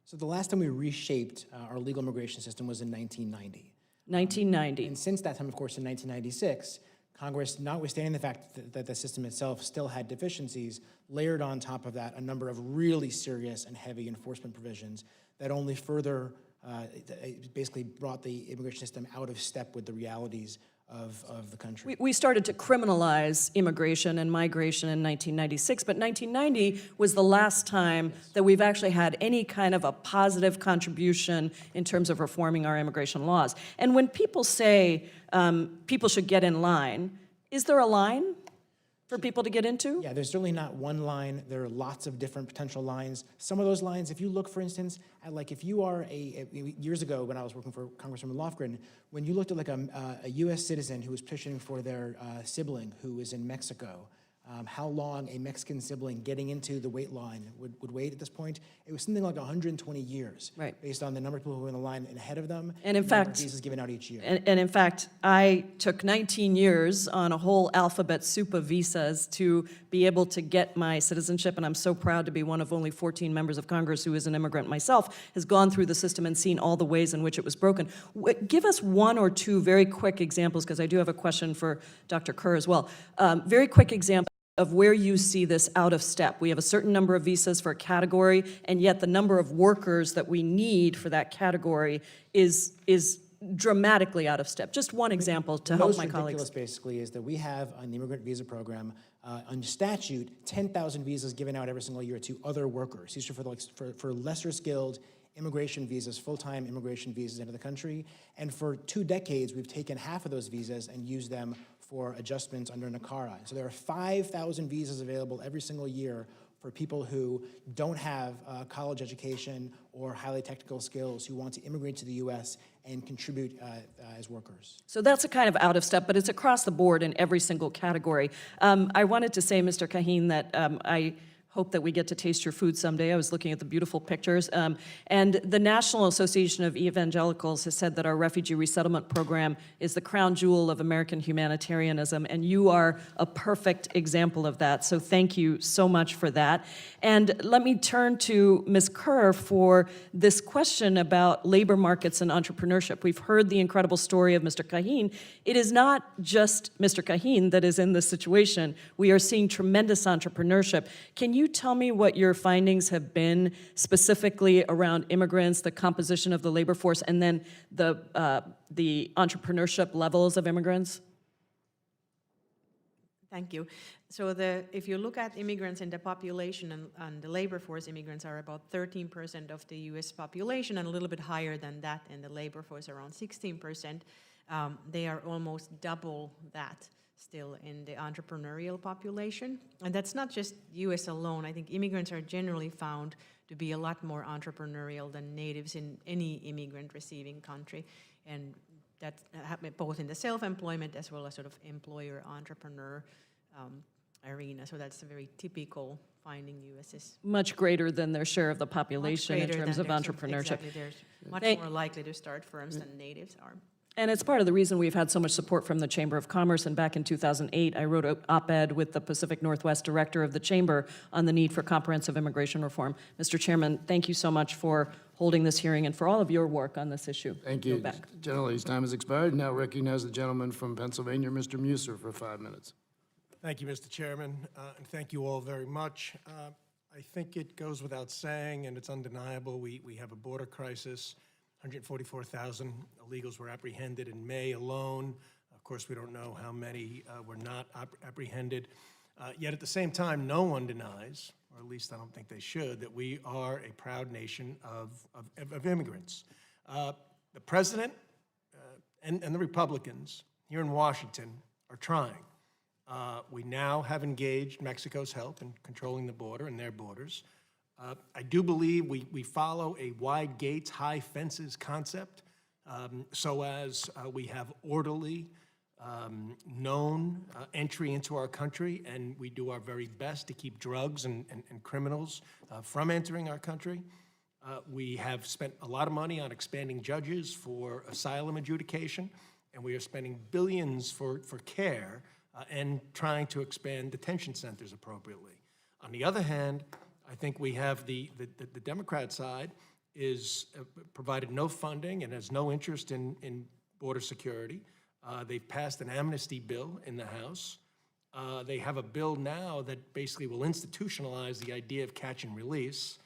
So the last time we reshaped our legal immigration system was in 1990. 1990. And since that time, of course, in 1996, Congress, notwithstanding the fact that the system itself still had deficiencies, layered on top of that a number of really serious and heavy enforcement provisions that only further basically brought the immigration system out of step with the realities of the country. We started to criminalize immigration and migration in 1996, but 1990 was the last time that we've actually had any kind of a positive contribution in terms of reforming our immigration laws. And when people say people should get in line, is there a line for people to get into? Yeah, there's certainly not one line. There are lots of different potential lines. Some of those lines, if you look, for instance, at like if you are years ago when I was working for Congresswoman Lofgren, when you looked at like a U.S. citizen who was petitioning for their sibling who is in Mexico, how long a Mexican sibling getting into the wait line would wait at this point, it was something like 120 years, right, based on the number of people who were in the line ahead of them, and in fact, visas given out each year. And in fact, I took 19 years on a whole alphabet soup of visas to be able to get my citizenship, and I'm so proud to be one of only 14 members of Congress who is an immigrant myself, has gone through the system and seen all the ways in which it was broken. Give us one or two very quick examples, because I do have a question for Dr. Kerr as well. Very quick example of where you see this out of step. We have a certain number of visas for a category, and yet the number of workers that we need for that category is dramatically out of step. Just one example to help my colleagues. The most ridiculous, basically, is that we have on the immigrant visa program, on statute, 10,000 visas given out every single year to other workers. These are for lesser skilled immigration visas, full-time immigration visas into the country. And for 2 decades, we've taken half of those visas and used them for adjustments under NACARA. So there are 5,000 visas available every single year for people who don't have a college education or highly technical skills who want to immigrate to the U.S. and contribute as workers. So that's a kind of out of step, but it's across the board in every single category. I wanted to say, Mr. Kaheen, that I hope that we get to taste your food someday. I was looking at the beautiful pictures. And the National Association of Evangelicals has said that our refugee resettlement program is the crown jewel of American humanitarianism, and you are a perfect example of that. So thank you so much for that. And let me turn to Ms. Kerr for this question about labor markets and entrepreneurship. We've heard the incredible story of Mr. Kaheen. It is not just Mr. Kaheen that is in this situation. We are seeing tremendous entrepreneurship. Can you tell me what your findings have been specifically around immigrants, the composition of the labor force, and then the entrepreneurship levels of immigrants? Thank you. So if you look at immigrants in the population and the labor force, immigrants are about 13% of the U.S. population and a little bit higher than that in the labor force, around 16%. They are almost double that still in the entrepreneurial population. And that's not just U.S. alone. I think immigrants are generally found to be a lot more entrepreneurial than natives in any immigrant receiving country. And that's both in the self-employment as well as sort of employer-entrepreneur arena. So that's a very typical finding U.S. is Much greater than their share of the population in terms of entrepreneurship. Exactly, they're much more likely to start firms than natives are. And it's part of the reason we've had so much support from the Chamber of Commerce. And back in 2008, I wrote an op-ed with the Pacific Northwest director of the Chamber on the need for comprehensive immigration reform. Mr. Chairman, thank you so much for holding this hearing and for all of your work on this issue. Thank you. General Lee's time has expired. Now recognize the gentleman from Pennsylvania, Mr. Muser, for 5 minutes. Thank you, Mr. Chairman, and thank you all very much. I think it goes without saying, and it's undeniable, we have a border crisis. 144,000 illegals were apprehended in May alone. Of course, we don't know how many were not apprehended. Yet at the same time, no one denies, or at least I don't think they should, that we are a proud nation of immigrants. The president and the Republicans here in Washington are trying. We now have engaged Mexico's help in controlling the border and their borders. I do believe we follow a wide gates, high fences concept, so as we have orderly, known entry into our country, and we do our very best to keep drugs and criminals from entering our country. We have spent a lot of money on expanding judges for asylum adjudication, and we are spending billions for care and trying to expand detention centers appropriately. On the other hand, I think we have the Democrat side is provided no funding and has no interest in border security. They've passed an amnesty bill in the House. They have a bill now that basically will institutionalize the idea of catch and release,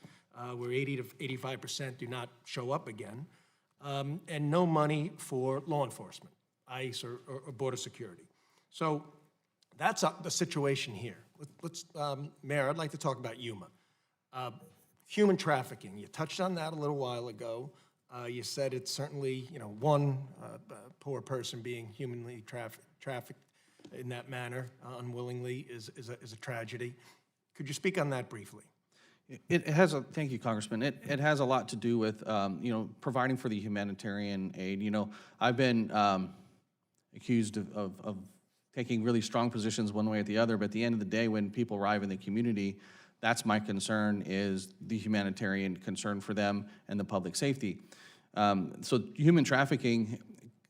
where 80 to 85% do not show up again, and no money for law enforcement, ICE or border security. So that's the situation here. Mayor, I'd like to talk about Yuma. Human trafficking, you touched on that a little while ago. You said it's certainly, one poor person being humanly trafficked in that manner unwillingly is a tragedy. Could you speak on that briefly? It has thank you, Congressman. It has a lot to do with, providing for the humanitarian aid. I've been accused of taking really strong positions one way or the other, but at the end of the day, when people arrive in the community, that's my concern, is the humanitarian concern for them and the public safety. So human trafficking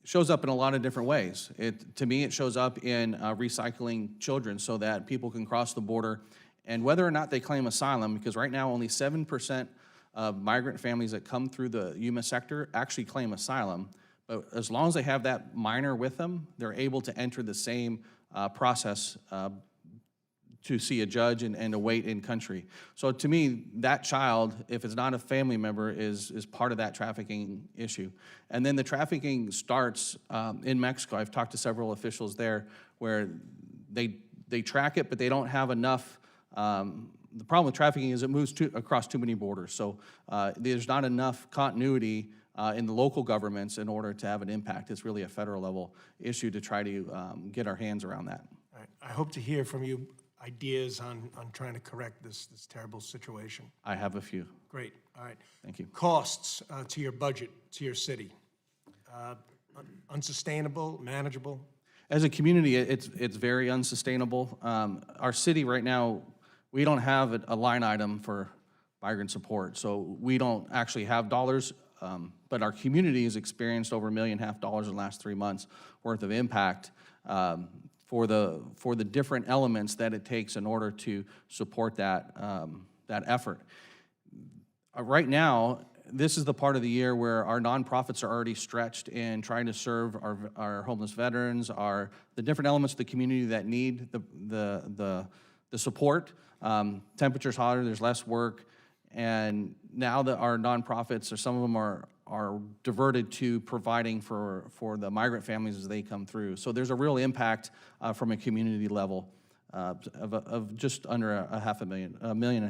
shows up in a lot of different ways. To me, it shows up in recycling children so that people can cross the border, and whether or not they claim asylum, because right now only 7% of migrant families that come through the Yuma sector actually claim asylum. But as long as they have that minor with them, they're able to enter the same process to see a judge and await in country. So to me, that child, if it's not a family member, is part of that trafficking issue. And then the trafficking starts in Mexico. I've talked to several officials there where they track it, but they don't have enough. The problem with trafficking is it moves across too many borders. So there's not enough continuity in the local governments in order to have an impact. It's really a federal level issue to try to get our hands around that. All right. I hope to hear from you ideas on trying to correct this terrible situation? I have a few. Great, all right. Thank you. Costs to your budget, to your city. Unsustainable, manageable? As a community, it's very unsustainable. Our city right now, we don't have a line item for migrant support, so we don't actually have dollars, but our community has experienced over $1.5 million in the last 3 months worth of impact for the different elements that it takes in order to support that effort. Right now, this is the part of the year where our nonprofits are already stretched in trying to serve our homeless veterans, the different elements of the community that need the support. Temperature's hotter, there's less work, and now that our nonprofits, or some of them are diverted to providing for the migrant families as they come through. So there's a real impact from a community level of just under $500,000, $1.5 million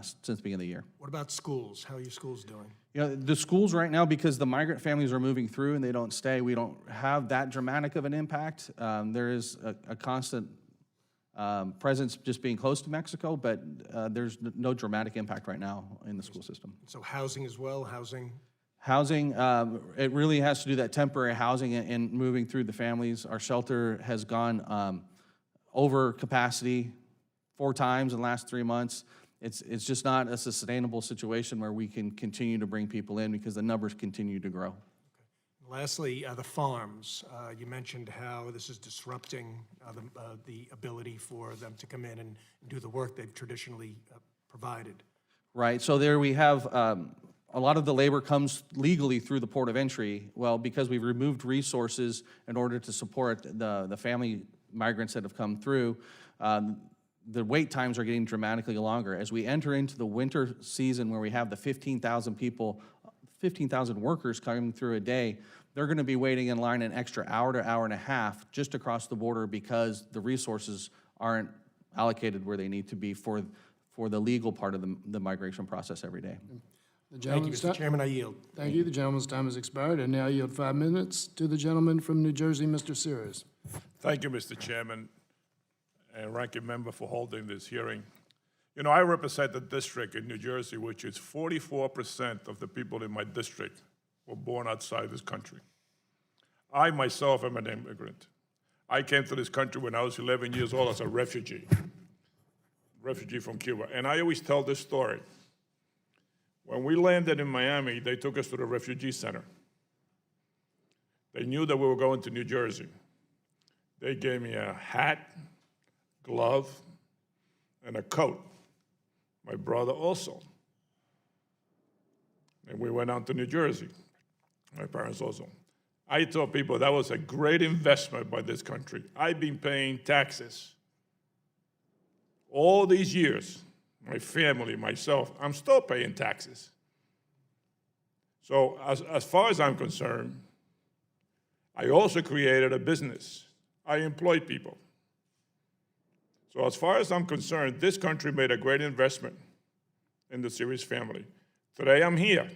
since the beginning of the year. What about schools? How are your schools doing? You know, the schools right now, because the migrant families are moving through and they don't stay, we don't have that dramatic of an impact. There is a constant presence just being close to Mexico, but there's no dramatic impact right now in the school system. So housing as well, housing? Housing, it really has to do that temporary housing and moving through the families. Our shelter has gone over capacity 4 times in the last 3 months. It's just not a sustainable situation where we can continue to bring people in because the numbers continue to grow. Lastly, the farms. You mentioned how this is disrupting the ability for them to come in and do the work they've traditionally provided. Right, so there we have, a lot of the labor comes legally through the port of entry. Well, because we've removed resources in order to support the family migrants that have come through, the wait times are getting dramatically longer. As we enter into the winter season where we have the 15,000 people, 15,000 workers coming through a day, they're gonna be waiting in line an extra hour to hour and a half just across the border because the resources aren't allocated where they need to be for the legal part of the migration process every day. Thank you, Mr. Chairman, I yield. Thank you. The gentleman's time has expired. I now yield 5 minutes to the gentleman from New Jersey, Mr. Sari. Thank you, Mr. Chairman and Ranking Member, for holding this hearing. You know, I represent a district in New Jersey which is 44% of the people in my district were born outside this country. I myself am an immigrant. I came to this country when I was 11 years old as a refugee from Cuba. And I always tell this story. When we landed in Miami, they took us to the refugee center. They knew that we were going to New Jersey. They gave me a hat, glove, and a coat. My brother also. And we went out to New Jersey. My parents also. I tell people that was a great investment by this country. I've been paying taxes all these years. My family, myself, I'm still paying taxes. So as far as I'm concerned, I also created a business. I employed people. So as far as I'm concerned, this country made a great investment in the Sari family. Today I'm here.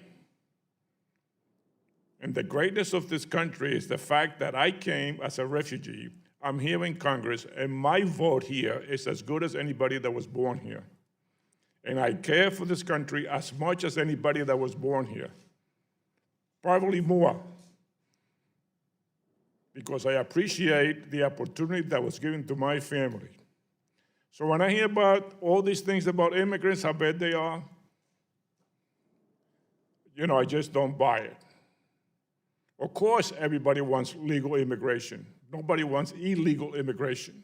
And the greatness of this country is the fact that I came as a refugee. I'm here in Congress, and my vote here is as good as anybody that was born here. And I care for this country as much as anybody that was born here. Probably more. Because I appreciate the opportunity that was given to my family. So when I hear about all these things about immigrants, how bad they are, you know, I just don't buy it. Of course, everybody wants legal immigration. Nobody wants illegal immigration.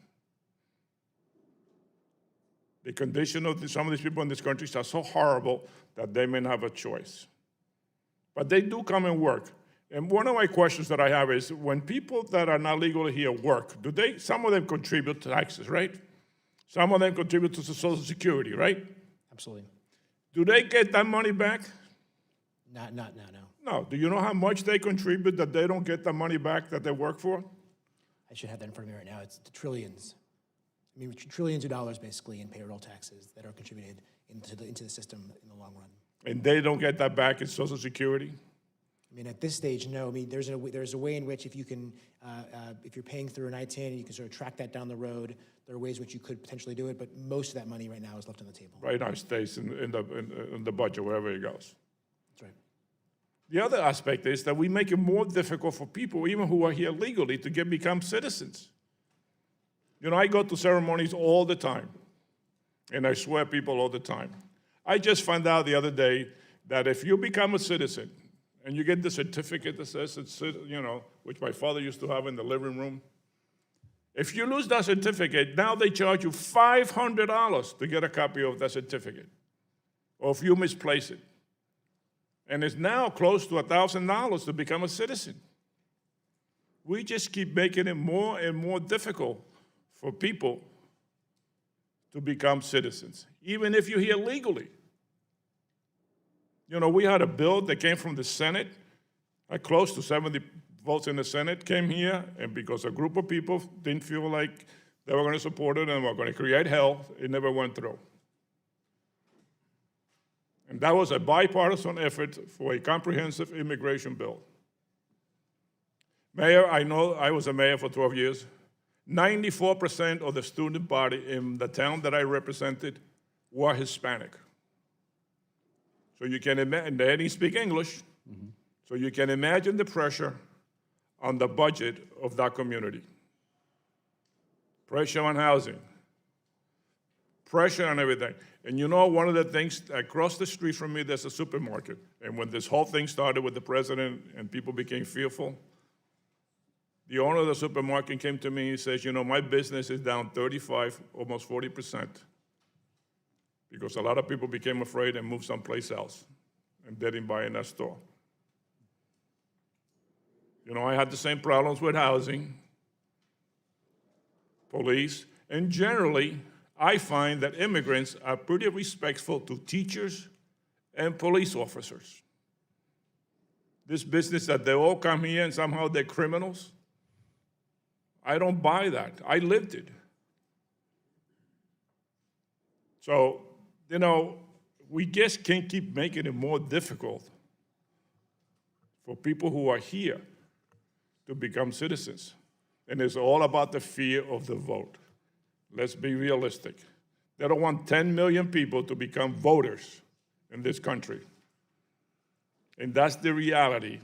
The condition of some of these people in this country are so horrible that they may not have a choice. But they do come and work. And one of my questions that I have is, when people that are not legally here work, some of them contribute to taxes, right? Some of them contribute to Social Security, right? Absolutely. Do they get that money back? No. No. Do you know how much they contribute that they don't get the money back that they work for? I should have that in front of me right now. It's the trillions. I mean, trillions of dollars basically in payroll taxes that are contributed into the system in the long run. And they don't get that back in Social Security? I mean, at this stage, no. I mean, there's a way in which if you can, if you're paying through an ITIN, you can sort of track that down the road. There are ways which you could potentially do it, but most of that money right now is left on the table. Right now, it stays in the budget wherever it goes. That's right. The other aspect is that we make it more difficult for people, even who are here legally, to become citizens. You know, I go to ceremonies all the time, and I swear people all the time. I just found out the other day that if you become a citizen, and you get the certificate that says it's, you know, which my father used to have in the living room, if you lose that certificate, now they charge you $500 to get a copy of that certificate, or if you misplace it. And it's now close to $1,000 to become a citizen. We just keep making it more and more difficult for people to become citizens, even if you're here legally. You know, we had a bill that came from the Senate, close to 70 votes in the Senate came here, and because a group of people didn't feel like they were going to support it and were going to create hell, it never went through. And that was a bipartisan effort for a comprehensive immigration bill. Mayor, I know I was a mayor for 12 years. 94% of the student body in the town that I represented were Hispanic. So you can imagine, they didn't speak English, so you can imagine the pressure on the budget of that community. Pressure on housing, pressure on everything. And you know, one of the things, across the street from me, there's a supermarket. And when this whole thing started with the president and people became fearful, the owner of the supermarket came to me and he says, you know, my business is down 35, almost 40%, because a lot of people became afraid and moved someplace else and didn't buy in that store. You know, I had the same problems with housing, police, and generally, I find that immigrants are pretty respectful to teachers and police officers. This business that they all come here and somehow they're criminals, I don't buy that. I lived it. So, you know, we just can't keep making it more difficult for people who are here to become citizens. And it's all about the fear of the vote. Let's be realistic. They don't want 10 million people to become voters in this country. And that's the reality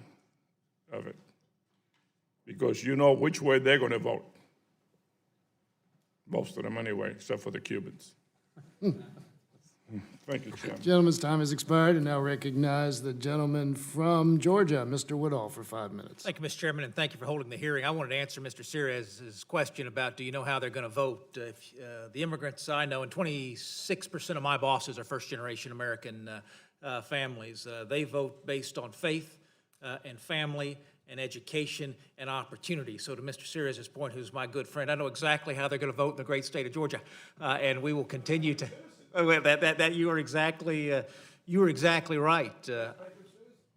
of it. Because you know which way they're going to vote. Most of them anyway, except for the Cubans. Thank you, Chairman. Gentleman's time has expired, and now recognize the gentleman from Georgia, Mr. Woodall, for 5 minutes. Thank you, Mr. Chairman, and thank you for holding the hearing. I wanted to answer Mr. Sari's question about, do you know how they're going to vote? The immigrants I know, and 26% of my bosses are first-generation American families. They vote based on faith and family and education and opportunity. So to Mr. Sari's point, who's my good friend, I know exactly how they're going to vote in the great state of Georgia, and we will continue to. That you are exactly right.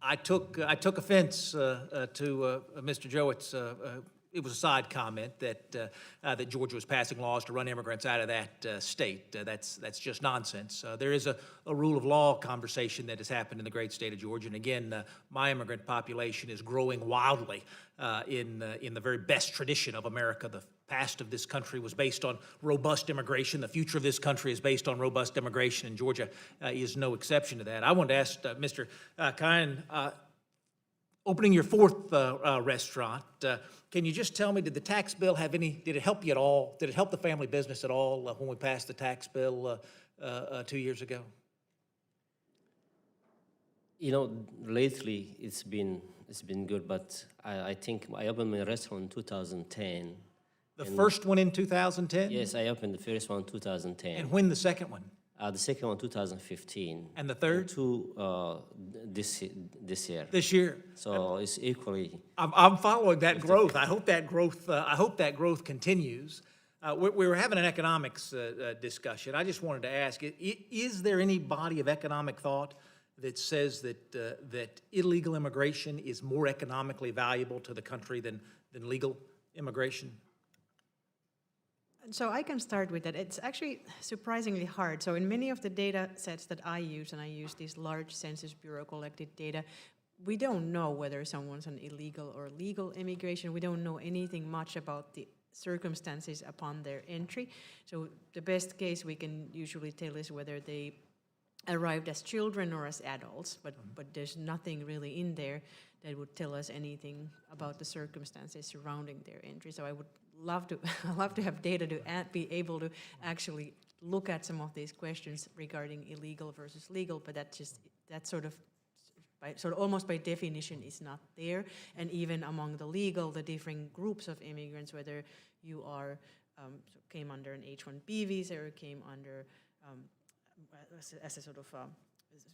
I took offense to Mr. Jowett's. It was a side comment that Georgia was passing laws to run immigrants out of that state. That's just nonsense. There is a rule of law conversation that has happened in the great state of Georgia, and again, my immigrant population is growing wildly in the very best tradition of America. The past of this country was based on robust immigration. The future of this country is based on robust immigration, and Georgia is no exception to that. I wanted to ask Mr. Kine, opening your fourth restaurant, can you just tell me, did the tax bill have did it help you at all? Did it help the family business at all when we passed the tax bill 2 years ago? You know, lately it's been good, but I think I opened my restaurant in 2010. The first one in 2010? Yes, I opened the first one in 2010. And when the second one? The second one, 2015. And the third? And two this year. This year. So it's equally. I'm following that growth. I hope that growth continues. We were having an economics discussion. I just wanted to ask: is there any body of economic thought that says that illegal immigration is more economically valuable to the country than legal immigration? So I can start with that. It's actually surprisingly hard. So in many of the data sets that I use, and I use these large Census Bureau collected data, we don't know whether someone's an illegal or legal immigration. We don't know anything much about the circumstances upon their entry. So the best case we can usually tell is whether they arrived as children or as adults, but there's nothing really in there that would tell us anything about the circumstances surrounding their entry. So I would love to have data to be able to actually look at some of these questions regarding illegal versus legal, but that sort of almost by definition is not there. And even among the legal, the different groups of immigrants, whether you are came under an H-1B visa or came under as a sort of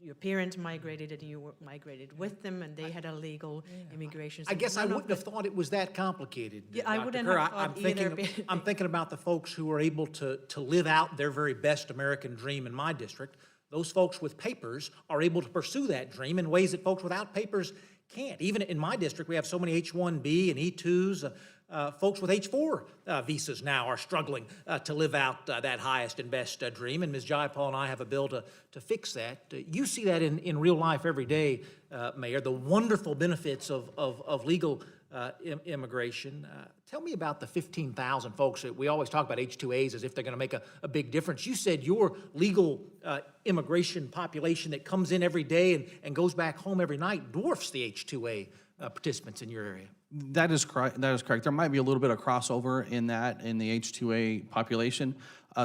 your parents migrated and you migrated with them, and they had a legal immigration. I guess I wouldn't have thought it was that complicated. Yeah, I Dr. wouldn't Kerr. have thought either. I'm thinking about the folks who are able to live out their very best American dream in my district. Those folks with papers are able to pursue that dream in ways that folks without papers can't. Even in my district, we have so many H-1B and E-2s. Folks with H-4 visas now are struggling to live out that highest and best dream, and Ms. Jayapal and I have a bill to fix that. You see that in real life every day, Mayor, the wonderful benefits of legal immigration. Tell me about the 15,000 folks that we always talk about H-2As as if they're going to make a big difference. You said your legal immigration population that comes in every day and goes back home every night dwarfs the H-2A participants in your area. That is correct. There might be a little bit of crossover in the H-2A population.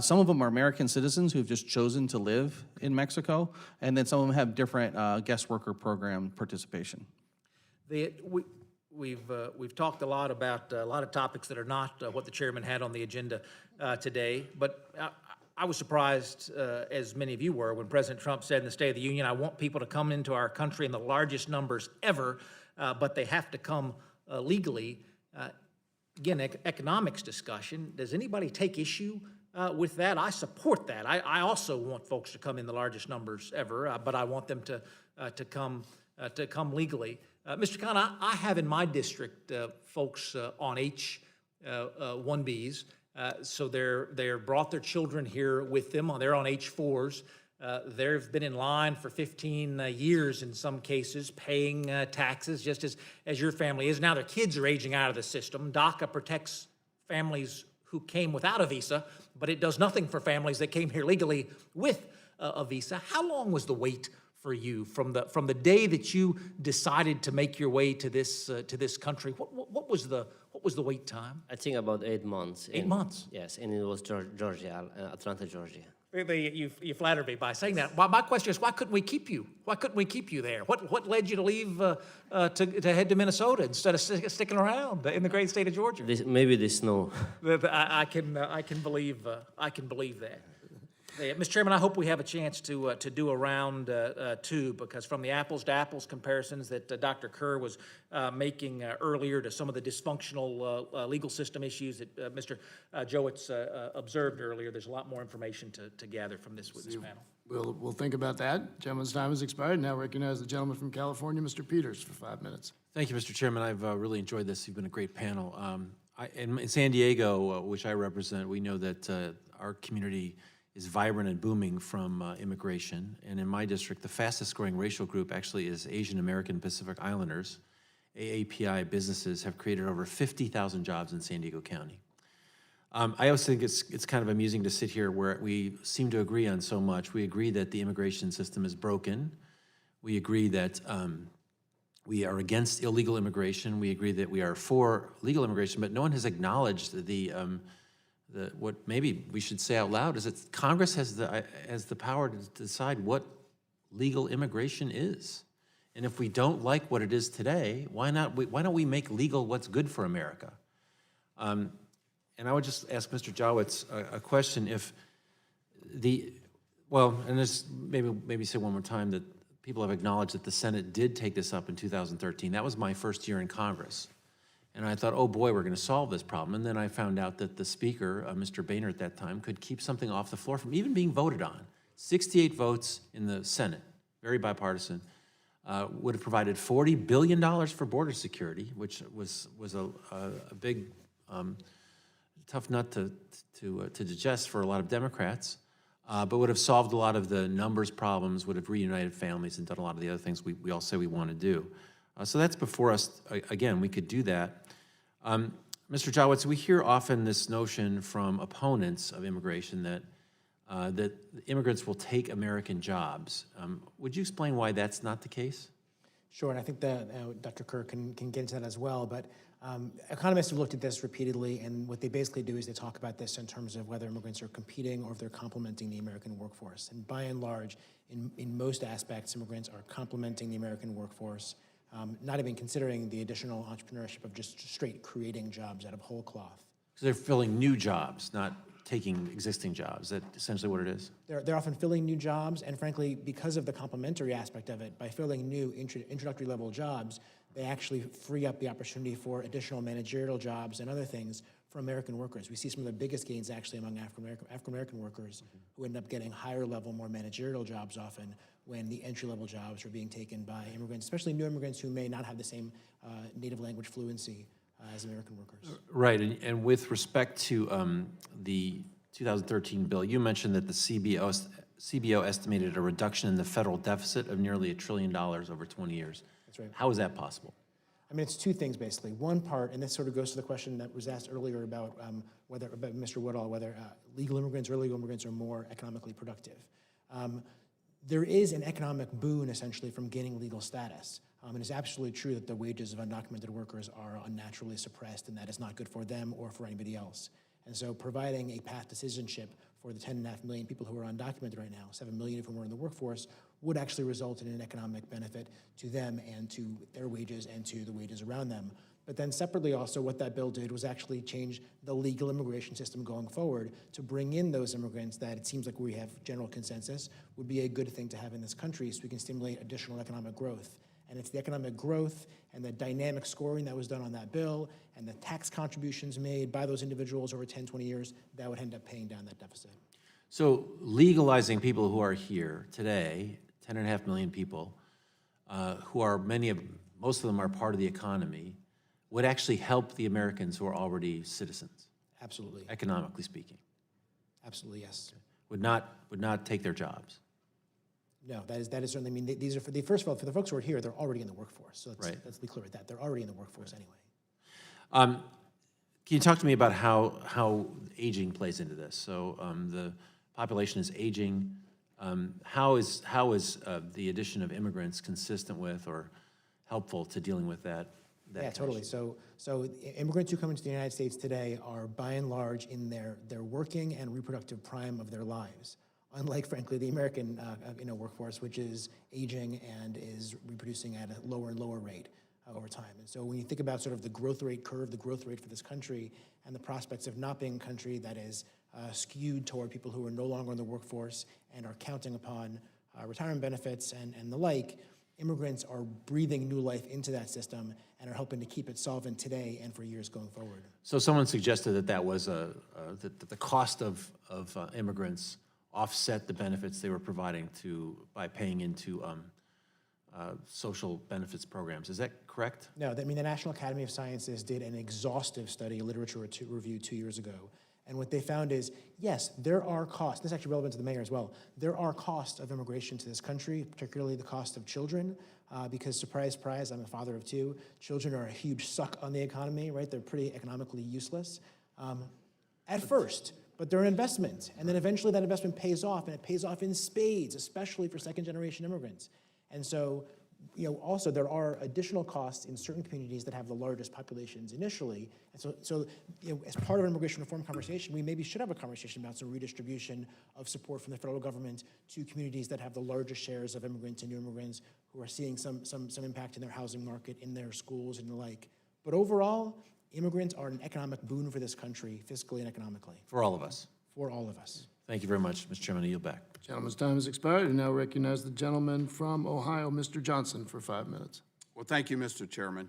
Some of them are American citizens who've just chosen to live in Mexico, and then some of them have different guest worker program participation. We've talked a lot about a lot of topics that are not what the chairman had on the agenda today, but I was surprised, as many of you were, when President Trump said in the State of the Union, I want people to come into our country in the largest numbers ever, but they have to come legally. Again, economics discussion. Does anybody take issue with that? I support that. I also want folks to come in the largest numbers ever, but I want them to come legally. Mr. Khan, I have in my district folks on H-1Bs, so they're brought their children here with them. They're on H-4s. They've been in line for 15 years in some cases, paying taxes, just as your family is. Now their kids are aging out of the system. DACA protects families who came without a visa, but it does nothing for families that came here legally with a visa. How long was the wait for you from the day that you decided to make your way to this country? What was the wait time? I think about 8 months. 8 months? Yes, and it was Georgia, Atlanta, Georgia. You flattered me by saying that. My question is, why couldn't we keep you? Why couldn't we keep you there? What led you to leave to head to Minnesota instead of sticking around in the great state of Georgia? Maybe the snow. I can believe that. Mr. Chairman, I hope we have a chance to do a round two, because from the apples to apples comparisons that Dr. Kerr was making earlier to some of the dysfunctional legal system issues that Mr. Javits observed earlier, there's a lot more information to gather from this panel. We'll think about that. Gentleman's time has expired. Now recognize the gentleman from California, Mr. Peters, for 5 minutes. Thank you, Mr. Chairman. I've really enjoyed this. You've been a great panel. In San Diego, which I represent, we know that our community is vibrant and booming from immigration. And in my district, the fastest growing racial group actually is Asian American Pacific Islanders. AAPI businesses have created over 50,000 jobs in San Diego County. I always think it's kind of amusing to sit here where we seem to agree on so much. We agree that the immigration system is broken. We agree that we are against illegal immigration. We agree that we are for legal immigration, but no one has acknowledged what maybe we should say out loud is that Congress has the power to decide what legal immigration is. And if we don't like what it is today, why don't we make legal what's good for America? And I would just ask Mr. Javits a question. If and this maybe say one more time that people have acknowledged that the Senate did take this up in 2013. That was my first year in Congress. And I thought, oh boy, we're going to solve this problem. And then I found out that the speaker, Mr. Boehner at that time, could keep something off the floor from even being voted on. 68 votes in the Senate, very bipartisan, would have provided $40 billion for border security, which was a big, tough nut to digest for a lot of Democrats. but would have solved a lot of the numbers problems, would have reunited families and done a lot of the other things we all say we want to do. So that's before us. Again, we could do that. Mr. Javits, we hear often this notion from opponents of immigration that that immigrants will take American jobs. Would you explain why that's not the case? Sure, and I think that Dr. Kerr can get into that as well, but economists have looked at this repeatedly, and what they basically do is they talk about this in terms of whether immigrants are competing or if they're complementing the American workforce. And by and large, in most aspects, immigrants are complementing the American workforce, not even considering the additional entrepreneurship of just straight creating jobs out of whole cloth. Because they're filling new jobs, not taking existing jobs. Is that essentially what it is? They're often filling new jobs, and frankly, because of the complementary aspect of it, by filling new introductory level jobs, they actually free up the opportunity for additional managerial jobs and other things for American workers. We see some of the biggest gains actually among African-American workers who end up getting higher level, more managerial jobs often when the entry-level jobs are being taken by immigrants, especially new immigrants who may not have the same native language fluency as American workers. Right, and with respect to the 2013 bill, you mentioned that the CBO estimated a reduction in the federal deficit of nearly $1 trillion over 20 years. That's right. How is that possible? I mean, it's two things basically. One part, and this sort of goes to the question that was asked earlier about about Mr. Woodall, whether legal immigrants or illegal immigrants are more economically productive. There is an economic boon essentially from gaining legal status. And it's absolutely true that the wages of undocumented workers are unnaturally suppressed, and that is not good for them or for anybody else. And so providing a path to citizenship for the 10.5 million people who are undocumented right now, 7 million of whom are in the workforce, would actually result in an economic benefit to them and to their wages and to the wages around them. But then separately also, what that bill did was actually change the legal immigration system going forward to bring in those immigrants that it seems like we have general consensus would be a good thing to have in this country so we can stimulate additional economic growth. And it's the economic growth and the dynamic scoring that was done on that bill and the tax contributions made by those individuals over 10, 20 years that would end up paying down that deficit. So legalizing people who are here today, 10.5 million people, who are most of them are part of the economy, would actually help the Americans who are already citizens. Absolutely. Economically speaking. Absolutely, yes. Would not take their jobs. No, that is certainly, I mean, these are first of all, for the folks who are here, they're already in the workforce. So let's be clear with that. They're already in the workforce anyway. Can you talk to me about how aging plays into this? So the population is aging. How is the addition of immigrants consistent with or helpful to dealing with that? Yeah, totally. So immigrants who come into the United States today are by and large in their working and reproductive prime of their lives. Unlike, frankly, the American workforce, which is aging and is reproducing at a lower and lower rate over time. And so when you think about sort of the growth rate curve, the growth rate for this country, and the prospects of not being a country that is skewed toward people who are no longer in the workforce and are counting upon retirement benefits and the like, immigrants are breathing new life into that system and are helping to keep it solvent today and for years going forward. So someone suggested that was that the cost of immigrants offset the benefits they were providing by paying into social benefits programs. Is that correct? No, I mean, the National Academy of Sciences did an exhaustive study, a literature review 2 years ago. And what they found is, yes, there are costs. This is actually relevant to the mayor as well. There are costs of immigration to this country, particularly the cost of children, because surprise, surprise, I'm a father of 2. Children are a huge suck on the economy, right? They're pretty economically useless at first. But they're an investment, and then eventually that investment pays off, and it pays off in spades, especially for second-generation immigrants. And so, also there are additional costs in certain communities that have the largest populations initially. And so as part of an immigration reform conversation, we maybe should have a conversation about some redistribution of support from the federal government to communities that have the largest shares of immigrants and new immigrants who are seeing some impact in their housing market, in their schools, and the like. But overall, immigrants are an economic boon for this country, fiscally and economically. For all of us. For all of us. Thank you very much, Mr. Chairman. I yield back. Gentleman's time has expired. I now recognize the gentleman from Ohio, Mr. Johnson, for 5 minutes. Well, thank you, Mr. Chairman.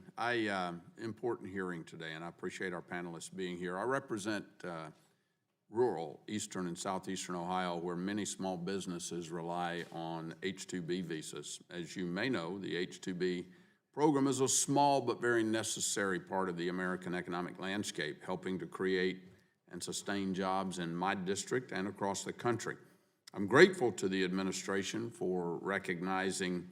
Important hearing today, and I appreciate our panelists being here. I represent rural eastern and southeastern Ohio, where many small businesses rely on H-2B visas. As you may know, the H-2B program is a small but very necessary part of the American economic landscape, helping to create and sustain jobs in my district and across the country. I'm grateful to the administration for recognizing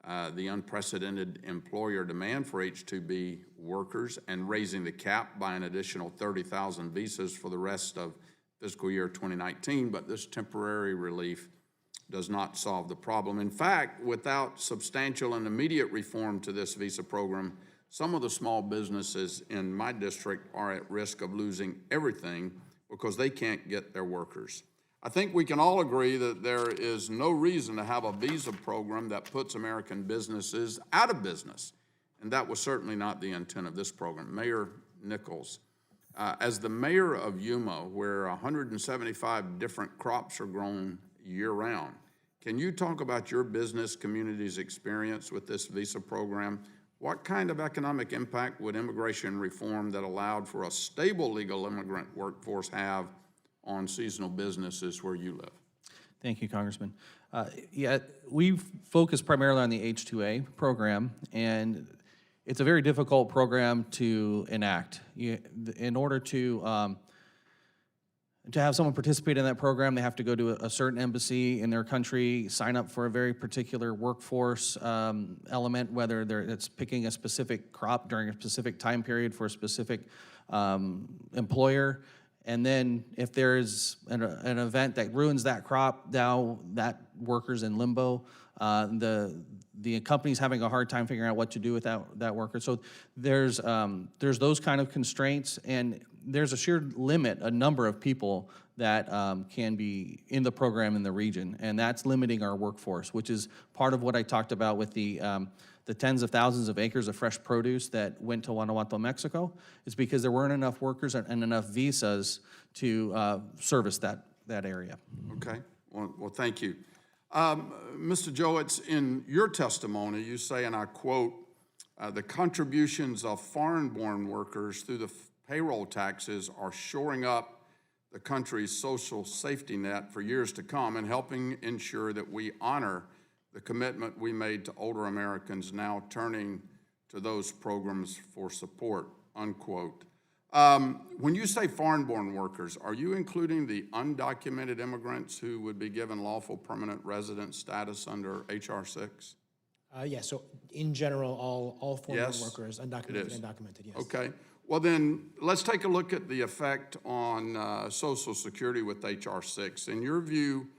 the unprecedented employer demand for H-2B workers and raising the cap by an additional 30,000 visas for the rest of fiscal year 2019, but this temporary relief does not solve the problem. In fact, without substantial and immediate reform to this visa program, some of the small businesses in my district are at risk of losing everything because they can't get their workers. I think we can all agree that there is no reason to have a visa program that puts American businesses out of business, and that was certainly not the intent of this program. Mayor Nichols, as the mayor of Yuma, where 175 different crops are grown year-round, can you talk about your business community's experience with this visa program? What kind of economic impact would immigration reform that allowed for a stable legal immigrant workforce have on seasonal businesses where you live? Thank you, Congressman. Yeah, we focus primarily on the H-2A program, and it's a very difficult program to enact. In order to have someone participate in that program, they have to go to a certain embassy in their country, sign up for a very particular workforce element, whether it's picking a specific crop during a specific time period for a specific employer. And then if there's an event that ruins that crop, now that worker's in limbo. The company's having a hard time figuring out what to do with that worker. So there's those kind of constraints, and there's a sheer limit, a number of people that can be in the program in the region, and that's limiting our workforce, which is part of what I talked about with the tens of thousands of acres of fresh produce that went to Guanajuato, Mexico. It's because there weren't enough workers and enough visas to service that area. Okay, well, thank you. Mr. Javits, in your testimony, you say, and I quote, the contributions of foreign-born workers through the payroll taxes are shoring up the country's social safety net for years to come and helping ensure that we honor the commitment we made to older Americans now turning to those programs for support, unquote. When you say foreign-born workers, are you including the undocumented immigrants who would be given lawful permanent resident status under H.R. 6? Yes, so in general, all foreign Yes, workers, undocumented and documented, yes. Okay, well then, let's take a look at the effect on Social Security with H.R. 6. In your view,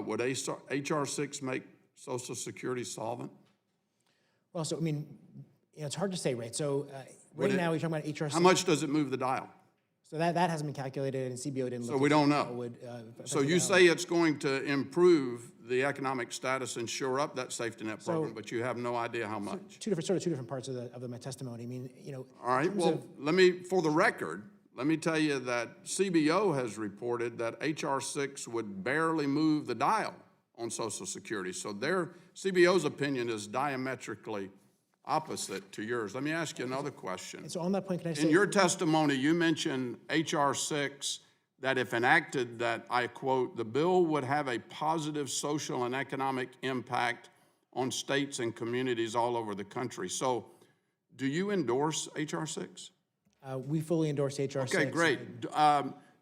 would H.R. 6 make Social Security solvent? Well, so, I mean, it's hard to say, right? So right now, we're talking about HR. How much does it move the dial? So that hasn't been calculated, and CBO didn't look. So we don't know. So you say it's going to improve the economic status and shore up that safety net program, but you have no idea how much. Two different parts of my testimony. I mean, you know. All right, well, for the record, let me tell you that CBO has reported that H.R. 6 would barely move the dial on Social Security. So their CBO's opinion is diametrically opposite to yours. Let me ask you another question. And so on that point, can I say? In your testimony, you mentioned H.R. 6, that if enacted, that, I quote, the bill would have a positive social and economic impact on states and communities all over the country. So do you endorse H.R. 6? We fully endorse H.R. 6. Okay, great.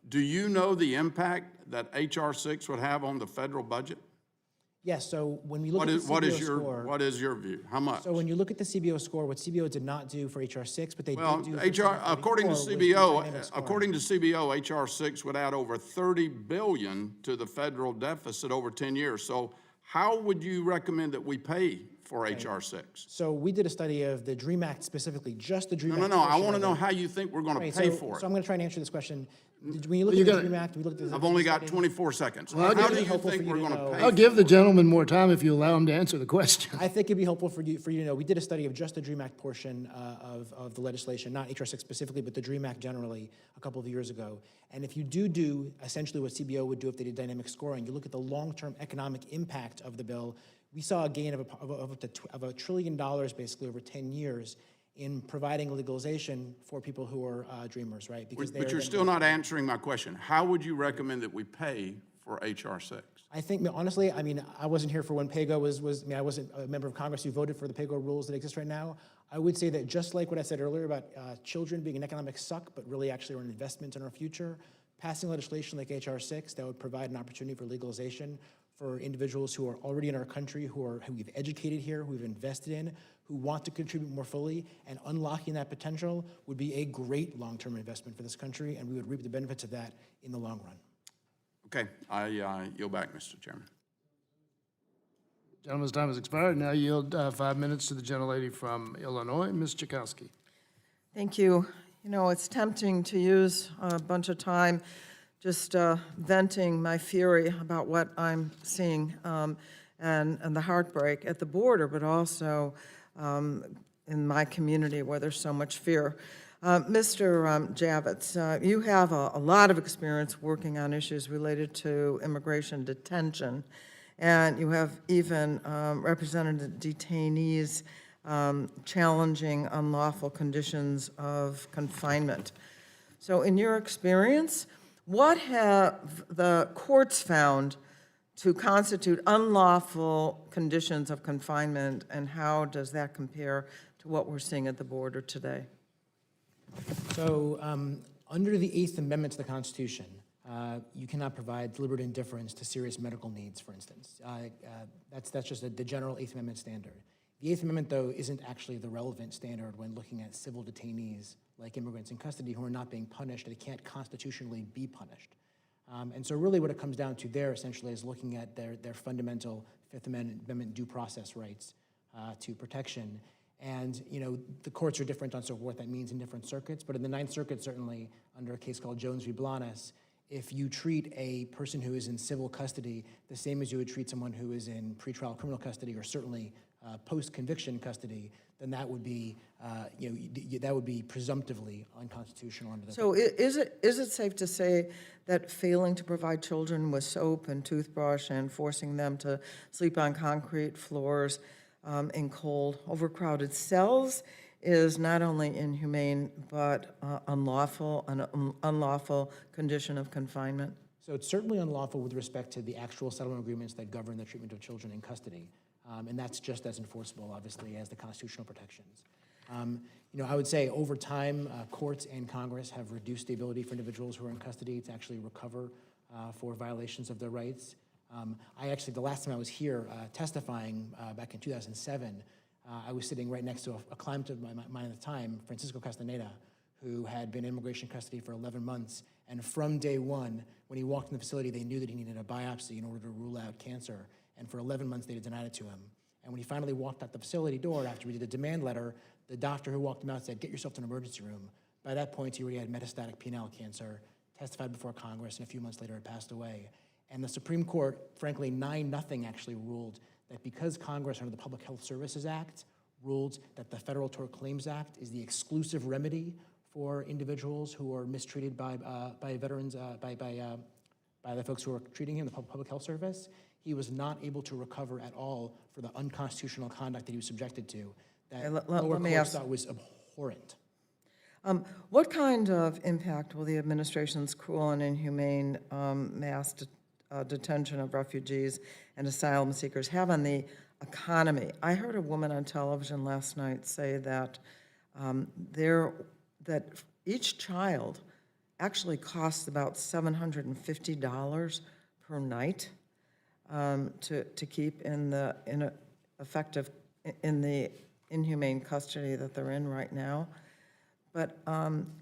Do you know the impact that H.R. 6 would have on the federal budget? Yes, so when we look at the CBO score. What is your view? How much? So when you look at the CBO score, what CBO did not do for HR 6, but they well, did do for according to CBO, HR 6 would add over $30 billion to the federal deficit over 10 years. So how would you recommend that we pay for HR 6? So we did a study of the DREAM Act specifically, just the DREAM Act. No, I want to know how you think we're going to pay for it. So I'm going to try and answer this question. When you look at the DREAM Act, we looked at. I've only got 24 seconds. Well, how do you think we're going to pay? I'll give the gentleman more time if you allow him to answer the question. I think it'd be helpful for you to know, we did a study of just the DREAM Act portion of the legislation, not HR 6 specifically, but the DREAM Act generally a couple of years ago. And if you do essentially what CBO would do if they did dynamic scoring, you look at the long-term economic impact of the bill, we saw a gain of $1 trillion basically over 10 years in providing legalization for people who are dreamers, right? But you're still not answering my question. How would you recommend that we pay for HR 6? I think, honestly, I mean, I wasn't here for when PAYGO I wasn't a member of Congress who voted for the PAYGO rules that exist right now. I would say that just like what I said earlier about children being an economic suck, but really actually are an investment in our future, passing legislation like H.R. 6 that would provide an opportunity for legalization for individuals who are already in our country, who we've educated here, who we've invested in, who want to contribute more fully, and unlocking that potential would be a great long-term investment for this country, and we would reap the benefits of that in the long run. Okay, I yield back, Mr. Chairman. Gentleman's time has expired. Now yield 5 minutes to the gentlelady from Illinois, Ms. Chakowski. Thank you. You know, it's tempting to use a bunch of time just venting my fury about what I'm seeing and the heartbreak at the border, but also in my community where there's so much fear. Mr. Javits, you have a lot of experience working on issues related to immigration detention, and you have even represented detainees challenging unlawful conditions of confinement. So in your experience, what have the courts found to constitute unlawful conditions of confinement, and how does that compare to what we're seeing at the border today? So under the 8th Amendment to the Constitution, you cannot provide deliberate indifference to serious medical needs, for instance. That's just the general 8th Amendment standard. The 8th Amendment, though, isn't actually the relevant standard when looking at civil detainees like immigrants in custody who are not being punished. They can't constitutionally be punished. And so really what it comes down to there essentially is looking at their fundamental 5th Amendment due process rights to protection. And, you know, the courts are different on sort of what that means in different circuits, but in the Ninth Circuit, certainly, under a case called Jones v. Blanes, if you treat a person who is in civil custody the same as you would treat someone who is in pretrial criminal custody, or certainly post-conviction custody, then that would be, that would be presumptively unconstitutional under the. So is it safe to say that failing to provide children with soap and toothbrush and forcing them to sleep on concrete floors in cold, overcrowded cells is not only inhumane but an unlawful condition of confinement? So it's certainly unlawful with respect to the actual settlement agreements that govern the treatment of children in custody. And that's just as enforceable, obviously, as the constitutional protections. You know, I would say over time, courts and Congress have reduced the ability for individuals who are in custody to actually recover for violations of their rights. I actually, the last time I was here testifying back in 2007, I was sitting right next to a client of mine at the time, Francisco Castaneda, who had been in immigration custody for 11 months. And from day one, when he walked in the facility, they knew that he needed a biopsy in order to rule out cancer. And for 11 months, they had denied it to him. And when he finally walked out the facility door after we did a demand letter, the doctor who walked him out said, "Get yourself to an emergency room." By that point, he already had metastatic penile cancer, testified before Congress, and a few months later had passed away. And the Supreme Court, frankly, 9-0 actually ruled that because Congress, under the Public Health Services Act, ruled that the Federal Tort Claims Act is the exclusive remedy for individuals who are mistreated by veterans, by the folks who are treating him, the Public Health Service, he was not able to recover at all for the unconstitutional conduct that he was subjected to, that lower courts thought was abhorrent. What kind of impact will the administration's cruel and inhumane mass detention of refugees and asylum seekers have on the economy? I heard a woman on television last night say that that each child actually costs about $750 per night to keep in the inhumane custody that they're in right now. But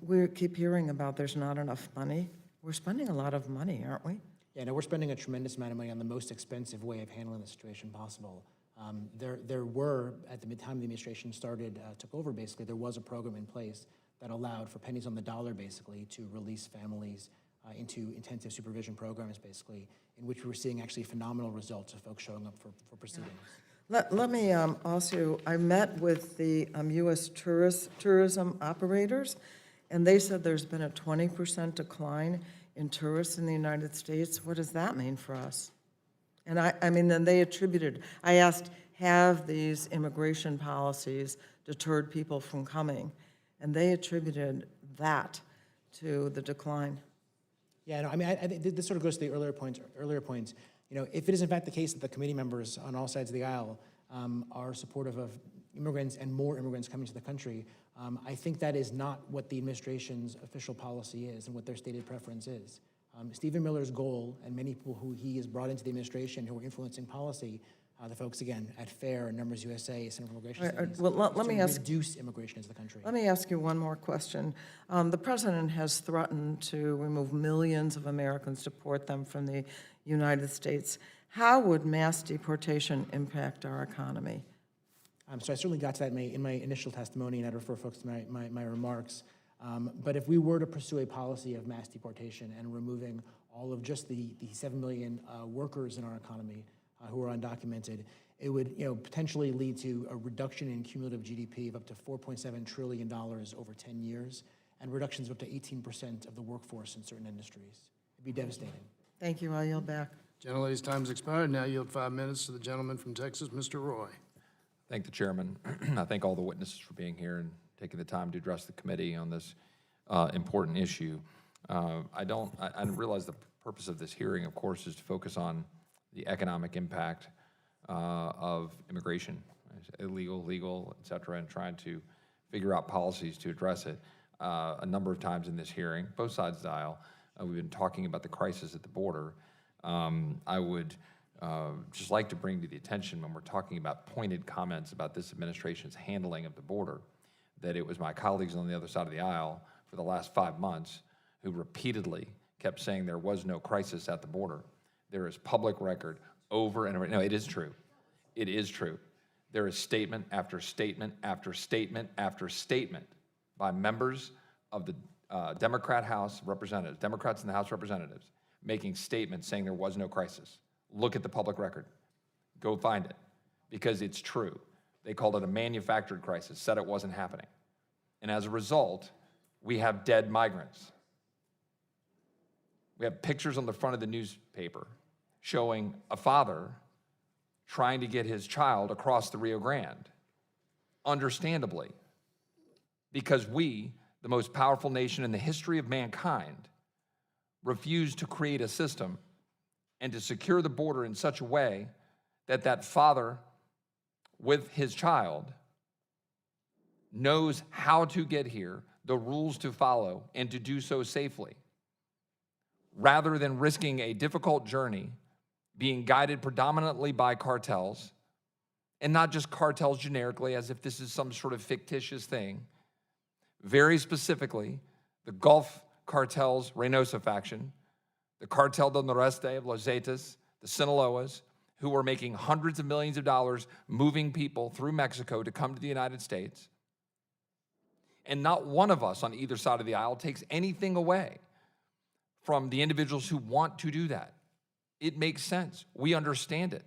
we keep hearing about there's not enough money. We're spending a lot of money, aren't we? Yeah, no, we're spending a tremendous amount of money on the most expensive way of handling the situation possible. There were, at the time the administration took over, basically, there was a program in place that allowed for pennies on the dollar, basically, to release families into intensive supervision programs, basically, in which we were seeing actually phenomenal results of folks showing up for proceedings. Let me also, I met with the U.S. tourism operators, and they said there's been a 20% decline in tourists in the United States. What does that mean for us? And I mean, then they attributed, I asked, have these immigration policies deterred people from coming? And they attributed that to the decline. Yeah, no, I mean, I think this sort of goes to the earlier points. You know, if it is in fact the case that the committee members on all sides of the aisle are supportive of immigrants and more immigrants coming to the country, I think that is not what the administration's official policy is and what their stated preference is. Stephen Miller's goal, and many people who he has brought into the administration who are influencing policy, the folks, again, at FAIR, Numbers USA, Center for Immigration Studies, let me ask, reduce immigration into the country. Let me ask you one more question. The president has threatened to remove millions of Americans, deport them from the United States. How would mass deportation impact our economy? So I certainly got to that in my initial testimony, and I'd refer folks to my remarks. But if we were to pursue a policy of mass deportation and removing all of just the 7 million workers in our economy who are undocumented, it would potentially lead to a reduction in cumulative GDP of up to $4.7 trillion over 10 years, and reductions of up to 18% of the workforce in certain industries. It'd be devastating. Thank you. I yield back. Gentlelady's time's expired. Now yield 5 minutes to the gentleman from Texas, Mr. Roy. Thank the chairman. I thank all the witnesses for being here and taking the time to address the committee on this important issue. I realize the purpose of this hearing, of course, is to focus on the economic impact of immigration, illegal, legal, et cetera, and trying to figure out policies to address it. A number of times in this hearing, both sides of the aisle, we've been talking about the crisis at the border. I would just like to bring to the attention, when we're talking about pointed comments about this administration's handling of the border, that it was my colleagues on the other side of the aisle for the last 5 months who repeatedly kept saying there was no crisis at the border. There is public record over and over. No, it is true. It is true. There is statement after statement after statement after statement by members of the Democrats in the House of Representatives, making statements saying there was no crisis. Look at the public record. Go find it, because it's true. They called it a manufactured crisis, said it wasn't happening. And as a result, we have dead migrants. We have pictures on the front of the newspaper showing a father trying to get his child across the Rio Grande, understandably, because we, the most powerful nation in the history of mankind, refused to create a system and to secure the border in such a way that that father with his child knows how to get here, the rules to follow, and to do so safely, rather than risking a difficult journey being guided predominantly by cartels, and not just cartels generically as if this is some sort of fictitious thing. Very specifically, the Gulf cartels, Reynosa faction, the Cartel del Noreste of Los Zetas, the Sinaloas, who are making hundreds of millions of dollars moving people through Mexico to come to the United States. And not one of us on either side of the aisle takes anything away from the individuals who want to do that. It makes sense. We understand it.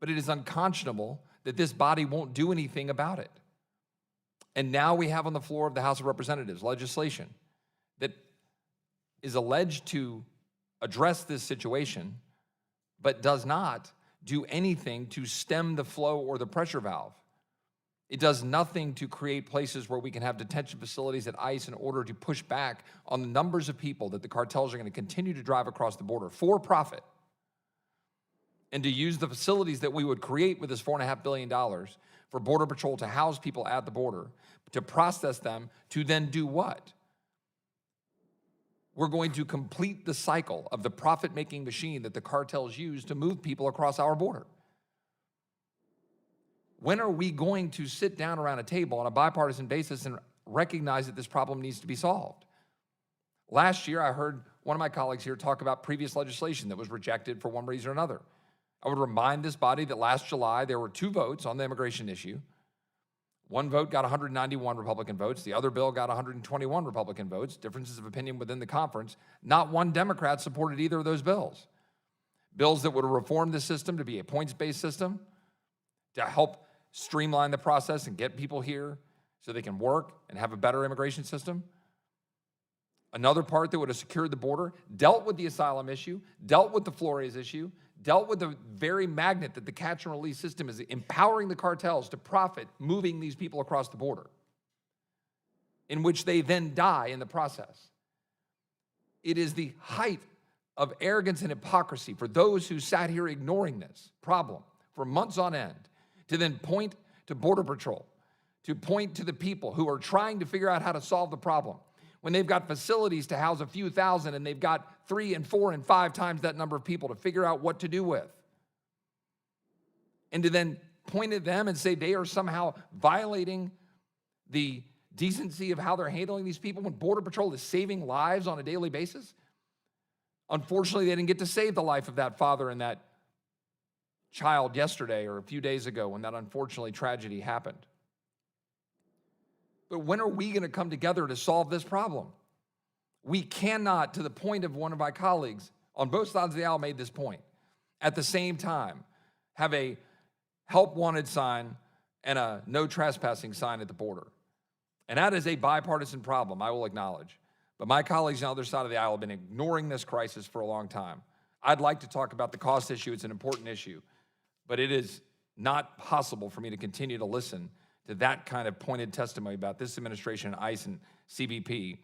But it is unconscionable that this body won't do anything about it. And now we have on the floor of the House of Representatives legislation that is alleged to address this situation, but does not do anything to stem the flow or the pressure valve. It does nothing to create places where we can have detention facilities at ICE in order to push back on the numbers of people that the cartels are going to continue to drive across the border for profit, and to use the facilities that we would create with this $4.5 billion for Border Patrol to house people at the border, to process them, to then do what? We're going to complete the cycle of the profit-making machine that the cartels use to move people across our border. When are we going to sit down around a table on a bipartisan basis and recognize that this problem needs to be solved? Last year, I heard one of my colleagues here talk about previous legislation that was rejected for one reason or another. I would remind this body that last July, there were 2 votes on the immigration issue. One vote got 191 Republican votes. The other bill got 121 Republican votes, differences of opinion within the conference. Not one Democrat supported either of those bills. Bills that would reform the system to be a points-based system, to help streamline the process and get people here so they can work and have a better immigration system. Another part that would have secured the border, dealt with the asylum issue, dealt with the Flores issue, dealt with the very magnet that the catch and release system is, empowering the cartels to profit moving these people across the border, in which they then die in the process. It is the height of arrogance and hypocrisy for those who sat here ignoring this problem for months on end, to then point to Border Patrol, to point to the people who are trying to figure out how to solve the problem when they've got facilities to house a few thousand and they've got 3 and 4 and 5 times that number of people to figure out what to do with. And to then point at them and say they are somehow violating the decency of how they're handling these people when Border Patrol is saving lives on a daily basis. Unfortunately, they didn't get to save the life of that father and that child yesterday or a few days ago when that unfortunately tragedy happened. But when are we going to come together to solve this problem? We cannot, to the point of one of my colleagues on both sides of the aisle made this point, at the same time have a help wanted sign and a no trespassing sign at the border. And that is a bipartisan problem, I will acknowledge. But my colleagues on the other side of the aisle have been ignoring this crisis for a long time. I'd like to talk about the cost issue. It's an important issue. But it is not possible for me to continue to listen to that kind of pointed testimony about this administration, ICE and CBP.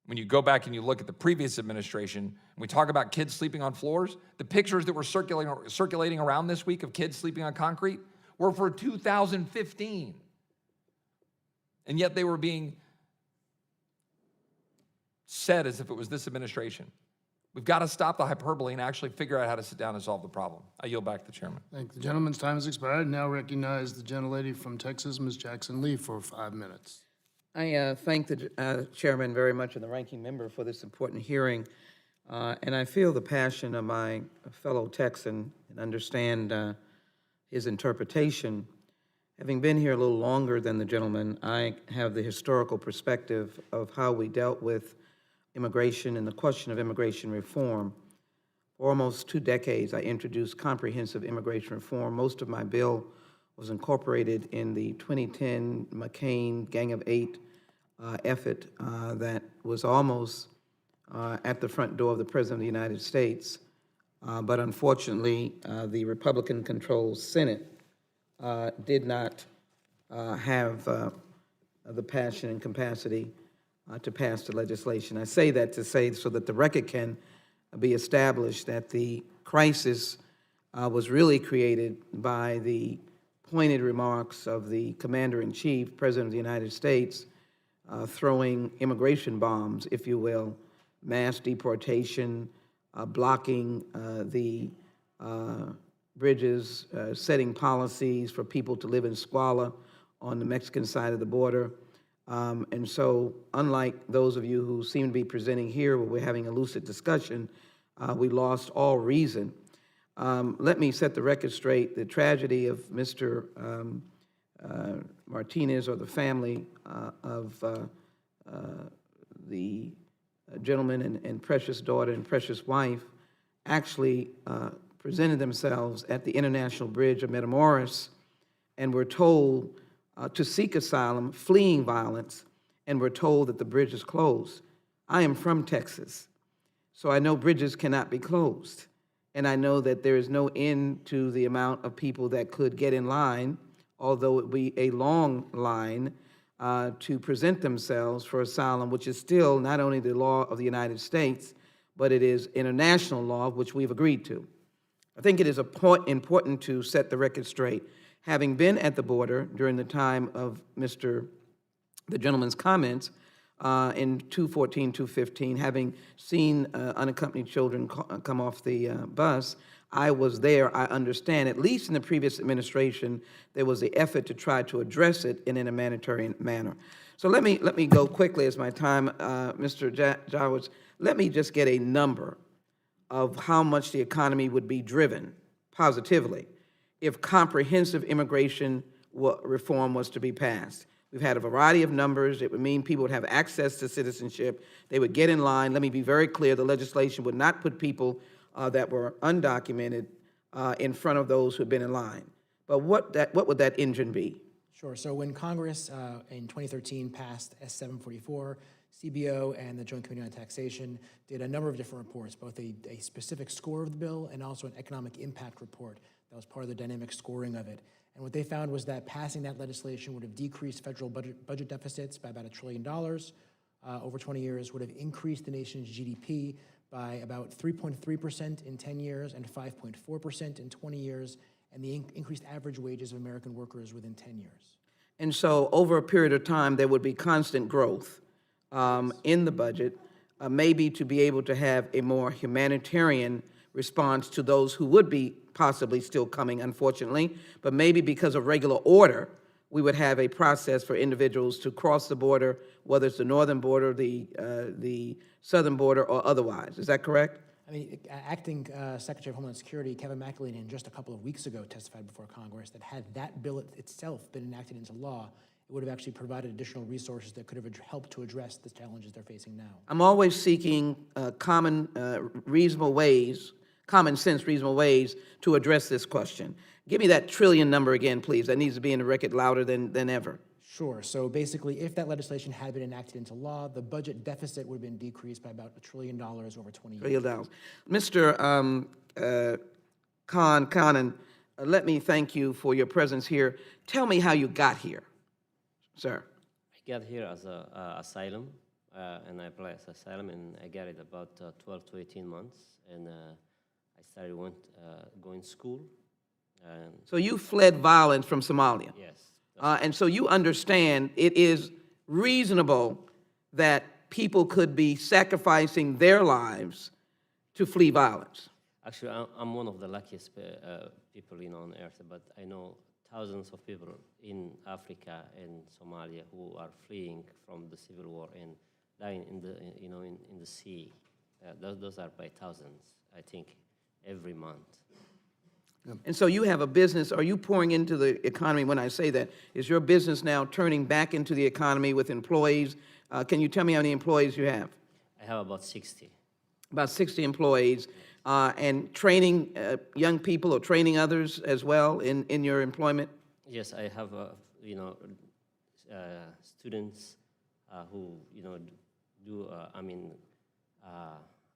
When you go back and you look at the previous administration, and we talk about kids sleeping on floors, the pictures that were circulating around this week of kids sleeping on concrete were for 2015. And yet they were being said as if it was this administration. We've got to stop the hyperbole and actually figure out how to sit down and solve the problem. I yield back to the chairman. Thank you. The gentleman's time has expired. Now recognize the gentlelady from Texas, Ms. Jackson Lee, for 5 minutes. I thank the chairman very much and the ranking member for this important hearing. And I feel the passion of my fellow Texan and understand his interpretation. Having been here a little longer than the gentleman, I have the historical perspective of how we dealt with immigration and the question of immigration reform. For almost 2 decades, I introduced comprehensive immigration reform. Most of my bill was incorporated in the 2010 McCain Gang of 8 effort that was almost at the front door of the President of the United States. But unfortunately, the Republican-controlled Senate did not have the passion and capacity to pass the legislation. I say that to say so that the record can be established that the crisis was really created by the pointed remarks of the Commander-in-Chief, President of the United States, throwing immigration bombs, if you will, mass deportation, blocking the bridges, setting policies for people to live in squalor on the Mexican side of the border. And so, unlike those of you who seem to be presenting here where we're having a lucid discussion, we lost all reason. Let me set the record straight. The tragedy of Mr. Martinez or the family of the gentleman and precious daughter and precious wife actually presented themselves at the International Bridge of Matamoros and were told to seek asylum, fleeing violence, and were told that the bridge is closed. I am from Texas, so I know bridges cannot be closed. And I know that there is no end to the amount of people that could get in line, although it would be a long line, to present themselves for asylum, which is still not only the law of the United States, but it is international law, which we've agreed to. I think it is important to set the record straight. Having been at the border during the time of the gentleman's comments in 2014, 2015, having seen unaccompanied children come off the bus, I was there. I understand, at least in the previous administration, there was the effort to try to address it in a humanitarian manner. So let me go quickly as my time, Mr. Javits, let me just get a number of how much the economy would be driven positively if comprehensive immigration reform was to be passed. We've had a variety of numbers. It would mean people would have access to citizenship. They would get in line. Let me be very clear. The legislation would not put people that were undocumented in front of those who had been in line. But what would that engine be? Sure. So when Congress in 2013 passed S-744, CBO and the Joint Committee on Taxation did a number of different reports, both a specific score of the bill and also an economic impact report that was part of the dynamic scoring of it. And what they found was that passing that legislation would have decreased federal budget deficits by about $1 trillion over 20 years, would have increased the nation's GDP by about 3.3% in 10 years and 5.4% in 20 years, and the increased average wages of American workers within 10 years. And so over a period of time, there would be constant growth in the budget, maybe to be able to have a more humanitarian response to those who would be possibly still coming, unfortunately, but maybe because of regular order, we would have a process for individuals to cross the border, whether it's the northern border, the southern border, or otherwise. Is that correct? I mean, Acting Secretary of Homeland Security Kevin McAleenan just a couple of weeks ago testified before Congress that had that bill itself been enacted into law, it would have actually provided additional resources that could have helped to address the challenges they're facing now. I'm always seeking common sense, reasonable ways to address this question. Give me that trillion number again, please. That needs to be in the record louder than ever. Sure. So basically, if that legislation had been enacted into law, the budget deficit would have been decreased by about $1 trillion over 20 years. Mr. Khan, let me thank you for your presence here. Tell me how you got here, sir. I got here as a asylum, and I applied as asylum, and I got it about 12 to 18 months, and I started going to school. So you fled violence from Somalia? Yes. And so you understand it is reasonable that people could be sacrificing their lives to flee violence. Actually, I'm one of the luckiest people, on earth, but I know thousands of people in Africa and Somalia who are fleeing from the civil war and dying in the sea. Those are by thousands, I think, every month. And so you have a business. Are you pouring into the economy when I say that? Is your business now turning back into the economy with employees? Can you tell me how many employees you have? I have about 60. About 60 employees. And training young people or training others as well in your employment? Yes, I have, students who,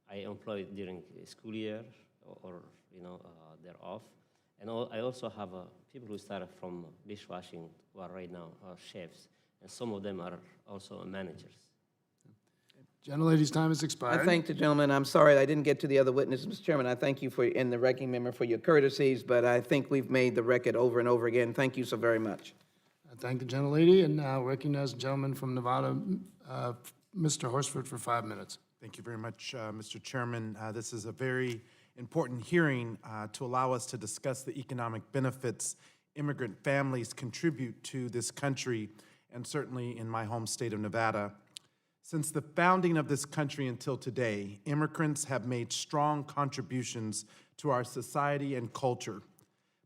I employ during school year or they're off. And I also have people who started from dishwashing who are right now chefs. And some of them are also managers. Gentlelady's time has expired. I thank the gentleman. I'm sorry I didn't get to the other witnesses. Mr. Chairman, I thank you and the ranking member for your courtesies, but I think we've made the record over and over again. Thank you so very much. I thank the gentlelady, and now recognize the gentleman from Nevada, Mr. Horsford, for 5 minutes. Thank you very much, Mr. Chairman. This is a very important hearing to allow us to discuss the economic benefits immigrant families contribute to this country, and certainly in my home state of Nevada. Since the founding of this country until today, immigrants have made strong contributions to our society and culture,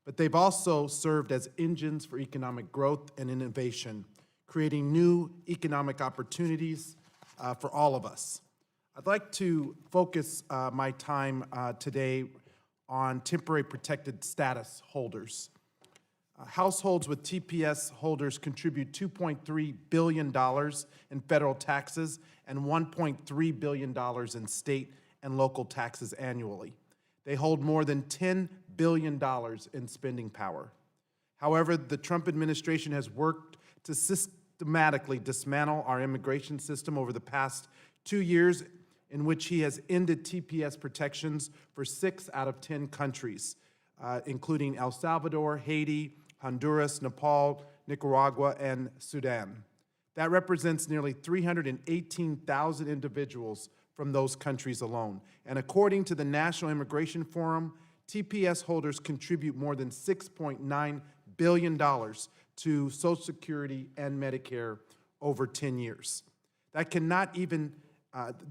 but they've also served as engines for economic growth and innovation, creating new economic opportunities for all of us. I'd like to focus my time today on temporary protected status holders. Households with TPS holders contribute $2.3 billion in federal taxes and $1.3 billion in state and local taxes annually. They hold more than $10 billion in spending power. However, the Trump administration has worked to systematically dismantle our immigration system over the past 2 years, in which he has ended TPS protections for 6 out of 10 countries, including El Salvador, Haiti, Honduras, Nepal, Nicaragua, and Sudan. That represents nearly 318,000 individuals from those countries alone. And according to the National Immigration Forum, TPS holders contribute more than $6.9 billion to Social Security and Medicare over 10 years. That cannot even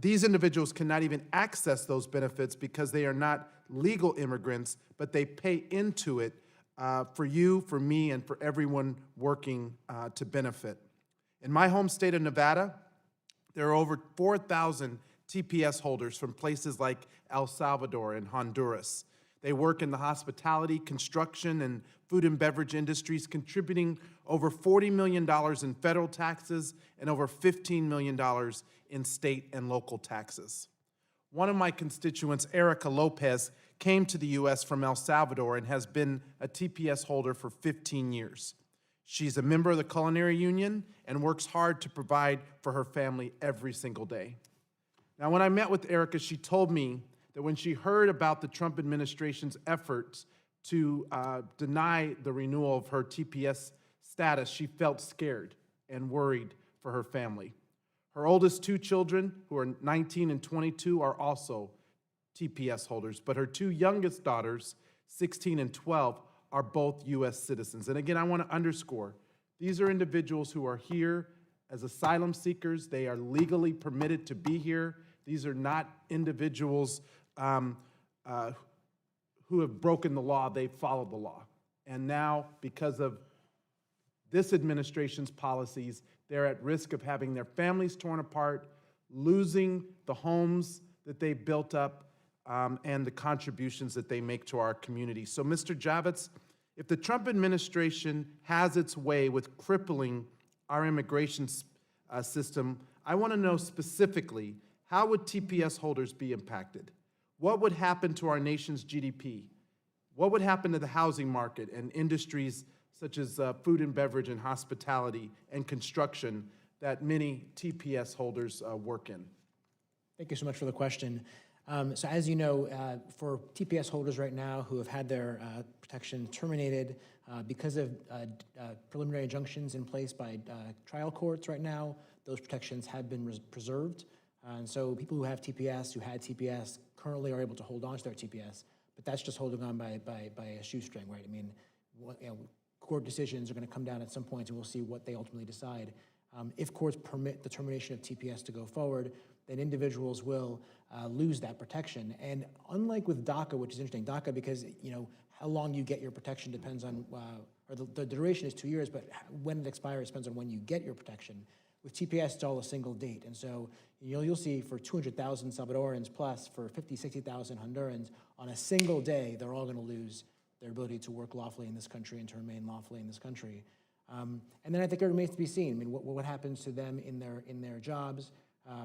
these individuals cannot even access those benefits because they are not legal immigrants, but they pay into it for you, for me, and for everyone working to benefit. In my home state of Nevada, there are over 4,000 TPS holders from places like El Salvador and Honduras. They work in the hospitality, construction, and food and beverage industries, contributing over $40 million in federal taxes and over $15 million in state and local taxes. One of my constituents, Erica Lopez, came to the U.S. from El Salvador and has been a TPS holder for 15 years. She's a member of the Culinary Union and works hard to provide for her family every single day. Now, when I met with Erica, she told me that when she heard about the Trump administration's efforts to deny the renewal of her TPS status, she felt scared and worried for her family. Her oldest two children, who are 19 and 22, are also TPS holders, but her two youngest daughters, 16 and 12, are both U.S. citizens. And again, I want to underscore, these are individuals who are here as asylum seekers. They are legally permitted to be here. These are not individuals who have broken the law. They've followed the law. And now, because of this administration's policies, they're at risk of having their families torn apart, losing the homes that they built up, and the contributions that they make to our community. So, Mr. Javits, if the Trump administration has its way with crippling our immigration system, I want to know specifically, how would TPS holders be impacted? What would happen to our nation's GDP? What would happen to the housing market and industries such as food and beverage and hospitality and construction that many TPS holders work in? Thank you so much for the question. So as you know, for TPS holders right now who have had their protection terminated because of preliminary injunctions in place by trial courts right now, those protections have been preserved. And so people who have TPS, who had TPS, currently are able to hold on to their TPS, but that's just holding on by a shoestring, right? I mean, court decisions are going to come down at some point, and we'll see what they ultimately decide. If courts permit the termination of TPS to go forward, then individuals will lose that protection. And unlike with DACA, which is interesting, DACA, because how long you get your protection depends on, or the duration is 2 years, but when it expires depends on when you get your protection. With TPS, it's all a single date. And so you'll see for 200,000 Salvadorans plus for 50, 60,000 Hondurans, on a single day, they're all going to lose their ability to work lawfully in this country and to remain lawfully in this country. And then I think it remains to be seen. I mean, what happens to them in their jobs,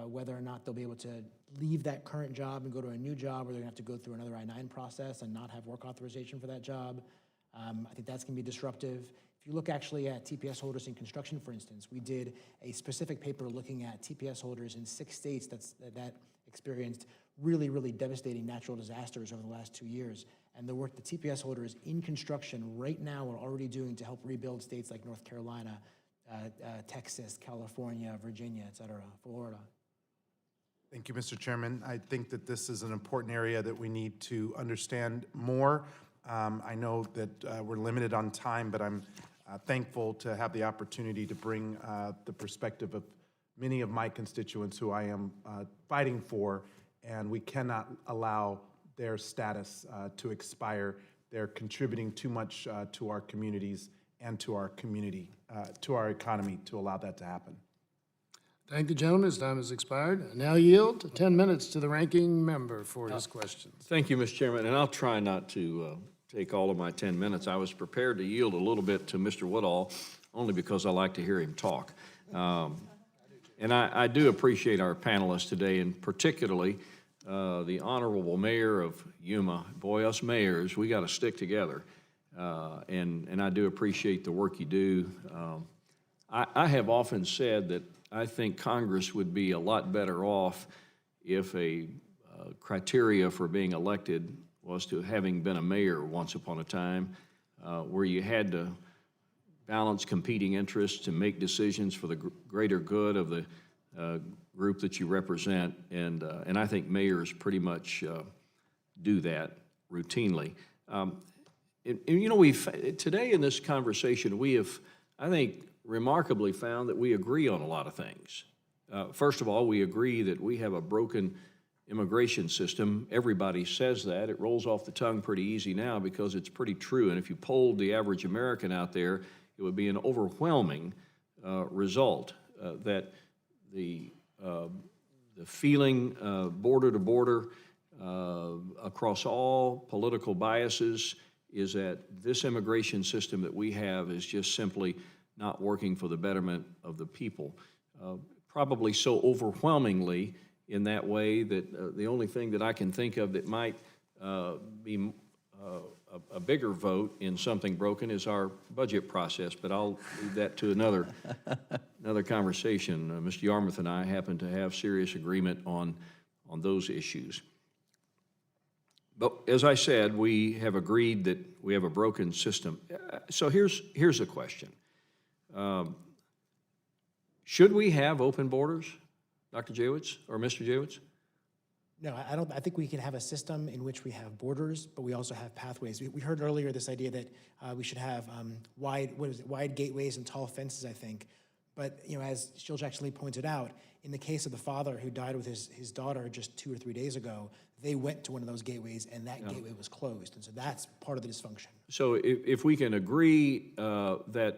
whether or not they'll be able to leave that current job and go to a new job, or they're going to have to go through another I-9 process and not have work authorization for that job. I think that's going to be disruptive. If you look actually at TPS holders in construction, for instance, we did a specific paper looking at TPS holders in 6 states that experienced really, really devastating natural disasters over the last 2 years. And the work the TPS holders in construction right now are already doing to help rebuild states like North Carolina, Texas, California, Virginia, et cetera, Florida. Thank you, Mr. Chairman. I think that this is an important area that we need to understand more. I know that we're limited on time, but I'm thankful to have the opportunity to bring the perspective of many of my constituents who I am fighting for, and we cannot allow their status to expire. They're contributing too much to our communities and to our community, to our economy, to allow that to happen. Thank the gentleman. His time has expired. I now yield 10 minutes to the ranking member for his questions. Thank you, Mr. Chairman, and I'll try not to take all of my 10 minutes. I was prepared to yield a little bit to Mr. Woodall, only because I like to hear him talk. And I do appreciate our panelists today, and particularly the Honorable Mayor of Yuma. Boy, us mayors, we got to stick together. And I do appreciate the work you do. I have often said that I think Congress would be a lot better off if a criteria for being elected was to having been a mayor once upon a time, where you had to balance competing interests and make decisions for the greater good of the group that you represent. And I think mayors pretty much do that routinely. Today in this conversation, we have, I think, remarkably found that we agree on a lot of things. First of all, we agree that we have a broken immigration system. Everybody says that. It rolls off the tongue pretty easy now because it's pretty true. And if you polled the average American out there, it would be an overwhelming result that the feeling border to border across all political biases is that this immigration system that we have is just simply not working for the betterment of the people. Probably so overwhelmingly in that way that the only thing that I can think of that might be a bigger vote in something broken is our budget process, but I'll leave that to another conversation. Mr. Yarmouth and I happen to have serious agreement on those issues. But as I said, we have agreed that we have a broken system. So here's a question. Should we have open borders, Dr. Javits or Mr. Javits? No, I don't. I think we can have a system in which we have borders, but we also have pathways. We heard earlier this idea that we should have wide gateways and tall fences, I think. But as Shilj actually pointed out, in the case of the father who died with his daughter just 2 or 3 days ago, they went to one of those gateways and that gateway was closed. And so that's part of the dysfunction. So if we can agree that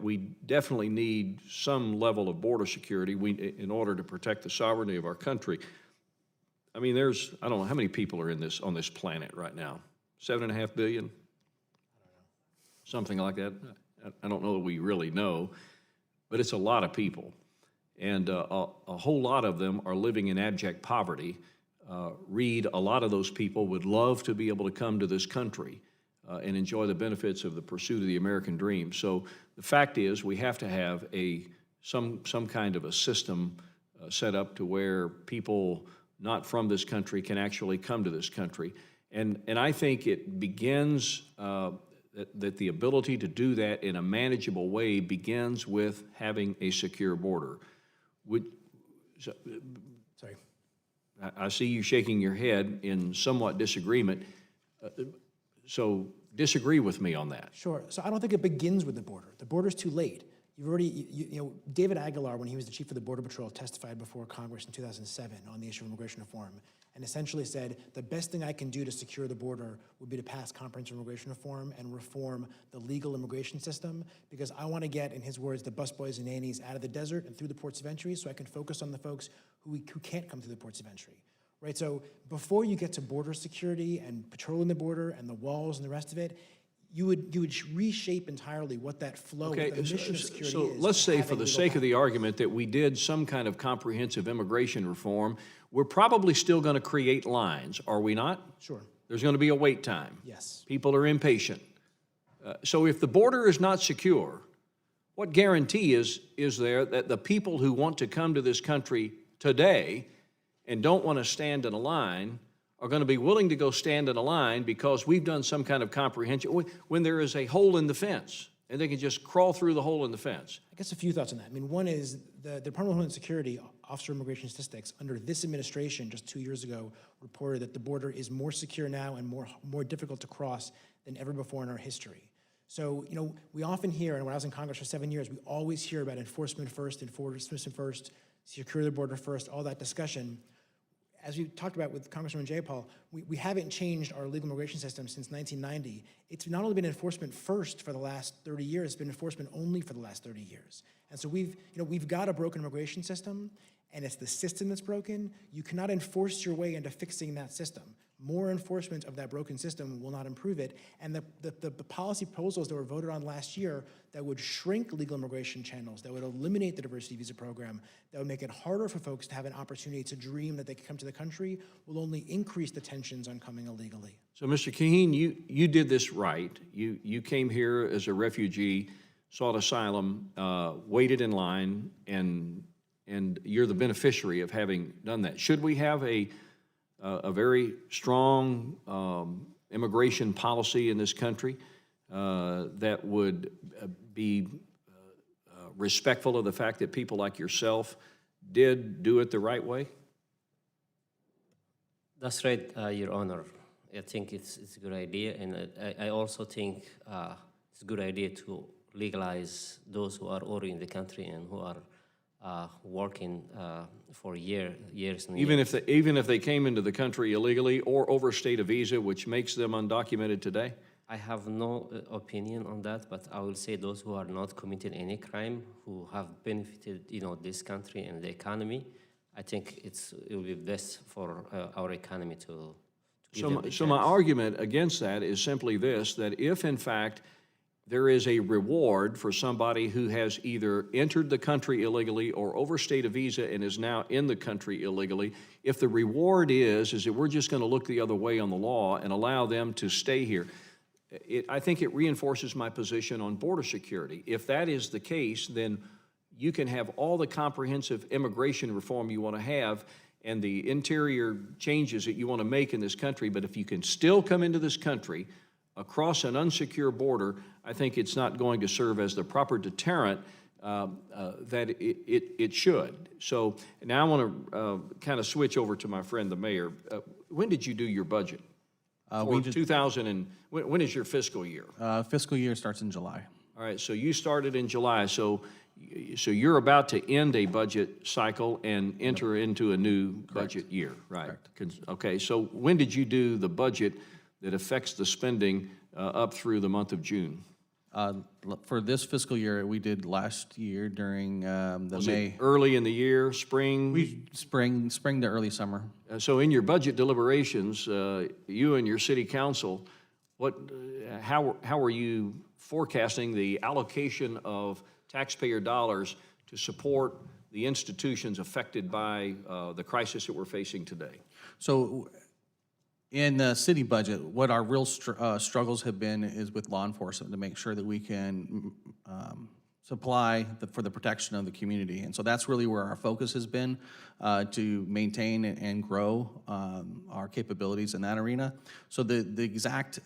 we definitely need some level of border security in order to protect the sovereignty of our country. I mean, I don't know, how many people are on this planet right now? 7.5 billion? Something like that. I don't know that we really know, but it's a lot of people. And a whole lot of them are living in abject poverty. A lot of those people would love to be able to come to this country and enjoy the benefits of the pursuit of the American dream. So the fact is, we have to have some kind of a system set up to where people not from this country can actually come to this country. And I think it begins, that the ability to do that in a manageable way begins with having a secure border. Sorry. I see you shaking your head in somewhat disagreement. So disagree with me on that. Sure. So I don't think it begins with the border. The border's too late. You've already, David Aguilar, when he was the chief of the Border Patrol, testified before Congress in 2007 on the issue of immigration reform, and essentially said, the best thing I can do to secure the border would be to pass comprehensive immigration reform and reform the legal immigration system, because I want to get, in his words, the busboys and nannies out of the desert and through the ports of entry so I can focus on the folks who can't come through the ports of entry. Right? So before you get to border security and patrolling the border and the walls and the rest of it, you would reshape entirely what that flow, what the mission of security so is. let's say, for the sake of the argument, that we did some kind of comprehensive immigration reform, we're probably still going to create lines, are we not? Sure. There's going to be a wait time. Yes. People are impatient. So if the border is not secure, what guarantee is there that the people who want to come to this country today and don't want to stand in a line are going to be willing to go stand in a line because we've done some kind of comprehension, when there is a hole in the fence and they can just crawl through the hole in the fence? I guess a few thoughts on that. I mean, one is the Department of Homeland Security, Office of Immigration Statistics, under this administration just 2 years ago, reported that the border is more secure now and more difficult to cross than ever before in our history. So, we often hear, and when I was in Congress for 7 years, we always hear about enforcement first, secure the border first, all that discussion. As we talked about with Congressman Jayapal, we haven't changed our legal immigration system since 1990. It's not only been enforcement first for the last 30 years, it's been enforcement only for the last 30 years. And so we've got a broken immigration system, and it's the system that's broken. You cannot enforce your way into fixing that system. More enforcement of that broken system will not improve it. And the policy proposals that were voted on last year that would shrink legal immigration channels, that would eliminate the diversity visa program, that would make it harder for folks to have an opportunity to dream that they could come to the country, will only increase the tensions on coming illegally. So, Mr. Kaheen, you did this right. You came here as a refugee, sought asylum, waited in line, and you're the beneficiary of having done that. Should we have a very strong immigration policy in this country that would be respectful of the fact that people like yourself did do it the right way? That's right, Your Honor. I think it's a good idea, and I also think it's a good idea to legalize those who are already in the country and who are working for years and years. Even if they came into the country illegally or overstayed a visa, which makes them undocumented today? I have no opinion on that, but I will say those who are not committed any crime, who have benefited, this country and the economy, I think it will be best for our economy to give them the So my chance. argument against that is simply this, that if in fact there is a reward for somebody who has either entered the country illegally or overstayed a visa and is now in the country illegally, if the reward is that we're just going to look the other way on the law and allow them to stay here, I think it reinforces my position on border security. If that is the case, then you can have all the comprehensive immigration reform you want to have and the interior changes that you want to make in this country, but if you can still come into this country across an unsecure border, I think it's not going to serve as the proper deterrent that it should. So now I want to kind of switch over to my friend, the mayor. When did you do your budget? For 2000 and, when is your fiscal year? Fiscal year starts in July. All right, so you started in July, so you're about to end a budget cycle and enter into a new budget year, right? Okay, so when did you do the budget that affects the spending up through the month of June? For this fiscal year, we did last year during the Was May. it early in the year, spring? Spring to early summer. So in your budget deliberations, you and your city council, how are you forecasting the allocation of taxpayer dollars to support the institutions affected by the crisis that we're facing today? So in the city budget, what our real struggles have been is with law enforcement to make sure that we can supply for the protection of the community. And so that's really where our focus has been, to maintain and grow our capabilities in that arena. So the exact,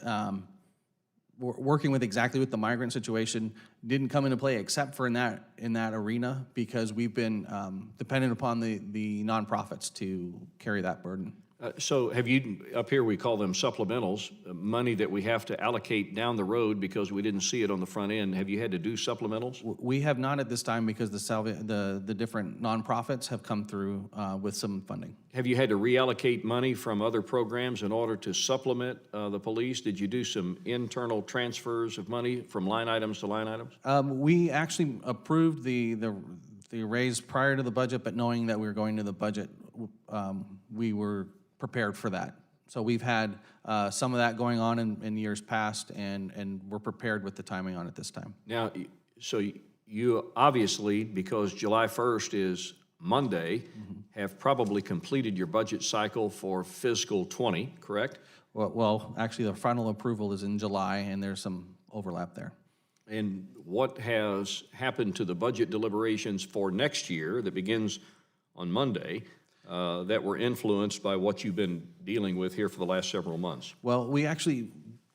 working with exactly with the migrant situation didn't come into play except for in that arena, because we've been dependent upon the nonprofits to carry that burden. So have you, up here we call them supplementals, money that we have to allocate down the road because we didn't see it on the front end. Have you had to do supplementals? We have not at this time, because the different nonprofits have come through with some funding. Have you had to reallocate money from other programs in order to supplement the police? Did you do some internal transfers of money from line items to line items? We actually approved the raise prior to the budget, but knowing that we were going to the budget, we were prepared for that. So we've had some of that going on in years past, and we're prepared with the timing on it this time. Now, so you obviously, because July 1st is Monday, have probably completed your budget cycle for fiscal 20, correct? Well, actually, the final approval is in July, and there's some overlap there. And what has happened to the budget deliberations for next year that begins on Monday that were influenced by what you've been dealing with here for the last several months? Well, we actually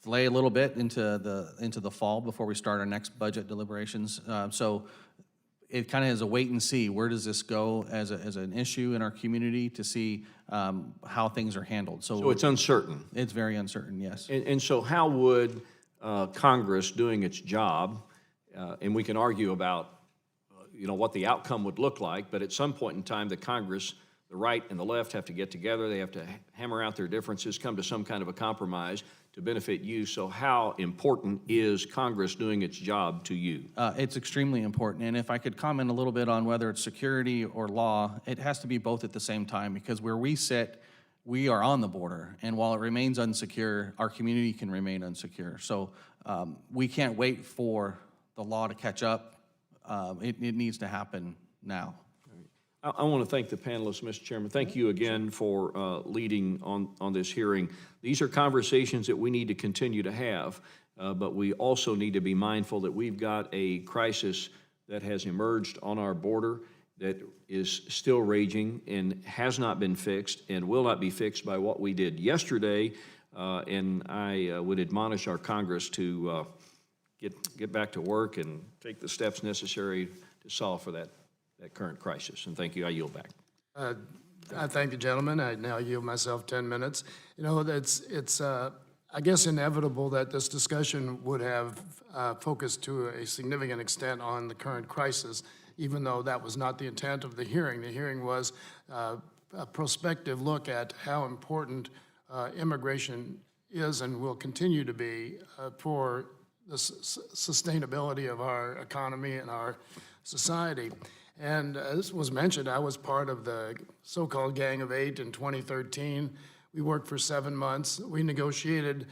delay a little bit into the fall before we start our next budget deliberations. So it kind of is a wait and see. Where does this go as an issue in our community to see how things are handled? So it's uncertain. It's very uncertain, yes. And so how would Congress doing its job, and we can argue about what the outcome would look like, but at some point in time, the Congress, the right and the left, have to get together. They have to hammer out their differences, come to some kind of a compromise to benefit you. So how important is Congress doing its job to you? It's extremely important. And if I could comment a little bit on whether it's security or law, it has to be both at the same time, because where we sit, we are on the border. And while it remains unsecure, our community can remain unsecure. So we can't wait for the law to catch up. It needs to happen now. I want to thank the panelists, Mr. Chairman. Thank you again for leading on this hearing. These are conversations that we need to continue to have, but we also need to be mindful that we've got a crisis that has emerged on our border that is still raging and has not been fixed and will not be fixed by what we did yesterday. And I would admonish our Congress to get back to work and take the steps necessary to solve for that current crisis. And thank you. I yield back. I thank the gentleman. I now yield myself 10 minutes. It's I guess, inevitable that this discussion would have focused to a significant extent on the current crisis, even though that was not the intent of the hearing. The hearing was a prospective look at how important immigration is and will continue to be for the sustainability of our economy and our society. And as was mentioned, I was part of the so-called Gang of Eight in 2013. We worked for 7 months. We negotiated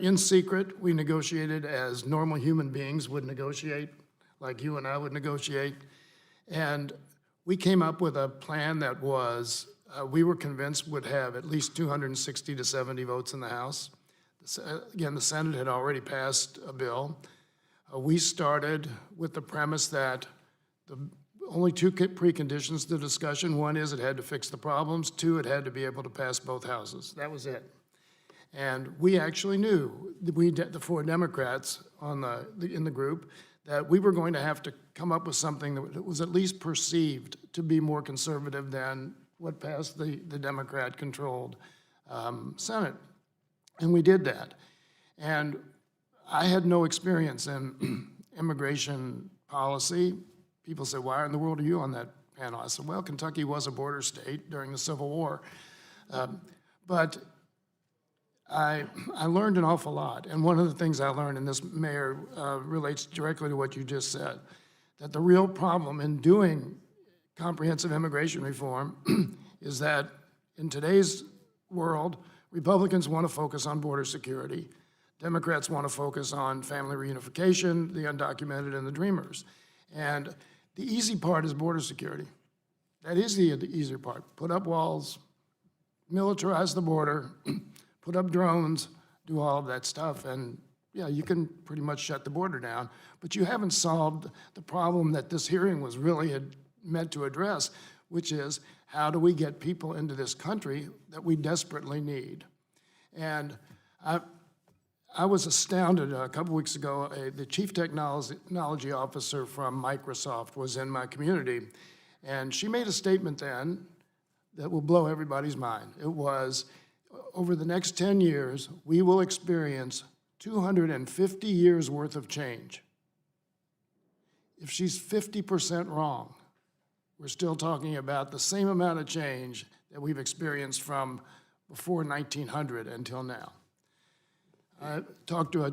in secret. We negotiated as normal human beings would negotiate, like you and I would negotiate. And we came up with a plan that was, we were convinced would have at least 260 to 70 votes in the House. Again, the Senate had already passed a bill. We started with the premise that the only two preconditions to discussion. One is it had to fix the problems. Two, it had to be able to pass both houses. That was it. And we actually knew, the four Democrats in the group, that we were going to have to come up with something that was at least perceived to be more conservative than what passed the Democrat-controlled Senate. And we did that. And I had no experience in immigration policy. People said, why in the world are you on that panel? I said, well, Kentucky was a border state during the Civil War. But I learned an awful lot. And one of the things I learned, and this, Mayor, relates directly to what you just said, that the real problem in doing comprehensive immigration reform is that in today's world, Republicans want to focus on border security. Democrats want to focus on family reunification, the undocumented, and the dreamers. And the easy part is border security. That is the easier part. Put up walls, militarize the border, put up drones, do all of that stuff, and yeah, you can pretty much shut the border down, but you haven't solved the problem that this hearing was really meant to address, which is how do we get people into this country that we desperately need? And I was astounded a couple weeks ago, the chief technology officer from Microsoft was in my community, and she made a statement then that will blow everybody's mind. It was, over the next 10 years, we will experience 250 years worth of change. If she's 50% wrong, we're still talking about the same amount of change that we've experienced from before 1900 until now. I talked to a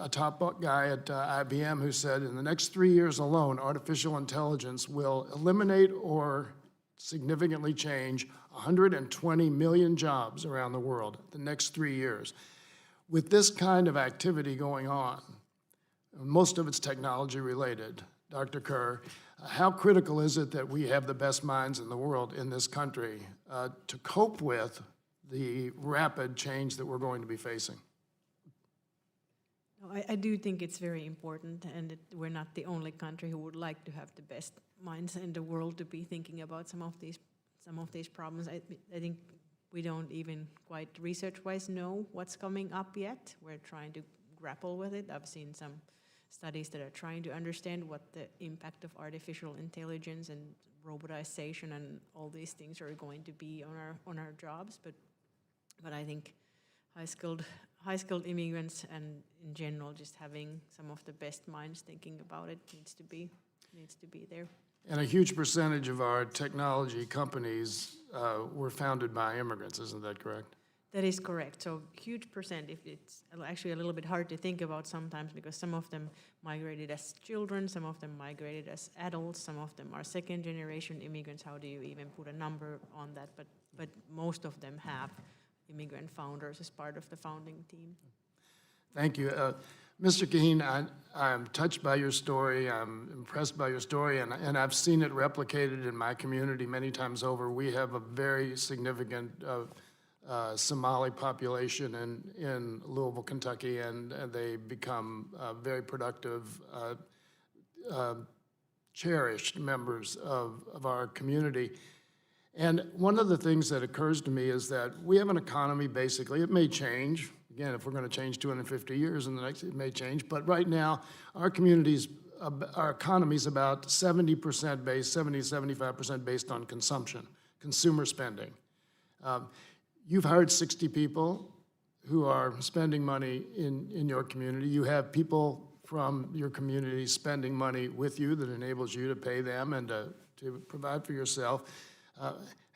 top guy at IBM who said in the next 3 years alone, artificial intelligence will eliminate or significantly change 120 million jobs around the world the next 3 years. With this kind of activity going on, most of it's technology related, Dr. Kerr, how critical is it that we have the best minds in the world in this country to cope with the rapid change that we're going to be facing? I do think it's very important, and that we're not the only country who would like to have the best minds in the world to be thinking about some of these problems. I think we don't even quite research-wise know what's coming up yet. We're trying to grapple with it. I've seen some studies that are trying to understand what the impact of artificial intelligence and robotization and all these things are going to be on our jobs. But I think high-skilled immigrants and in general just having some of the best minds thinking about it needs to be there. And a huge percentage of our technology companies were founded by immigrants, isn't that correct? That is correct. So huge percent. If it's actually a little bit hard to think about sometimes because some of them migrated as children, some of them migrated as adults, some of them are second-generation immigrants. How do you even put a number on that? But most of them have immigrant founders as part of the founding team. Thank you. Mr. Kaheen, I'm touched by your story. I'm impressed by your story, and I've seen it replicated in my community many times over. We have a very significant Somali population in Louisville, Kentucky, and they become very productive, cherished members of our community. And one of the things that occurs to me is that we have an economy, basically, it may change. Again, if we're going to change 250 years in the next, it may change. But right now, our economy is about 70% based, 75% based on consumption, consumer spending. You've hired 60 people who are spending money in your community. You have people from your community spending money with you that enables you to pay them and to provide for yourself.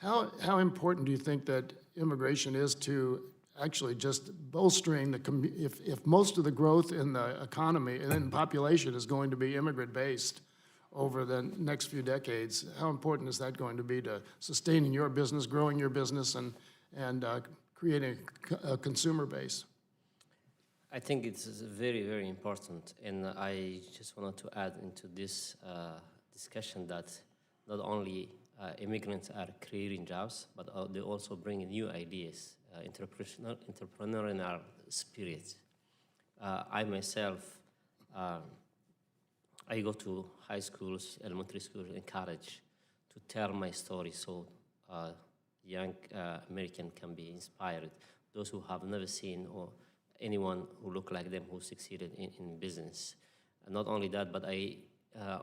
How important do you think that immigration is to actually just bolstering if most of the growth in the economy and in population is going to be immigrant-based over the next few decades, how important is that going to be to sustaining your business, growing your business, and creating a consumer base? I think it's very, very important, and I just wanted to add into this discussion that not only immigrants are creating jobs, but they also bring new ideas, entrepreneurial spirit. I myself, I go to high schools, elementary schools, and college to tell my story so young American can be inspired those who have never seen or anyone who look like them who succeeded in business. And not only that, but I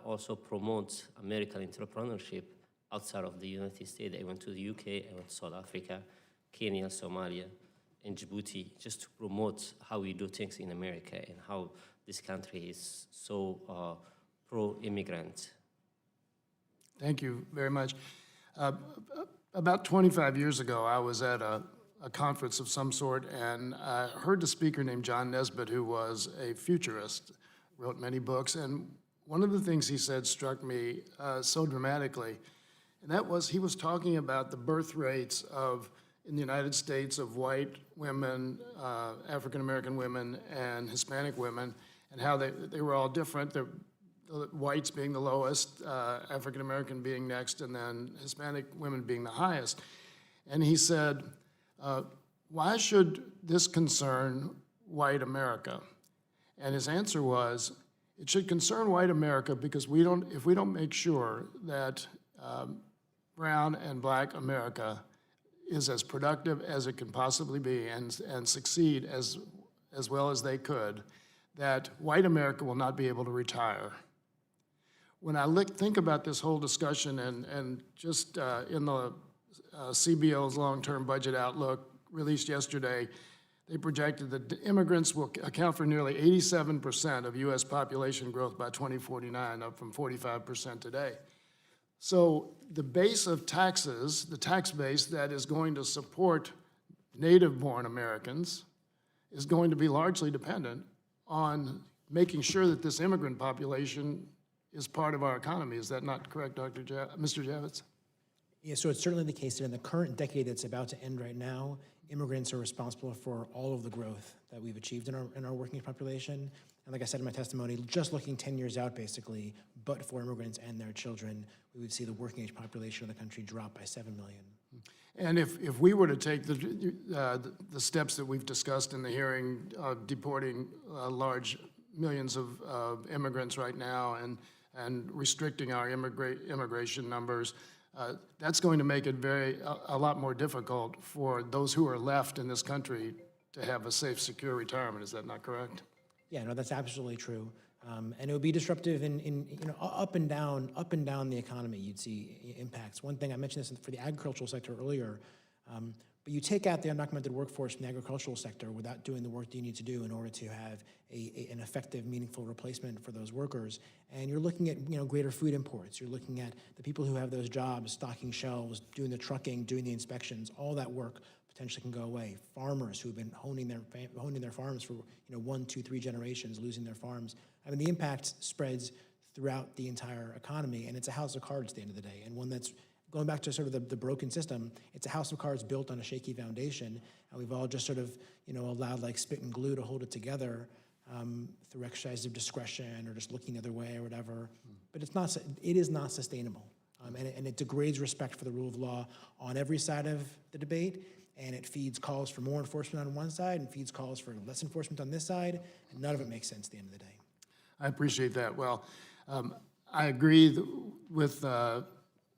also promote American entrepreneurship outside of the United States. I went to the UK, I went to South Africa, Kenya, Somalia, and Djibouti, just to promote how we do things in America and how this country is so pro-immigrant. Thank you very much. About 25 years ago, I was at a conference of some sort, and I heard a speaker named John Nesbitt, who was a futurist, wrote many books, and one of the things he said struck me so dramatically, and that was he was talking about the birth rates in the United States of white women, African-American women, and Hispanic women, and how they were all different. The whites being the lowest, African-American being next, and then Hispanic women being the highest. And he said, why should this concern white America? And his answer was, it should concern white America because if we don't make sure that brown and black America is as productive as it can possibly be and succeed as well as they could, that white America will not be able to retire. When I think about this whole discussion and just in the CBO's long-term budget outlook released yesterday, they projected that immigrants will account for nearly 87% of U.S. population growth by 2049, up from 45% today. So the base of taxes, the tax base that is going to support native-born Americans, is going to be largely dependent on making sure that this immigrant population is part of our economy. Is that not correct, Mr. Javits? Yeah, so it's certainly the case that in the current decade that's about to end right now, immigrants are responsible for all of the growth that we've achieved in our working age population. And like I said in my testimony, just looking 10 years out, basically, but for immigrants and their children, we would see the working age population of the country drop by 7 million. And if we were to take the steps that we've discussed in the hearing, deporting large millions of immigrants right now and restricting our immigration numbers, that's going to make it a lot more difficult for those who are left in this country to have a safe, secure retirement. Is that not correct? Yeah, no, that's absolutely true. And it would be disruptive in up and down the economy. You'd see impacts. One thing, I mentioned this for the agricultural sector earlier, but you take out the undocumented workforce from the agricultural sector without doing the work that you need to do in order to have an effective, meaningful replacement for those workers. And you're looking at greater food imports. You're looking at the people who have those jobs, stocking shelves, doing the trucking, doing the inspections. All that work potentially can go away. Farmers who've been honing their farms for 1, 2, 3 generations, losing their farms. I mean, the impact spreads throughout the entire economy, and it's a house of cards at the end of the day, and one that's going back to sort of the broken system. It's a house of cards built on a shaky foundation, and we've all just sort of allowed like spit and glue to hold it together through exercise of discretion or just looking the other way or whatever. But it is not sustainable, and it degrades respect for the rule of law on every side of the debate. And it feeds calls for more enforcement on one side and feeds calls for less enforcement on this side, and none of it makes sense at the end of the day. I appreciate that. Well, I agree with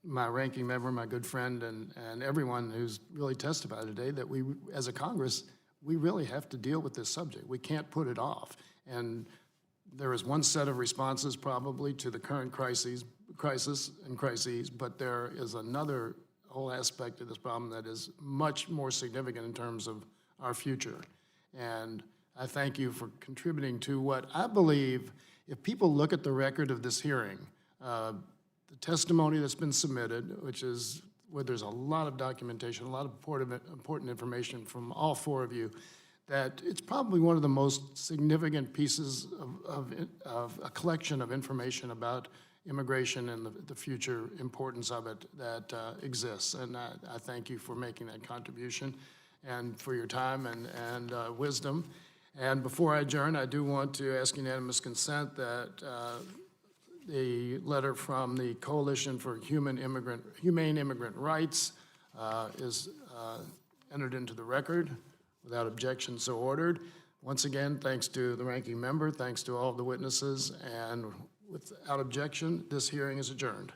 my ranking member, my good friend, and everyone who's really testified today that we, as a Congress, we really have to deal with this subject. We can't put it off. And there is one set of responses probably to the current crises, but there is another whole aspect of this problem that is much more significant in terms of our future. And I thank you for contributing to what I believe, if people look at the record of this hearing, the testimony that's been submitted, which is where there's a lot of documentation, a lot of important information from all 4 of you, that it's probably one of the most significant pieces of a collection of information about immigration and the future importance of it that exists. And I thank you for making that contribution and for your time and wisdom. And before I adjourn, I do want to ask unanimous consent that the letter from the Coalition for Humane Immigrant Rights is entered into the record without objection, so ordered. Once again, thanks to the ranking member, thanks to all of the witnesses, and without objection, this hearing is adjourned.